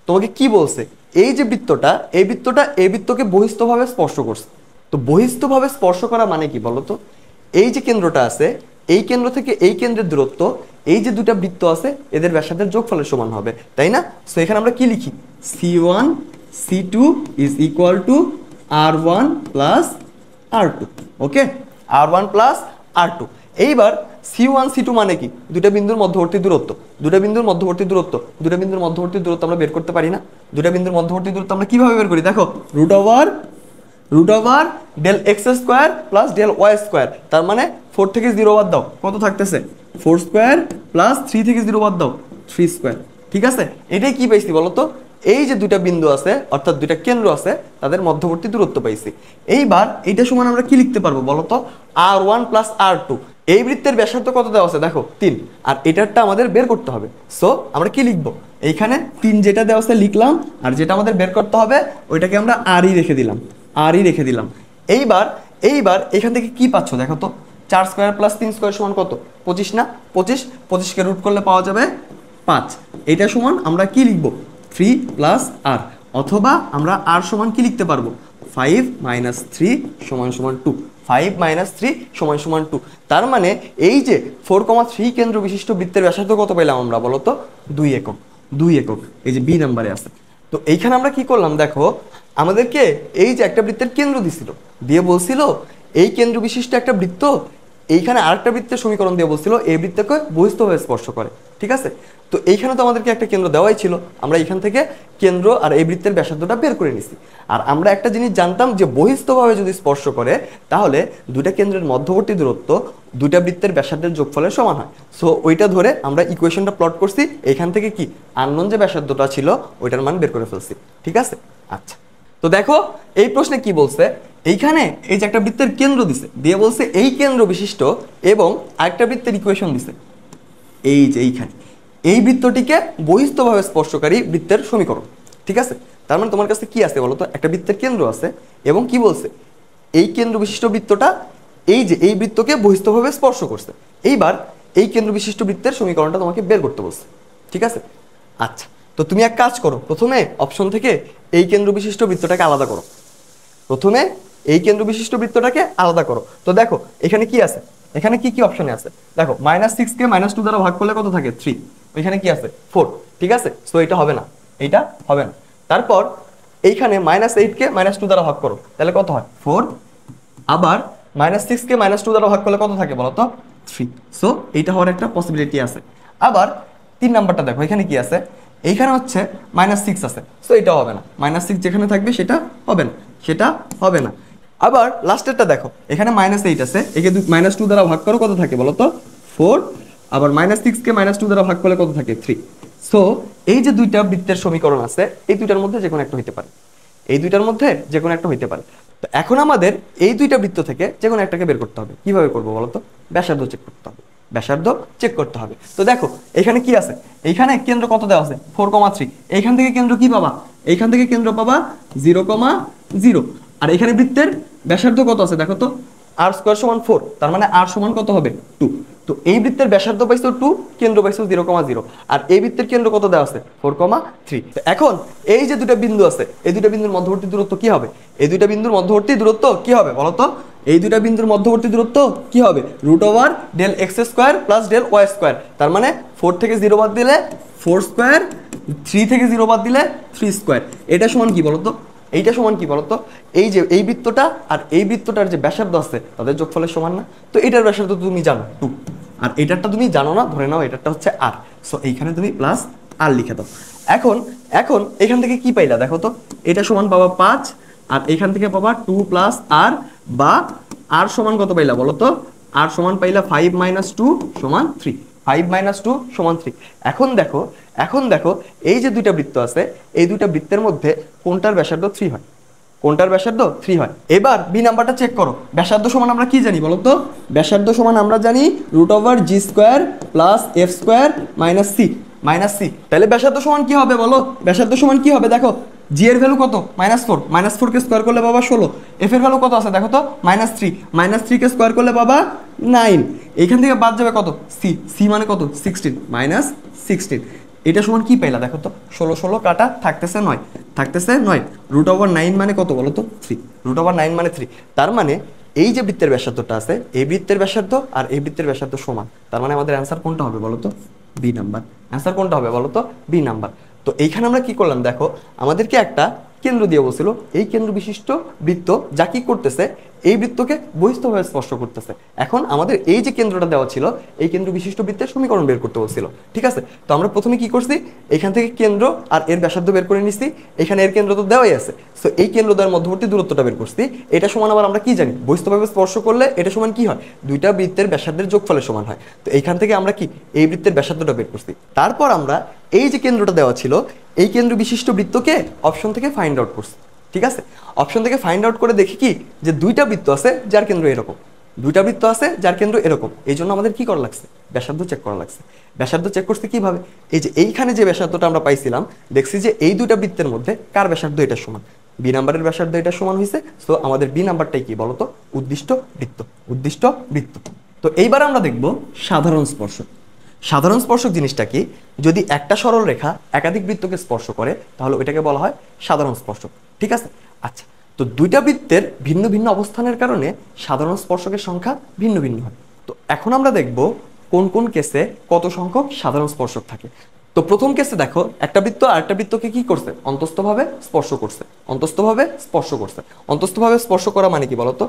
তোমাকে কি বলছে, এই যে বৃত্তটা, এই বৃত্তটা এই বৃত্তকে বহিস্থভাবে স্পর্শ করছে। তো বহিস্থভাবে স্পর্শ করা মানে কি বলো তো? এই যে কেন্দ্রটা আছে, এই কেন্দ্র থেকে এই কেন্দ্রের দূরত্ব, এই যে দুটা বৃত্ত আছে এদের ব্যাসার্ধের যোগফলের সমান হবে, তাই না? সো এখানে আমরা কি লিখি? C1 C2 is equal two R1 plus R2। Okay, R1 plus R2। এইবার C1 C2 মানে কি? দুটা বিন্দুর মধ্যবর্তী দূরত্ব। দুটা বিন্দুর মধ্যবর্তী দূরত্ব, দুটা বিন্দুর মধ্যবর্তী দূরত্ব আমরা বের করতে পারি না? দুটা বিন্দুর মধ্যবর্তী দূরত্ব আমরা কিভাবে বের করি? দেখো, root over del x square plus del y square. তার মানে 4 থেকে 0 বাদ দাও, কত থাকতেছে? 4 স্কোয়ার প্লাস 3 থেকে 0 বাদ দাও, 3 স্কোয়ার। ঠিক আছে, এটাই কি পাইছি বলো তো? এই যে দুইটা বিন্দু আছে অর্থাৎ দুইটা কেন্দ্র আছে তাদের মধ্যবর্তী দূরত্ব পাইছি। এইবার এইটা সমান আমরা কি লিখতে পারবো বলো তো? R1 plus R2। এই বৃত্তের ব্যাসার্ধ কত দেওয়া আছে দেখো? 3। আর এটারটা আমাদের বের করতে হবে। সো আমরা কি লিখবো? এইখানে 3 যেটা দেওয়া আছে লিখলাম, আর যেটা আমাদের বের করতে হবে ওইটাকে আমরা আরই রেখে দিলাম, আরই রেখে দিলাম। এইবার এখান থেকে কি পাচ্ছ দেখো তো? 4 স্কোয়ার প্লাস 3 স্কোয়ার সমান কত? 25 না? 25কে রুট করলে পাওয়া যাবে 5। এটা সমান আমরা কি লিখবো? 3 প্লাস আর, অথবা আমরা আর সমান কি লিখতে পারবো? 5 মাইনাস 3 সমান সমান 2। 5 মাইনাস 3 সমান সমান 2। তার মানে এই যে 4,3 কেন্দ্র বিশিষ্ট বৃত্তের ব্যাসার্ধ কত পেলাম আমরা বলো তো? 2 একক। 2 একক, এই যে বি নাম্বারে আছে। তো এইখানে আমরা কি করলাম দেখো, আমাদেরকে এই যে একটা বৃত্তের কেন্দ্র দিছিল, দিয়ে বলছিল এই কেন্দ্র বিশিষ্ট একটা বৃত্ত এইখানে আরেকটা বৃত্তের সমীকরণ দিয়ে বলছিল এই বৃত্তকে বহিস্থভাবে স্পর্শ করে। ঠিক আছে, তো এইখানে তো আমাদেরকে একটা কেন্দ্র দেওয়াই ছিল, আমরা এখান থেকে কেন্দ্র আর এই বৃত্তের ব্যাসার্ধটা বের করে নিছি। আর আমরা একটা জিনিস জানতাম যে বহিস্থভাবে যদি স্পর্শ করে তাহলে দুইটা কেন্দ্রের মধ্যবর্তী দূরত্ব দুইটা বৃত্তের ব্যাসার্ধের যোগফলের সমান হয়। সো ওইটা ধরে আমরা ইকুয়েশনটা প্লট করছি, এখান থেকে কি আননোন যে ব্যাসার্ধটা ছিল ওইটার মান বের করে ফেলছি। ঠিক আছে, আচ্ছা। তো দেখো এই প্রশ্নে কি বলছে, এইখানে এই যে একটা বৃত্তের কেন্দ্র দিছে, দিয়ে বলছে এই কেন্দ্র বিশিষ্ট এবং আরেকটা বৃত্তের ইকুয়েশন দিছে এই যে এইখানে, এই বৃত্তটিকে বহিস্থভাবে স্পর্শকারী বৃত্তের সমীকরণ। ঠিক আছে, তার মানে তোমার কাছে কি আছে বলো তো? একটা বৃত্তের কেন্দ্র আছে এবং কি বলছে এই কেন্দ্র বিশিষ্ট বৃত্তটা এই যে এই বৃত্তকে বহিস্থভাবে স্পর্শ করছে। এইবার এই কেন্দ্র বিশিষ্ট বৃত্তের সমীকরণটা তোমাকে বের করতে বলছে। ঠিক আছে, আচ্ছা। তো তুমি এক কাজ করো, প্রথমে অপশন থেকে এই কেন্দ্র বিশিষ্ট বৃত্তটাকে আলাদা করো। প্রথমে এই কেন্দ্র বিশিষ্ট বৃত্তটাকে আলাদা করো। তো দেখো এখানে কি আছে, এখানে কি কি অপশনে আছে দেখো। -6 কে -2 দ্বারা ভাগ করলে কত থাকে? 3। এখানে কি আছে? 4। ঠিক আছে, সো এটা হবে না, এইটা হবে না। তারপর এইখানে -8 কে -2 দ্বারা ভাগ করো, তাহলে কত হয়? 4। আবার -6 কে -2 দ্বারা ভাগ করলে কত থাকে বলো তো? 3। সো এইটা হওয়ার একটা পসিবিলিটি আছে। আবার 3 নাম্বারটা দেখো, এখানে কি আছে? এইখানে হচ্ছে -6 আছে, সো এটা হবে না। -6 যেখানে থাকবে সেটা হবে না, সেটা হবে না। আবার লাস্টেরটা দেখো, এখানে -8 আছে, একে -2 দ্বারা ভাগ করো, কত থাকে বলো তো? 4। আবার -6 কে -2 দ্বারা ভাগ করলে কত থাকে? 3। সো এই যে দুইটা বৃত্তের সমীকরণ আছে, এই দুইটার মধ্যে যে কোনো একটা হইতে পারে, এই দুইটার মধ্যে যে কোনো একটা হইতে পারে। তো এখন আমাদের এই দুইটা বৃত্ত থেকে যে কোনো একটাকে বের করতে হবে। কিভাবে করবো বলো তো? ব্যাসার্ধ চেক করতে হবে, ব্যাসার্ধ চেক করতে হবে। তো দেখো এখানে কি আছে, এইখানে কেন্দ্র কত দেওয়া আছে? 4,3। এইখান থেকে কেন্দ্র কি পাবা? এইখান থেকে কেন্দ্র পাবা 0,0। আর এখানে বৃত্তের ব্যাসার্ধ কত আছে দেখো তো? আর স্কোয়ার সমান 4, তার মানে আর সমান কত হবে? 2। তো এই বৃত্তের ব্যাসার্ধ পাইছো 2, কেন্দ্র পাইছো 0,0। আর এই বৃত্তের কেন্দ্র কত দেওয়া আছে? 4,3। তো এখন এই যে দুটো বিন্দু আছে, এই দুটো বিন্দুর মধ্যবর্তী দূরত্ব কি হবে? এই দুটো বিন্দুর মধ্যবর্তী দূরত্ব কি হবে বলো তো? এই দুটা বিন্দুর মধ্যবর্তী দূরত্ব কি হবে? √del x² plus del y²। তার মানে 4 থেকে 0 বাদ দিলে 4 স্কোয়ার, 3 থেকে 0 বাদ দিলে 3 স্কোয়ার। এটা সমান কি বলতো? এইটা সমান কি বলতো? এই যে এই বৃত্তটা আর এই বৃত্তটার যে ব্যাসার্ধ আছে তাদের যোগফলের সমান না? তো এটার ব্যাসার্ধ তুমি জানো 2, আর এটারটা তুমি জানো না, ধরে নাও এটারটা হচ্ছে আর। সো এইখানে তুমি প্লাস আর লিখে দাও। এখন এখন এখান থেকে কি পাইলা দেখো তো? এটা সমান পাবা 5, আর এখান থেকে পাবা 2 প্লাস আর, বা আর সমান কত পাইলা বলো তো? আর সমান পাইলা 5 - 2 = 3। 5 - 2 = 3। এখন দেখো এই যে দুইটা বৃত্ত আছে, এই দুইটা বৃত্তের মধ্যে কোনটার ব্যাসার্ধ 3 হয়? কোনটার ব্যাসার্ধ 3 হয়? এবার বি নাম্বারটা চেক করো। ব্যাসার্ধ সমান আমরা কি জানি বলো তো? ব্যাসার্ধ সমান আমরা জানি √g² + f² - c। তাহলে ব্যাসার্ধ সমান কি হবে বলো? ব্যাসার্ধ সমান কি হবে দেখো, জি এর ভ্যালু কত? -4, -4 কে স্কোয়ার করলে বাবা 16, এফ এর ভ্যালু কত আছে দেখো তো, -3, -3 কে স্কোয়ার করলে বাবা 9, এইখান থেকে বাদ যাবে কত? সি, সি মানে কত? 16, -16। এটা সমান কি পাইলা দেখো তো, 16 16 কাটা থাকতেছে 9, √9 মানে কত বলো তো? 3, √9 মানে 3। তার মানে এই যে বৃত্তের ব্যাসার্ধটা আছে, এই বৃত্তের ব্যাসার্ধ আর এই বৃত্তের ব্যাসার্ধ সমান। তার মানে আমাদের অ্যান্সার কোনটা হবে বলো তো? B number. অ্যান্সার কোনটা হবে বলো তো? B number. তো এইখানে আমরা কি করলাম দেখো, আমাদেরকে একটা কেন্দ্র দিয়ে বলছিল, এই কেন্দ্র বিশিষ্ট বৃত্ত যা কি করতেছে, এই বৃত্তকে বহিস্থভাবে স্পর্শ করতেছে। এখন আমাদের এই যে কেন্দ্রটা দেওয়া ছিল, এই কেন্দ্র বিশিষ্ট বৃত্তের সমীকরণ বের করতে বলছিল, ঠিক আছে? তো আমরা প্রথমে কি করছি, এখান থেকে কেন্দ্র আর এর ব্যাসার্ধ বের করে নিছি। এখানে এর কেন্দ্র তো দেওয়াই আছে, সো এই কেন্দ্রদ্বয়ের মধ্যবর্তী দূরত্বটা বের করছি। এটা সমান আবার আমরা কি জানি, বহিস্থভাবে স্পর্শ করলে এটা সমান কি হয়? দুইটা বৃত্তের ব্যাসার্ধের যোগফলের সমান হয়। তো এইখান থেকে আমরা কি এই বৃত্তের ব্যাসার্ধটা বের করছি। তারপর আমরা এই যে কেন্দ্রটা দেওয়া ছিল, এই কেন্দ্র বিশিষ্ট বৃত্তকে অপশন থেকে ফাইন্ড আউট করছি, ঠিক আছে? অপশন থেকে ফাইন্ড আউট করে দেখি কি, যে দুইটা বৃত্ত আছে যার কেন্দ্র এরকম, দুইটা বৃত্ত আছে যার কেন্দ্র এরকম। এই জন্য আমাদের কি করা লাগছে? ব্যাসার্ধ চেক করা লাগছে। ব্যাসার্ধ চেক করতে কিভাবে, এই যে এইখানে যে ব্যাসার্ধটা আমরা পাইছিলাম, দেখছি যে এই দুইটা বৃত্তের মধ্যে কার ব্যাসার্ধ এটা সমান? বি নাম্বারের ব্যাসার্ধ এটা সমান হয়েছে। সো আমাদের বি নাম্বারটাই কি বলতো? উদ্দিষ্ট বৃত্ত, উদ্দিষ্ট বৃত্ত। তো এইবার আমরা দেখব সাধারণ স্পর্শক। সাধারণ স্পর্শক জিনিসটা কি? যদি একটা সরল রেখা একাধিক বৃত্তকে স্পর্শ করে, তাহলে ওইটাকে বলা হয় সাধারণ স্পর্শক, ঠিক আছে? আচ্ছা, তো দুইটা বৃত্তের ভিন্ন ভিন্ন অবস্থানের কারণে সাধারণ স্পর্শকের সংখ্যা ভিন্ন ভিন্ন হয়। তো এখন আমরা দেখব কোন কোন কেসে কত সংখ্যক সাধারণ স্পর্শক থাকে। তো প্রথম কেসে দেখো, একটা বৃত্ত আরেকটা বৃত্তকে কি করছে? অন্তস্থভাবে স্পর্শ করছে, অন্তস্থভাবে স্পর্শ করছে। অন্তস্থভাবে স্পর্শ করা মানে কি বলতো?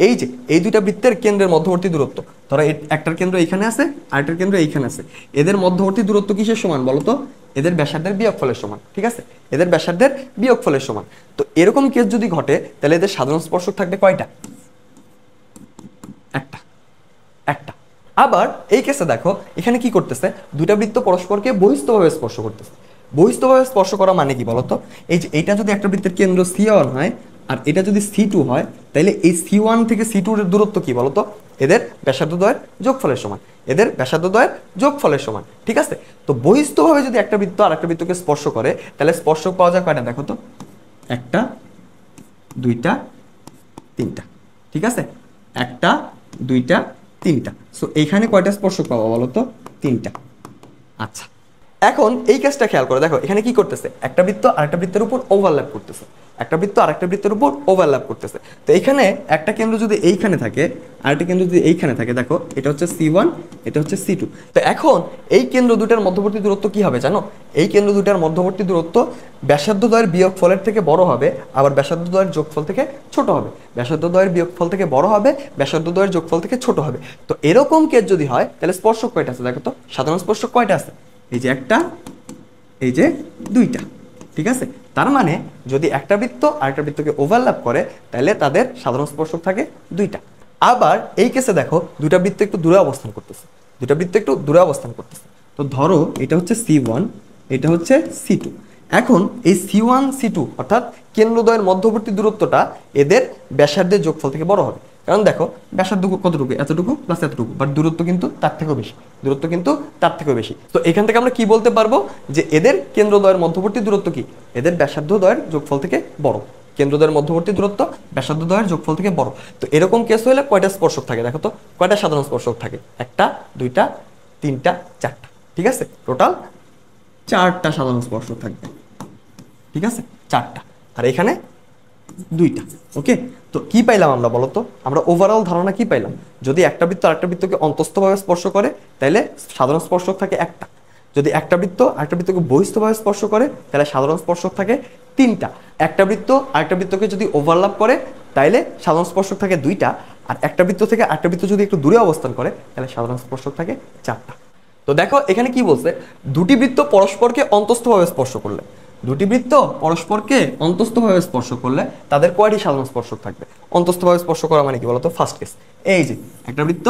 এই যে এই দুইটা বৃত্তের কেন্দ্রের মধ্যবর্তী দূরত্ব, ধরো একটার কেন্দ্র এইখানে আছে, আরেকটার কেন্দ্র এইখানে আছে, এদের মধ্যবর্তী দূরত্ব কিসের সমান বলতো? এদের ব্যাসার্ধের বিয়োগফলের সমান, ঠিক আছে? এদের ব্যাসার্ধের বিয়োগফলের সমান। তো এরকম কেস যদি ঘটে, তাহলে এদের সাধারণ স্পর্শক থাকবে কয়টা? একটা, একটা। আবার এই কেসে দেখো, এখানে কি করতেছে, দুইটা বৃত্ত পরস্পরকে বহিস্থভাবে স্পর্শ করতেছে। বহিস্থভাবে স্পর্শ করা মানে কি বলতো? এই যে এইটা যদি একটা বৃত্তের কেন্দ্র C1 হয় আর এটা যদি C2 হয়, তাহলে এই C1 থেকে C2 এর দূরত্ব কি বলতো? এদের ব্যাসার্ধদ্বয়ের যোগফলের সমান, এদের ব্যাসার্ধদ্বয়ের যোগফলের সমান, ঠিক আছে? তো বহিস্থভাবে যদি একটা বৃত্ত আর একটা বৃত্তকে স্পর্শ করে, তাহলে স্পর্শক পাওয়া যায় কয়টা দেখো তো? একটা, দুইটা, তিনটা, ঠিক আছে? একটা, দুইটা, তিনটা। সো এইখানে কয়টা স্পর্শক পাবো বলো তো? তিনটা। আচ্ছা, এখন এই কেসটা খেয়াল করে দেখো, এখানে কি করতেছে, একটা বৃত্ত আরেকটা বৃত্তের উপর ওভারল্যাপ করতেছে, একটা বৃত্ত আরেকটা বৃত্তের উপর ওভারল্যাপ করতেছে। তো এখানে একটা কেন্দ্র যদি এইখানে থাকে, আরেকটা কেন্দ্র যদি এইখানে থাকে, দেখো এটা হচ্ছে C1, এটা হচ্ছে C2। তো এখন এই কেন্দ্র দুটার মধ্যবর্তী দূরত্ব কি হবে জানো? এই কেন্দ্র দুটার মধ্যবর্তী দূরত্ব ব্যাসার্ধদ্বয়ের বিয়োগফলের থেকে বড় হবে, আবার ব্যাসার্ধদ্বয়ের যোগফল থেকে ছোট হবে। ব্যাসার্ধদ্বয়ের বিয়োগফল থেকে বড় হবে, ব্যাসার্ধদ্বয়ের যোগফল থেকে ছোট হবে। তো এরকম কেস যদি হয়, তাহলে স্পর্শক কয়টা আছে দেখো তো? সাধারণ স্পর্শক কয়টা আছে? এই যে একটা, এই যে দুইটা, ঠিক আছে? তার মানে যদি একটা বৃত্ত আরেকটা বৃত্তকে ওভারল্যাপ করে, তাহলে তাদের সাধারণ স্পর্শক থাকে দুইটা। আবার এই কেসে দেখো, দুইটা বৃত্ত একটু দূরে অবস্থান করতেছে, দুইটা বৃত্ত একটু দূরে অবস্থান করতেছে। তো ধরো এটা হচ্ছে C1, এটা হচ্ছে C2। এখন এই C1 C2 অর্থাৎ কেন্দ্রদ্বয়ের মধ্যবর্তী দূরত্বটা এদের ব্যাসার্ধের যোগফল থেকে বড় হবে। কারণ দেখো, ব্যাসার্ধ কতটুকু? এতটুকু প্লাস এতটুকু, বাট দূরত্ব কিন্তু তার থেকেও বেশি, দূরত্ব কিন্তু তার থেকেও বেশি। তো এখান থেকে আমরা কি বলতে পারবো, যে এদের কেন্দ্রদ্বয়ের মধ্যবর্তী দূরত্ব কি? এদের ব্যাসার্ধদ্বয়ের যোগফল থেকে বড়। কেন্দ্রদ্বয়ের মধ্যবর্তী দূরত্ব ব্যাসার্ধদ্বয়ের যোগফল থেকে বড়। তো এরকম কেস হলে কয়টা স্পর্শক থাকে দেখো তো? কয়টা সাধারণ স্পর্শক থাকে? একটা, দুইটা, তিনটা, চারটা, ঠিক আছে? টোটাল চারটা সাধারণ স্পর্শক থাকবে, ঠিক আছে? চারটা। আর এখানে দুইটা। ওকে, তো কি পাইলাম আমরা বলতো? আমরা ওভারঅল ধারণা কি পাইলাম? যদি একটা বৃত্ত আরেকটা বৃত্তকে অন্তস্থভাবে স্পর্শ করে, তাহলে সাধারণ স্পর্শক থাকে একটা। যদি একটা বৃত্ত আরেকটা বৃত্তকে বহিস্থভাবে স্পর্শ করে, তাহলে সাধারণ স্পর্শক থাকে তিনটা। একটা বৃত্ত আরেকটা বৃত্তকে যদি ওভারল্যাপ করে, তাহলে সাধারণ স্পর্শক থাকে দুইটা। আর একটা বৃত্ত থেকে আরেকটা বৃত্ত যদি একটু দূরে অবস্থান করে, তাহলে সাধারণ স্পর্শক থাকে চারটা। তো দেখো এখানে কি বলছে, দুটি বৃত্ত পরস্পরকে অন্তস্থভাবে স্পর্শ করলে, দুটি বৃত্ত পরস্পরকে অন্তস্থভাবে স্পর্শ করলে তাদের কয়টি সাধারণ স্পর্শক থাকবে? অন্তস্থভাবে স্পর্শ করা মানে কি বলতো? ফার্স্ট কেস, এই যে একটা বৃত্ত,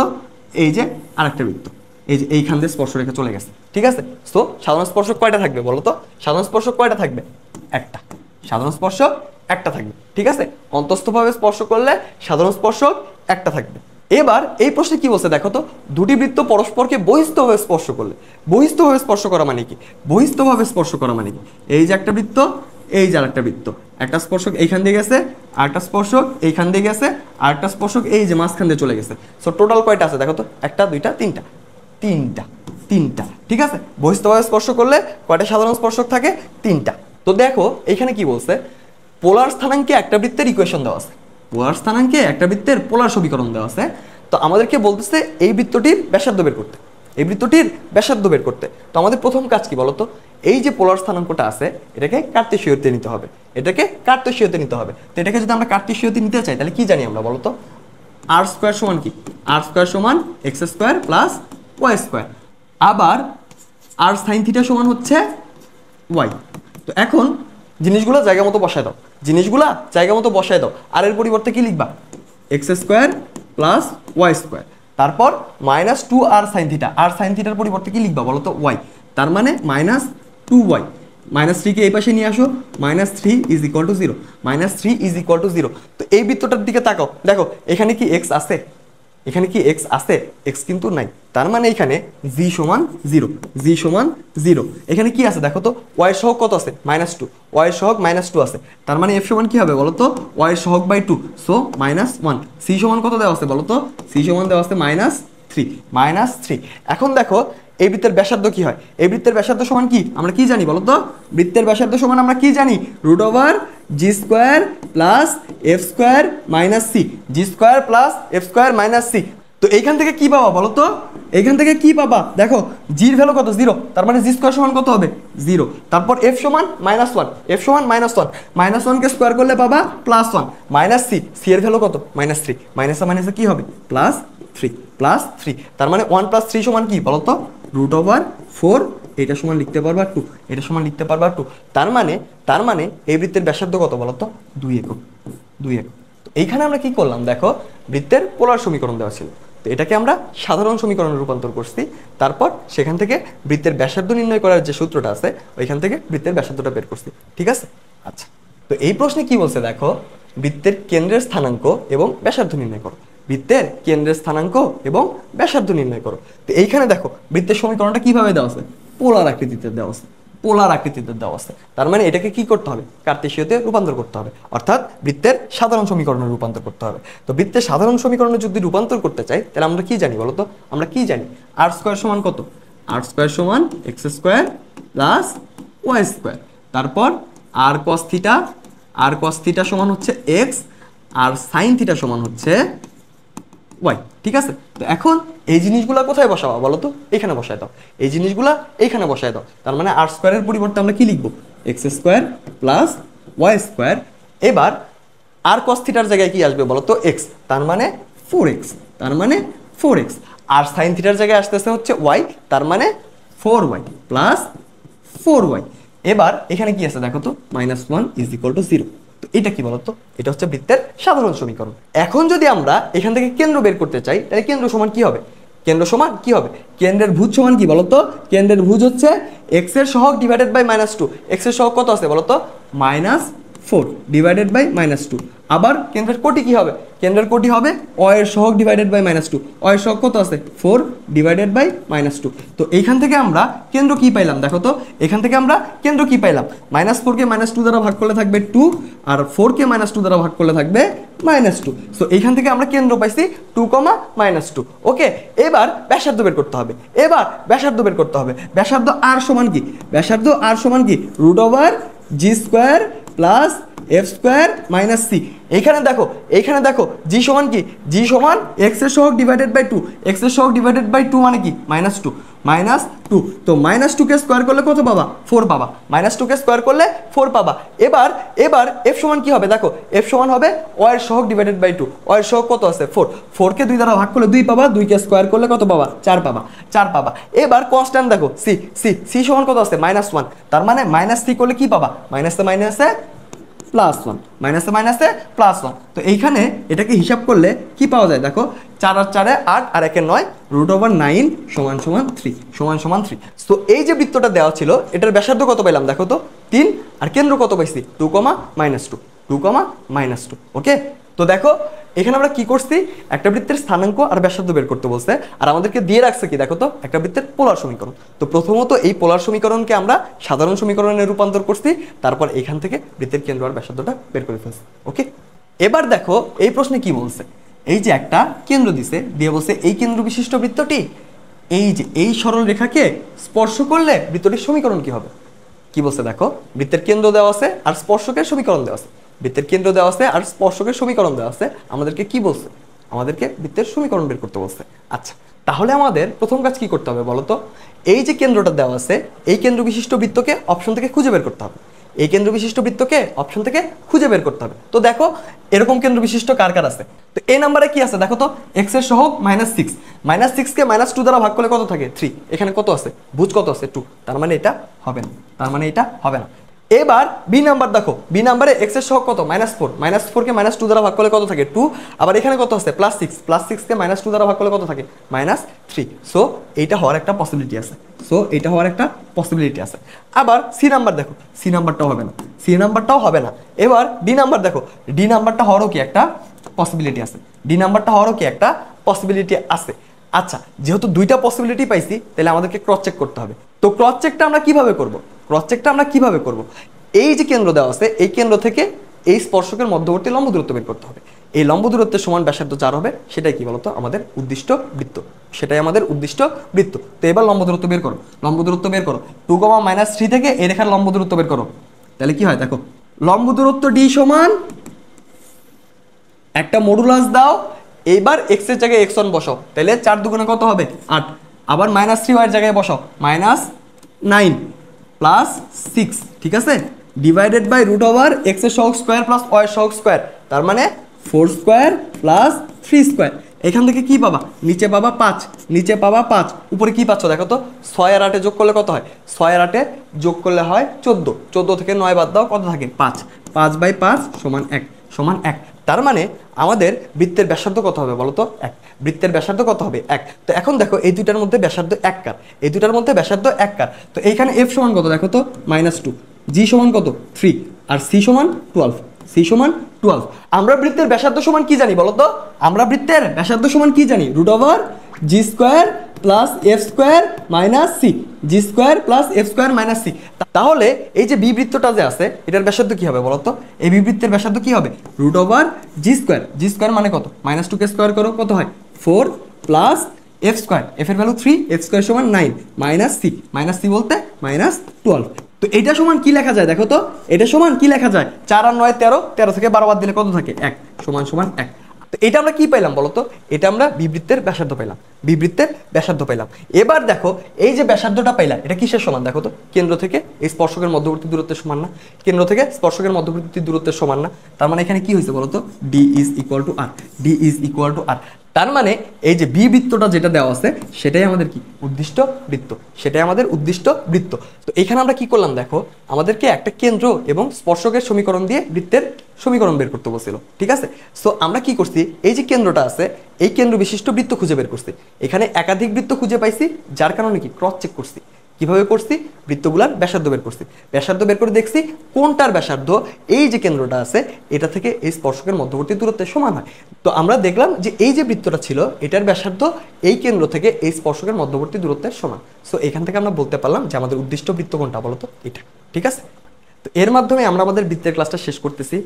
এই যে আরেকটা বৃত্ত, এই যে এইখান দিয়ে স্পর্শরেখা চলে গেছে, ঠিক আছে। সো সাধারণ স্পর্শক কয়টা থাকবে বলো তো? সাধারণ স্পর্শক কয়টা থাকবে? একটা। সাধারণ স্পর্শক একটা থাকবে, ঠিক আছে। অন্তস্থভাবে স্পর্শ করলে সাধারণ স্পর্শক একটা থাকবে। এবার এই প্রশ্নে কি বলছে দেখো তো, দুটি বৃত্ত পরস্পরকে বহিস্থভাবে স্পর্শ করলে, বহিস্থভাবে স্পর্শ করা মানে কি? বহিস্থভাবে স্পর্শ করা মানে কি? এই যে একটা বৃত্ত, এই যে আরেকটা বৃত্ত, একটা স্পর্শক এইখান দিয়ে গেছে, আরেকটা স্পর্শক এইখান দিয়ে গেছে, আরেকটা স্পর্শক এই যে মাঝখান দিয়ে চলে গেছে। সো টোটাল কয়টা আছে দেখো তো? একটা, দুইটা, তিনটা, তিনটা, তিনটা, ঠিক আছে। বহিস্থভাবে স্পর্শ করলে কয়টা সাধারণ স্পর্শক থাকে? তিনটা। তো দেখো এইখানে কি বলছে, পোলার স্থানাঙ্কে একটা বৃত্তের ইকুয়েশন দেওয়া আছে, পোলার স্থানাঙ্কে একটা বৃত্তের পোলার সমীকরণ দেওয়া আছে। তো আমাদেরকে বলতেছে এই বৃত্তটির ব্যাসার্ধ বের করতে, এই বৃত্তটির ব্যাসার্ধ বের করতে। তো আমাদের প্রথম কাজ কি বলতো? এই যে পোলার স্থানাঙ্কটা আছে এটাকে কার্তেশীয়তে নিতে হবে, এটাকে কার্তেশীয়তে নিতে হবে। তো এটাকে যদি আমরা কার্তেশীয়তে নিতে চাই তাহলে কি জানি আমরা বলতো? আর স্কোয়ার সমান কি? আর স্কোয়ার সমান x square plus y square, আবার আর সাইন থিটা সমান হচ্ছে ওয়াই। তো এখন জিনিসগুলো জায়গা মতো বসায় দাও, জিনিসগুলা জায়গা মতো বসায় দাও। আর এর পরিবর্তে কি লিখবা? X square plus y square, তারপর minus two r sine theta, r sine থিটার পরিবর্তে কি লিখবা বলো তো? ওয়াই। তার মানে মাইনাস টু ওয়াই, মাইনাস থ্রিকে এই পাশে নিয়ে আসো, minus three is equal to zero, minus three is equal to zero. তো এই বৃত্তটার দিকে তাকাও, দেখো এখানে কি এক্স আছে? এখানে কি এক্স আছে? এক্স কিন্তু নাই। তার মানে এখানে জি সমান জিরো, জি সমান জিরো। এখানে কি আছে দেখো তো? ওয়াই সহগ কত আছে? মাইনাস টু, ওয়াই সহগ মাইনাস টু আছে। তার মানে এফ সমান কি হবে বলো তো? ওয়াই সহগ by two, so minus one. C সমান কত দেওয়া আছে বলো তো? সি সমান দেওয়া আছে মাইনাস থ্রি, মাইনাস থ্রি। এখন দেখো এই বৃত্তের ব্যাসার্ধ কি হয়? এই বৃত্তের ব্যাসার্ধ সমান কি আমরা কি জানি বলো তো? বৃত্তের ব্যাসার্ধ সমান আমরা কি জানি? Root over G square plus F square minus C, G square plus F square minus C. তো এইখান থেকে কি পাবা বলো তো? এইখান থেকে কি পাবা দেখো, জির ভ্যালু কত? জিরো। তার মানে জি স্কোয়ার সমান কত হবে? জিরো। তারপর এফ সমান মাইনাস ওয়ান, এফ সমান মাইনাস ওয়ান, মাইনাস ওয়ানকে স্কোয়ার করলে পাবা plus one, minus c, c এর ভ্যালু কত? মাইনাস থ্রি, মাইনাসে মাইনাসে কি হবে? Plus three, plus three. তার মানে ওয়ান প্লাস থ্রি সমান কি বলো তো? Root over four. এটা সমান লিখতে পারবা টু, এটা সমান লিখতে পারবা টু। তার মানে এই বৃত্তের ব্যাসার্ধ কত বলো তো? 2 একক, 2 একক। তো এইখানে আমরা কি করলাম দেখো, বৃত্তের পোলার সমীকরণ দেওয়া ছিল, তো এটাকে আমরা সাধারণ সমীকরণে রূপান্তর করছি। তারপর সেখান থেকে বৃত্তের ব্যাসার্ধ নির্ণয় করার যে সূত্রটা আছে ওইখান থেকে বৃত্তের ব্যাসার্ধটা বের করছি, ঠিক আছে। আচ্ছা, তো এই প্রশ্নে কি বলছে দেখো, বৃত্তের কেন্দ্রের স্থানাঙ্ক এবং ব্যাসার্ধ নির্ণয় করো, বৃত্তের কেন্দ্রের স্থানাঙ্ক এবং ব্যাসার্ধ নির্ণয় করো। তো এইখানে দেখো বৃত্তের সমীকরণটা কিভাবে দেওয়া আছে? পোলার আকৃতিতে দেওয়া আছে, পোলার আকৃতিতে দেওয়া আছে। তার মানে এটাকে কি করতে হবে? কার্তেশীয়তে রূপান্তর করতে হবে, অর্থাৎ বৃত্তের সাধারণ সমীকরণে রূপান্তর করতে হবে। তো বৃত্তের সাধারণ সমীকরণে যদি রূপান্তর করতে চাই তাহলে আমরা কি জানি বলতো? আমরা কি জানি? আর স্কোয়ার সমান কত? আর স্কোয়ার সমান x square plus y square, তারপর আর কস থিটা, আর কস থিটা সমান হচ্ছে এক্স, আর সাইন থিটা সমান হচ্ছে ওয়াই, ঠিক আছে। তো এখন এই জিনিসগুলো কোথায় বসাবো বলো তো? এখানে বসায় দাও, এই জিনিসগুলা এইখানে বসায় দাও। তার মানে আর স্কোয়ারের পরিবর্তে আমরা কি লিখবো? X square plus y square. এবার আর কস থিটার জায়গায় কি আসবে বলো তো? এক্স, তার মানে ফোর এক্স, তার মানে ফোর এক্স। আর সাইন থিটার জায়গায় আসতেছে হচ্ছে ওয়াই, তার মানে four y plus four y. এবার এখানে কি আছে দেখো তো? Minus one is equal to zero. তো এটা কি বলতো? এটা হচ্ছে বৃত্তের সাধারণ সমীকরণ। এখন যদি আমরা এখান থেকে কেন্দ্র বের করতে চাই তাহলে কেন্দ্র সমান কি হবে? কেন্দ্র সমান কি হবে? কেন্দ্রের ভুজ সমান কি বলতো? কেন্দ্রের ভুজ হচ্ছে এক্স এর সহগ divided by minus two. X এর সহগ কত আছে বলতো? Minus four divided by minus two. আবার কেন্দ্রের কোটি কি হবে? কেন্দ্রের কোটি হবে অ এর সহগ ডিভাইডেড বাই মাইনাস টু। অ এর সহগ কত আছে? Four divided by minus two. তো এইখান থেকে আমরা কেন্দ্র কি পাইলাম দেখো তো? এখান থেকে আমরা কেন্দ্র কি পাইলাম? মাইনাস ফোরকে মাইনাস টু দ্বারা ভাগ করলে থাকবে টু, আর ফোরকে মাইনাস টু দ্বারা ভাগ করলে থাকবে মাইনাস টু। সো এইখান থেকে আমরা কেন্দ্র পাইছি টু কমা মাইনাস টু। ওকে, এবার ব্যাসার্ধ বের করতে হবে, এবার ব্যাসার্ধ বের করতে হবে। ব্যাসার্ধ আর সমান কি? ব্যাসার্ধ আর সমান কি? Root over G square plus F square minus C. এইখানে দেখো জি সমান কি? জি সমান এক্স এর সহগ ডিভাইডেড বাই টু। এক্স এর সহগ ডিভাইডেড বাই টু মানে কি? Minus two, minus two. তো মাইনাস টুকে স্কোয়ার করলে কত পাবা? ফোর পাবা। মাইনাস টুকে স্কোয়ার করলে ফোর পাবা। এবার এফ সমান কি হবে দেখো? এফ সমান হবে ও এর সহগ ডিভাইডেড বাই টু। ও এর সহগ কত আছে? ফোর। ফোরকে দুই দ্বারা ভাগ করলে দুই পাবা, দুইকে স্কোয়ার করলে কত পাবা? চার পাবা, চার পাবা। এবার কনস্ট্যান্ট দেখো সি, সি সি সমান কত আছে? Minus one. তার মানে মাইনাস সি করলে কি পাবা? মাইনাসে মাইনাসে প্লাস ওয়ান, মাইনাসে মাইনাসে প্লাস ওয়ান। তো এইখানে এটাকে হিসাব করলে কি পাওয়া যায় দেখো? 4 আর 4 8 আর 1 9 √9 সমান সমান 3 সমান সমান 3। সো এই যে বৃত্তটা দেওয়া ছিল এটার ব্যাসার্ধ কত পেলাম দেখো তো 3 আর কেন্দ্র কত পাইছি 2, -2 -2 ওকে। তো দেখো এখানে আমরা কি করছি একটা বৃত্তের স্থানাঙ্ক আর ব্যাসার্ধ বের করতে বলছে আর আমাদেরকে দিয়ে রাখছে কি দেখো তো একটা বৃত্তের পোলার সমীকরণ। তো প্রথমত এই পোলার সমীকরণকে আমরা সাধারণ সমীকরণে রূপান্তর করছি, তারপর এখান থেকে বৃত্তের কেন্দ্র আর ব্যাসার্ধটা বের করে ফেলছি ওকে। এবার দেখো এই প্রশ্নে কি বলছে, এই যে একটা কেন্দ্র দিছে দিয়ে বলছে এই কেন্দ্র বিশিষ্ট বৃত্তটি এই যে এই সরল রেখাকে স্পর্শ করলে বৃত্তটির সমীকরণ কি হবে। কি বলছে দেখো বৃত্তের কেন্দ্র দেওয়া আছে আর স্পর্শকের সমীকরণ দেওয়া আছে, বৃত্তের কেন্দ্র দেওয়া আছে আর স্পর্শকের সমীকরণ দেওয়া আছে, আমাদেরকে কি বলছে আমাদেরকে বৃত্তের সমীকরণ বের করতে বলছে। আচ্ছা তাহলে আমাদের প্রথম কাজ কি করতে হবে বলো তো, এই যে কেন্দ্রটা দেওয়া আছে এই কেন্দ্র বিশিষ্ট বৃত্তকে অপশন থেকে খুঁজে বের করতে হবে, এই কেন্দ্র বিশিষ্ট বৃত্তকে অপশন থেকে খুঁজে বের করতে হবে। তো দেখো এরকম কেন্দ্র বিশিষ্ট কার কার আছে, তো এই নাম্বারে কি আছে দেখো তো এক্স এর সহগ -6, -6 কে -2 দ্বারা ভাগ করলে কত থাকে 3, এখানে কত আছে ভুজ কত আছে 2, তার মানে এটা হবে না, তার মানে এটা হবে না। এবার বি নাম্বার দেখো, বি নাম্বারে এক্স এর সহগ কত -4, -4 কে -2 দ্বারা ভাগ করলে কত থাকে 2, আবার এখানে কত আছে +6, +6 কে -2 দ্বারা ভাগ করলে কত থাকে -3। সো এইটা হওয়ার একটা পসিবিলিটি আছে, সো এটা হওয়ার একটা পসিবিলিটি আছে। আবার সি নাম্বার দেখো, সি নাম্বারটাও হবে না, সি নাম্বারটাও হবে না। এবার ডি নাম্বার দেখো, ডি নাম্বারটা হওয়ারও কি একটা পসিবিলিটি আছে, ডি নাম্বারটা হওয়ারও কি একটা পসিবিলিটি আছে। আচ্ছা যেহেতু দুইটা পসিবিলিটি পাইছি তাহলে আমাদেরকে ক্রস চেক করতে হবে। তো ক্রস চেকটা আমরা কিভাবে করব, ক্রস চেকটা আমরা কিভাবে করব, এই যে কেন্দ্র দেওয়া আছে এই কেন্দ্র থেকে এই স্পর্শকের মধ্যবর্তী লম্ব দূরত্ব বের করতে হবে, এই লম্ব দূরত্বের সমান ব্যাসার্ধ 4 হবে, সেটাই কি বলতো আমাদের উদ্দিষ্ট বৃত্ত, সেটাই আমাদের উদ্দিষ্ট বৃত্ত। তো এবার লম্ব দূরত্ব বের করো, লম্ব দূরত্ব বের করো 2, -3 থেকে এই রেখার লম্ব দূরত্ব বের করো, তাহলে কি হয় দেখো লম্ব দূরত্ব ডি সমান একটা মডুলাস দাও, এইবার x এর জায়গায় x1 বসাও, তাহলে 4 দুগুণে কত হবে 8, আবার -3 y এর জায়গায় বসাও -9 +6 ঠিক আছে, ডিভাইডেড বাই √x এর সহগ স্কয়ার প্লাস y এর সহগ স্কয়ার, তার মানে 4 স্কয়ার প্লাস 3 স্কয়ার। এখান থেকে কি পাবা নিচে পাবা 5, নিচে পাবা 5, উপরে কি পাচ্ছ দেখো তো 6 আর 8 যোগ করলে কত হয়, 6 আর 8 যোগ করলে হয় 14, 14 থেকে 9 বাদ দাও কত থাকে 5, 5/5 সমান 1 সমান 1। তার মানে আমাদের বৃত্তের ব্যাসার্ধ কত হবে বলো তো 1, বৃত্তের ব্যাসার্ধ কত হবে 1। তো এখন দেখো এই দুইটার মধ্যে ব্যাসার্ধ 1 কার, এই দুইটার মধ্যে ব্যাসার্ধ 1 কার, তো এইখানে f সমান কত দেখো তো -2, g সমান কত 3 আর c সমান 12, c সমান 12। আমরা বৃত্তের ব্যাসার্ধ সমান কি জানি বলো তো, আমরা বৃত্তের ব্যাসার্ধ সমান কি জানি √g² plus f square minus c, g square plus f square minus c। তাহলে এই যে বি বৃত্তটা যে আছে এটার ব্যাসার্ধ কি হবে বলো তো, এই বি বৃত্তের ব্যাসার্ধ কি হবে √g², g স্কয়ার মানে কত -2 কে স্কয়ার করো কত হয় 4 প্লাস f স্কয়ার, f এর ভ্যালু 3, f স্কয়ার সমান 9 মাইনাস c বলতে -12। তো এটা সমান কি লেখা যায় দেখো তো, এটা সমান কি লেখা যায় 4 আর 9 13, 13 থেকে 12 বাদ দিলে কত থাকে 1 সমান সমান 1। তো এটা আমরা কি পাইলাম বলতো, এটা আমরা বিবৃত্তের ব্যাসার্ধ পাইলাম, বিবৃত্তের ব্যাসার্ধ পাইলাম। এবার দেখো এই যে ব্যাসার্ধটা পাইলাম এটা কিসের সমান দেখো তো, কেন্দ্র থেকে এই স্পর্শকের মধ্যবর্তী দূরত্বের সমান না, কেন্দ্র থেকে স্পর্শকের মধ্যবর্তী দূরত্বের সমান না, তার মানে এখানে কি হয়েছে বলতো d = r, d = r। তার মানে এই যে বি বৃত্তটা যেটা দেওয়া আছে সেটাই আমাদের কি উদ্দিষ্ট বৃত্ত, সেটাই আমাদের উদ্দিষ্ট বৃত্ত। তো এখানে আমরা কি করলাম দেখো, আমাদেরকে একটা কেন্দ্র এবং স্পর্শকের সমীকরণ দিয়ে বৃত্তের সমীকরণ বের করতে বলছিল, ঠিক আছে। সো আমরা কি করছি এই যে কেন্দ্রটা আছে এই কেন্দ্র বিশিষ্ট বৃত্ত খুঁজে বের করছি, এখানে একাধিক বৃত্ত খুঁজে পাইছি যার কারণে কি ক্রস চেক করছি, কিভাবে করছি বৃত্তগুলার ব্যাসার্ধ বের করছি, ব্যাসার্ধ বের করে দেখছি কোনটার ব্যাসার্ধ এই যে কেন্দ্রটা আছে এটা থেকে এই স্পর্শকের মধ্যবর্তী দূরত্বের সমান হয়। তো আমরা দেখলাম যে এই যে বৃত্তটা ছিল এটার ব্যাসার্ধ এই কেন্দ্র থেকে এই স্পর্শকের মধ্যবর্তী দূরত্বের সমান। সো এখান থেকে আমরা বলতে পারলাম যে আমাদের উদ্দিষ্ট বৃত্ত কোনটা বলতো এটা, ঠিক আছে। তো এর মাধ্যমে আমরা আমাদের বৃত্তের ক্লাসটা শেষ করতেছি।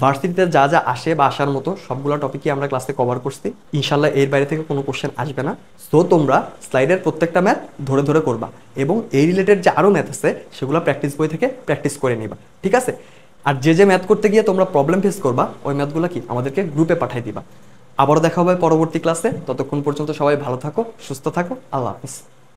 ভার্সিটিতে যা যা আসে বা আসার মতো সবগুলো টপিকই আমরা ক্লাসে কভার করছি, ইনশাল্লাহ এর বাইরে থেকে কোনো কোশ্চেন আসবে না। সো তোমরা স্লাইডের প্রত্যেকটা ম্যাথ ধরে ধরে করবা এবং এই রিলেটেড যে আরও ম্যাথ আছে সেগুলো প্র্যাকটিস বই থেকে প্র্যাকটিস করে নিবা, ঠিক আছে। আর যে ম্যাথ করতে গিয়ে তোমরা প্রবলেম ফেস করবা ওই ম্যাথগুলো কি আমাদেরকে গ্রুপে পাঠিয়ে দিবা। আবারও দেখা হবে পরবর্তী ক্লাসে, ততক্ষণ পর্যন্ত সবাই ভালো থাকো, সুস্থ থাকো, আল্লাহ হাফিজ।